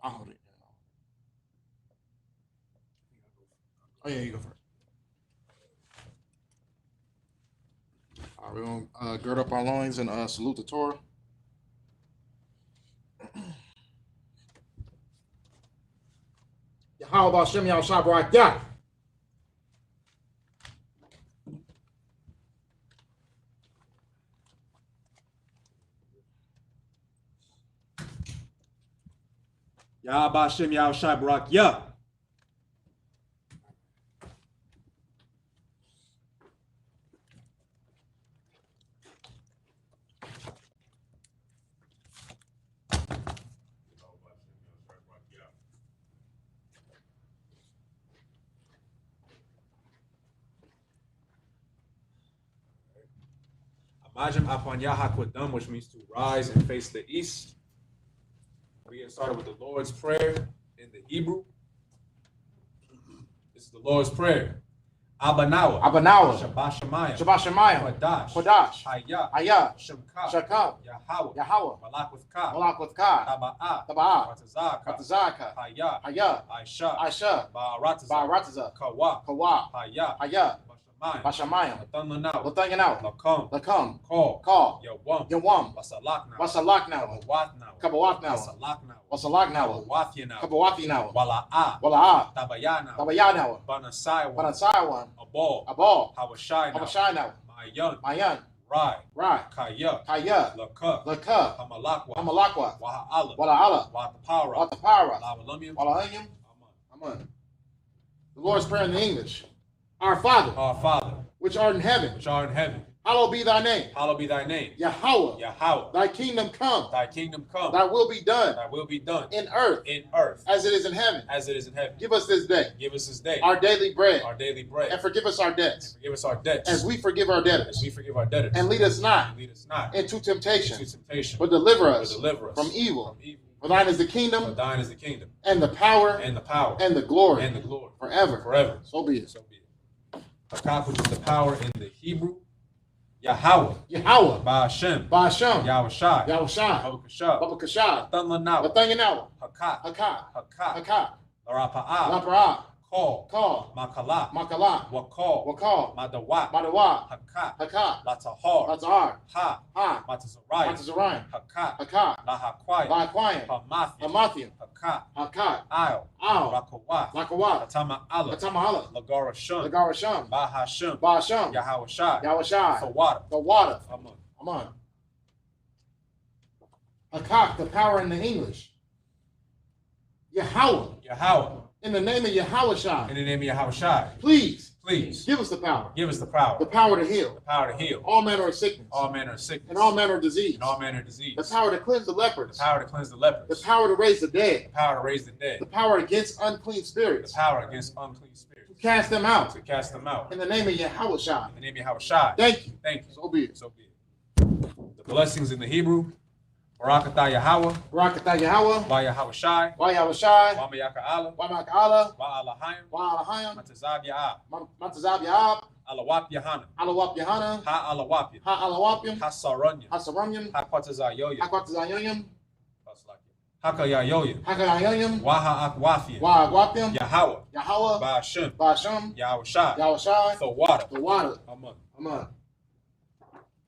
I'll hold it. Oh yeah, you go first. All right, we're gonna gird up our loins and salute the Torah. How about Shem Yahshua Barak? Yah Bashem Yah Shai Barak Yah. Imagine upon Yahakwadam, which means to rise and face the east. We get started with the Lord's Prayer in the Hebrew. This is the Lord's Prayer. Abanawa. Shabbat Shemayim. Kodash. Hayah. Shemka. Yahweh. Malak with Ka. Taba'ah. Watazaka. Hayah. Aisha. Ba'arataza. Kawa. Hayah. Bashamayim. Lakam. Call. Yawam. Wasalakna. Wasalakna. Wathyanah. Wala'ah. Tabayana. Banasaiwan. Abal. Hawashina. Mayan. Rai. Kaya. Laka. Hamalakwa. Waha'ala. Watapara. Lawalumyum. Amen. The Lord's Prayer in the English. Our Father, which art in heaven, hallowed be thy name. Yahweh. Thy kingdom come. Thy will be done. In earth. As it is in heaven. Give us this day. Our daily bread. And forgive us our debts. As we forgive our debtors. And lead us not into temptation. But deliver us from evil. For thine is the For kingdom thine is the kingdom and the power and the power and the glory and the glory forever. forever. So be it. So be it. Hakak, which is the power in the Hebrew. Yahweh. Yahweh. Ba'ashem. Ba'ashem. Yahushai. Yahushai. Babakashah. Baba Kashad. Thunlanawa. Nathaniel. Hakak. Hakak. Hakak. Hakak. Larapa'ah. Lapra. Call. Call. Makala. Makala. Wakal. Wakal. Madawat. Madawa. Hakak. Hakak. Latahar. Lazar. Ha. Ha. Matazariah. Matazariah. Hakak. Hakak. Lahakwaya. Laquayan. Hamathia. Hamathian. Hakak. Hakak. Al. Al. Rakawat. Lakawat. Atama Allah. Atamahala. Lagara Shun. Lagarasham. Bahashim. Ba'asham. Yahushai. Yahushai. Fawada. The water. Amun. Come on. Hakak, the power in the English. Yahweh. Yahweh. In the name of Yahushai. In the name of Yahushai. Please Please give us the power. give us the power. The power to heal. The power to heal. All manner of sickness. All manner of sickness. And all manner of disease. And all manner of disease. The power to cleanse the lepers. The power to cleanse the lepers. The power to raise the dead. The power to raise the dead. The power against unclean The spirits. power against unclean To spirits. cast them out. To cast them out. In the name of Yahushai. In the name of Yahushai. Thank you. Thank you. So be it. So be it. The blessings in the Hebrew. Barakatah Yahweh. Barakatah Yahweh. Wa Yahushai. Wa Yahushai. Wa Mayaka Allah. Wa Makala. Wa Alahayim. Wa Alahayim. Matazab Ya'ab. Matazab Yahab. Alawap Yahana. Alawap Yahana. Ha Alawapim. Ha Alawapim. Ha Saranyam. Hasaramyam. Ha Kwatazayoyim. Hakwatazayoyim. Haka Yayoyim. Hakayayoyim. Waha Akwafim. Wa Agwapim. Yahweh. Yahweh. Ba'ashem. Ba'asham. Yahushai. Yahushai. The water. The water. Amen. Amen.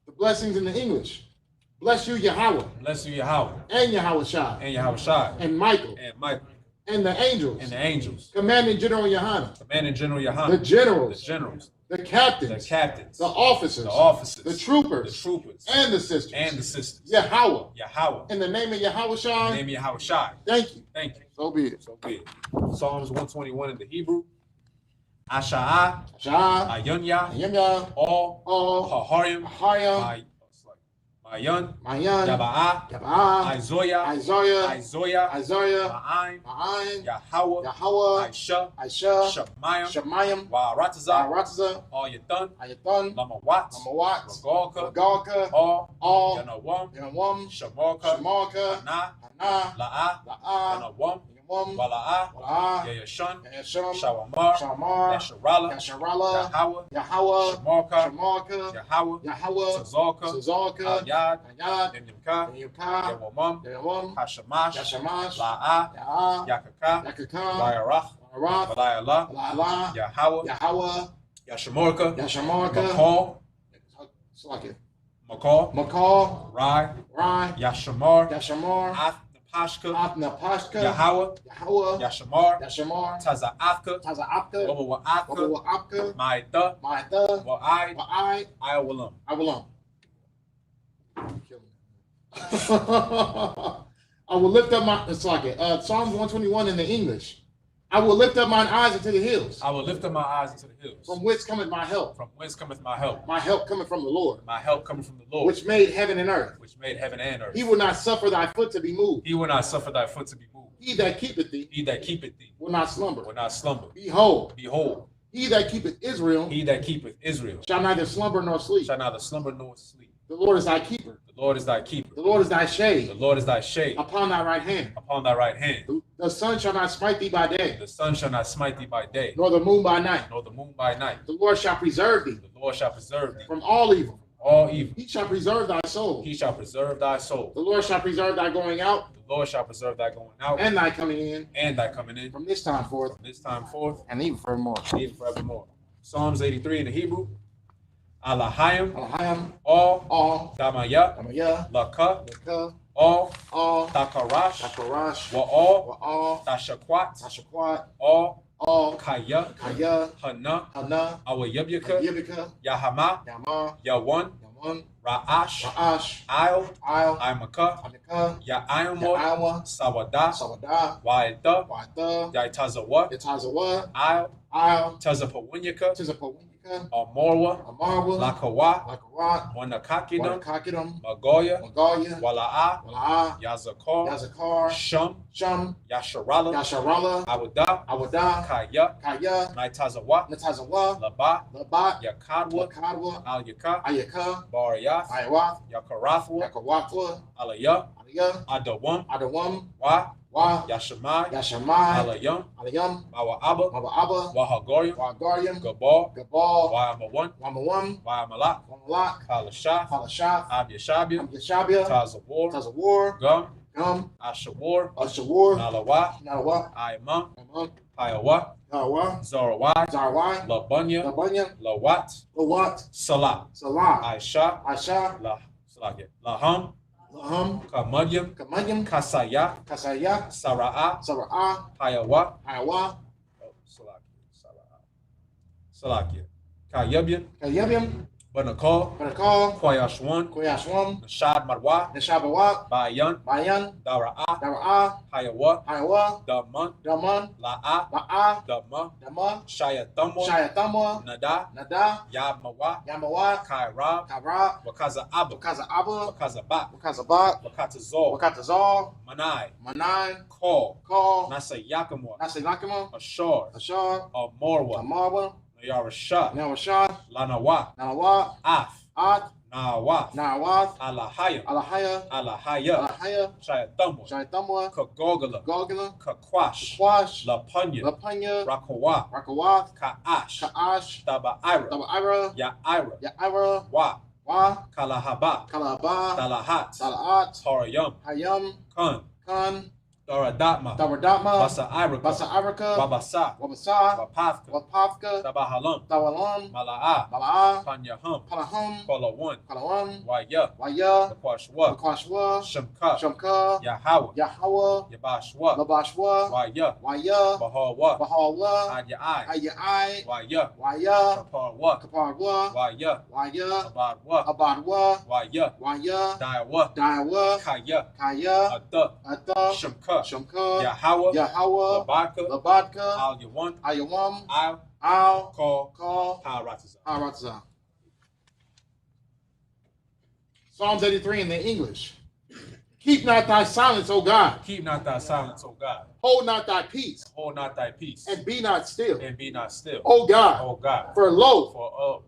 The blessings in the English. Bless you, Yahweh. Bless you, Yahweh. And Yahushai. And Yahushai. And Michael. And Michael. And the angels. And the angels. Commanding General Yohana. Commanding General Yahana. The generals. The generals. The captains. The captains. The officers. The officers. The troopers. The troopers. And the sisters. And the sisters. Yahweh. Yahweh. In the name of In the Yahushai. name of Yahushai. Thank you. Thank you. So be it. So be it. Psalms 121 in the Hebrew. Asha'ah. Shah. Ayunya. Yemya. All. All. Haharim. Hayam. Mayan. Mayan. Yaba'ah. Yabah. Isaiah. Isaiah. Isaiah. Isaiah. Ma'ain. Ma'ayin. Yahweh. Yahweh. Aisha. Aisha. Shemayim. Shemayim. Wa'aratazah. Aratza. All Yathan. Ayathan. Lamawat. Amawat. Regalka. Regalka. All. All. Yanawam. Yanawam. Shamarka. Shamarka. Ana. Ana. La'ah. La'ah. Yanawam. Yanawam. Wala'ah. Wala'ah. Yayashan. Yasham. Shawamar. Shamar. Yasharala. Yasharala. Yahweh. Yahweh. Shamarka. Shamarka. Yahweh. Yahweh. Tazalka. Sazalka. Yad. Ayad. Yemyimka. Yemka. Yawamam. Yawam. Hashamash. Yashamash. La'ah. Ya'ah. Yakaka. Yakaka. Vayarach. Arath. Valayallah. La'ala. Yahweh. Yahweh. Yashamarka. Yashamarka. Makal. It's like it. Makal. Makal. Rai. Rai. Yashamar. Yashamar. Napashka. Napashka. Yahweh. Yahweh. Yashamar. Yashamar. Taza'afka. Taza'apka. Wawa'afka. Wawa'apka. Ma'ida. Ma'ida. Wa'ai. Wa'ai. Ayawalam. Awalam. I will lift up my, it's like it. Psalms 121 in the English. I will lift up mine eyes into the hills. I will lift up my eyes into the hills. From whence cometh my help? From whence cometh my help? My help cometh from the Lord, My help cometh from the Lord, which made heaven and earth. which made heaven and earth. He will not suffer thy foot to be moved. He will not suffer thy foot to be moved. He that keepeth thee He that keepeth thee will not slumber. will not slumber. Behold, Behold, he that keepeth Israel he that keepeth Israel shall neither slumber nor sleep. shall neither slumber nor sleep. The Lord is thy keeper. The Lord is thy keeper. The Lord is thy The shade Lord is thy shade upon thy right hand. upon thy right hand. The sun shall not smite thee by day, The sun shall not smite thee by day, nor the moon by night. nor the moon by night. The Lord shall preserve thee The Lord shall preserve thee from all evil. from all evil. He shall preserve thy soul. He shall preserve thy soul. The Lord shall preserve thy going out The Lord shall preserve thy going out and thy coming in and thy coming in from this time forth from this time forth and even furthermore. and even forevermore. Psalms 83 in the Hebrew. Alahayim, Alahayim, all, Damaya, Amaya, Laka, Leka, all, all, Takarash, Takarash, Wa'all, Wa'al, Tashakwat, Tashakwat, all, all, Kaya, Kaya, Hana, Hana, Awayabyaka, Yibika, Yahama, Yama, Yawan, Yaman, Ra'ash, Ra'ash, Isle, Isle, Imaka, Amika, Ya'ayamot, Ya'awa, Sawada, Sawada, Wa'ida, Wa'ada, Yaitazawa, Yatazawa, Isle, Isle, Tazapawunyaka, Tizapawunika, America, Amorwa, Amarwa, Lakawa, Lakarat, Wanakakidam, Wanakakidam, Magoya, Magalia, Wala'a, Wala'a, Yazakar, Yazakar, Shum, Shum, Yasharala, Yasharala, Awada, Awada, Kaya, Kaya, Naitazawa, Natazawa, Laba, Labat, Yakadwa, Lakadwa, Al Yaka, Ayaka, Bariath, Ayawath, Yakarathwa, Yakawatwa, Alaya, Aliyah, Adawam, Adawam, Wa, Wa, Yashamai, Yashamai, Alayam, Aliyam, Bawa Abba, Mababa, Wahagorium, Wagarium, Gabal, Gabal, Wamawan, Wamawam, Wamalak, Wamalak, Palashah, Palashath, Abyashabia, Yashabia, Tazawar, Tazawar, Gum, Gum, Ashawar, Ashawar, Nalawa, Nawa, Aimam, Amon, Payawa, Nawa, Zarawai, Zarwai, Labunya, Labunya, Lawat, Lawat, Salah, Salah, Aisha, Asha, La, Salakia, Laham, Laham, Kamadyam, Kamanyam, Kasaya, Kasaya, Sara'a, Sara'ah, Payawa, Ayawa, oh, Salakia, Kayabian, Kayabiam, Banakal, Barakal, Koyashwan, Koyashwam, Nashad Marwa, Neshabawat, Bayan, Bayan, Dara'a, Dara'ah, Payawa, Ayawa, Daman, Daman, La'a, La'ah, Dama, Dama, Shayatamwa, Shayatamwa, Nada, Nada, Yamawa, Yamawa, Kaira, Kara, Wakaza Abba, Wakaza Abba, Wakaza Ba, Wakazabat, Wakata Zor, Wakatazal, Manai, Manan, Call, Call, Nasa Yakamwa, Nasinakima, Ashar, Ashar, Amorwa, Amarwa, Nayarasha, Nawashah, Lanawa, Nawa, Af, At, Nawath, Nawath, Alahaya, Alahaya, Alahaya, Alahaya, Shayatamwa, Shaitamwa, Kagogala, Gogala, Kakwash, Kwash, Lapunya, Lapanya, Rakawa, Rakawath, Kaash, Kaash, Tabaira, Tabaira, Yaira, Yaira, Wa, Wa, Kalahaba, Kalaba, Dalahat, Salaat, Harayam, Hayam, Kun, Khan, Daradatma, Tawadatma, Basa Iraka, Basa Araka, Wabasa, Wabasa, Wapafka, Wapafka, Tabahalam, Tawalam, Mala'a, Malaa, Panyahum, Palahum, Palawan, Palawan, Waya, Waya, Lakwashwa, Wakashwa, Shamka, Shamka, Yahawa, Yahweh, Yabashwa, Labashwa, Waya, Waya, Bahawa, Bahala, Adyai, Ayai, Waya, Waya, Kaparwa, Kaparwa, Waya, Waya, Abadwa, Abadwa, Waya, Waya, Daiwa, Daiwa, Kaya, Kaya, Ada, Atha, Shamka, Shamka, Yahawa, Yahweh, Labaka, Labadka, Al Yawan, Ayawam, Al, Al, Call, Call, Paratiza. Haratzah. Psalms 83 in the English. Keep not thy silence, O God. Keep not thy silence, O God. Hold not thy peace, Hold not thy peace, and be not still. and be not still. O God, O God, for lo, for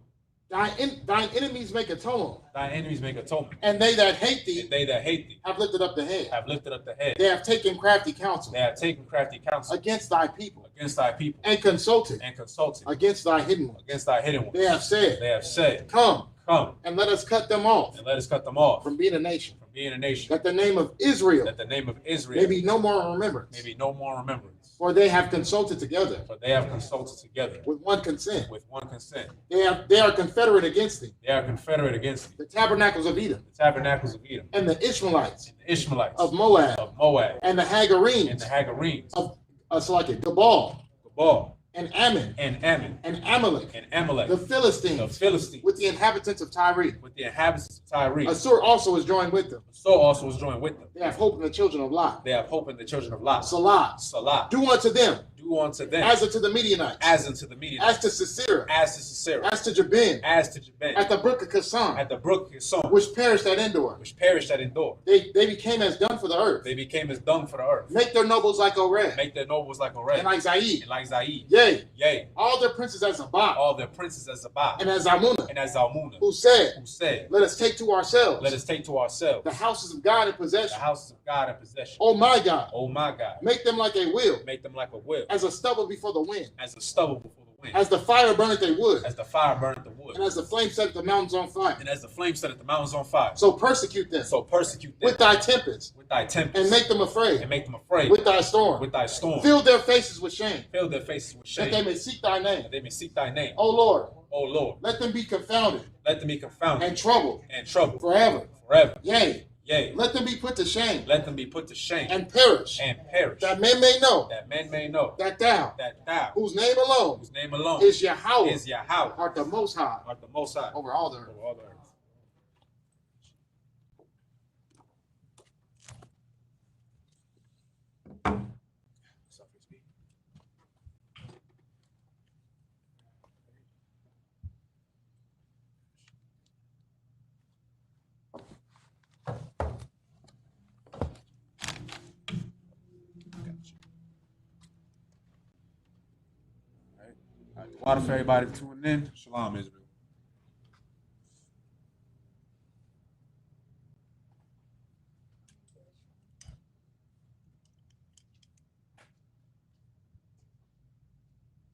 thine enemies make atonement, thine enemies make atonement, and they that hate thee and they that hate thee have lifted up the head. have lifted up the head. They have taken crafty counsel They have taken crafty counsel against thy people, against thy people, and consulted and consulted against thy hidden ones. against thy hidden ones. They have said, They have said, Come, Come, and let us cut them off and let us cut them off from being a nation, from being a nation, that the name of Israel that the name of Israel may be no more in remembrance. may be no more remembrance. For they have consulted together For they have consulted together with one consent. with one consent. They are confederate against thee. They are confederate against thee. The tabernacles of Edom, The tabernacles of Edom, and the Ishmaelites and the Ishmaelites of Moab, of Moab, and the and Hagarenes the Hagarenes of Gabal, Gabal, and Ammon, and Ammon, and Amalek, and Amalek, the the Philistines, Philistines, with the inhabitants of Tyre. with the inhabitants of Tyre. Assur also is joined with them. So also was joined with them. They have hope in the children of Lot. They have hope in the children of Lot. Salah, Salah. do unto them Do unto them as unto the Midianites, as unto the Midianites, as to Sisera, as to Sisera, as to Jabin, as to Jabin, at the brook of Kassan, at the brook of Son, which perished at Endor. which perished at Endor. They became as dung for the earth. They became as dung for the earth. Make their nobles like Oreb, Make their nobles like and Oreb, like Zaid. and like Zaid. Yea, Yea, all their princes as Zabak, all their princes as Zabah, and as Zalmunna, and as Zalmunna, who said, who said, Let us take to ourselves Let us take to ourselves the houses of God in the possession. houses of God in possession. Oh my God, Oh my God, make them like a wheel, make them like a whip, as a stubble before the wind, as a stubble before the wind, as the fire burneth a wood, as the fire burneth the wood, and as the flame set the mountains on fire. and as the flame set the mountains on fire. So persecute them So persecute them with thy tempests, with thy tempest, and make them afraid and make them afraid with thy storm. with thy storm. Fill their faces with shame, Fill their faces with that they shame, may seek thy name. that they may seek thy name. O Lord, O Lord, let them be confounded let them be confounded and troubled and troubled forever. forever. Yea, Yea, let them be put to shame let them be put to shame and perish, and perish, that men may know that men may know that thou, that thou, whose name alone whose name alone is Yahweh, is Yahweh, art the Most High art the Most High over all the earth. over all the earth. Water for everybody tuning in. Shalom, Israel.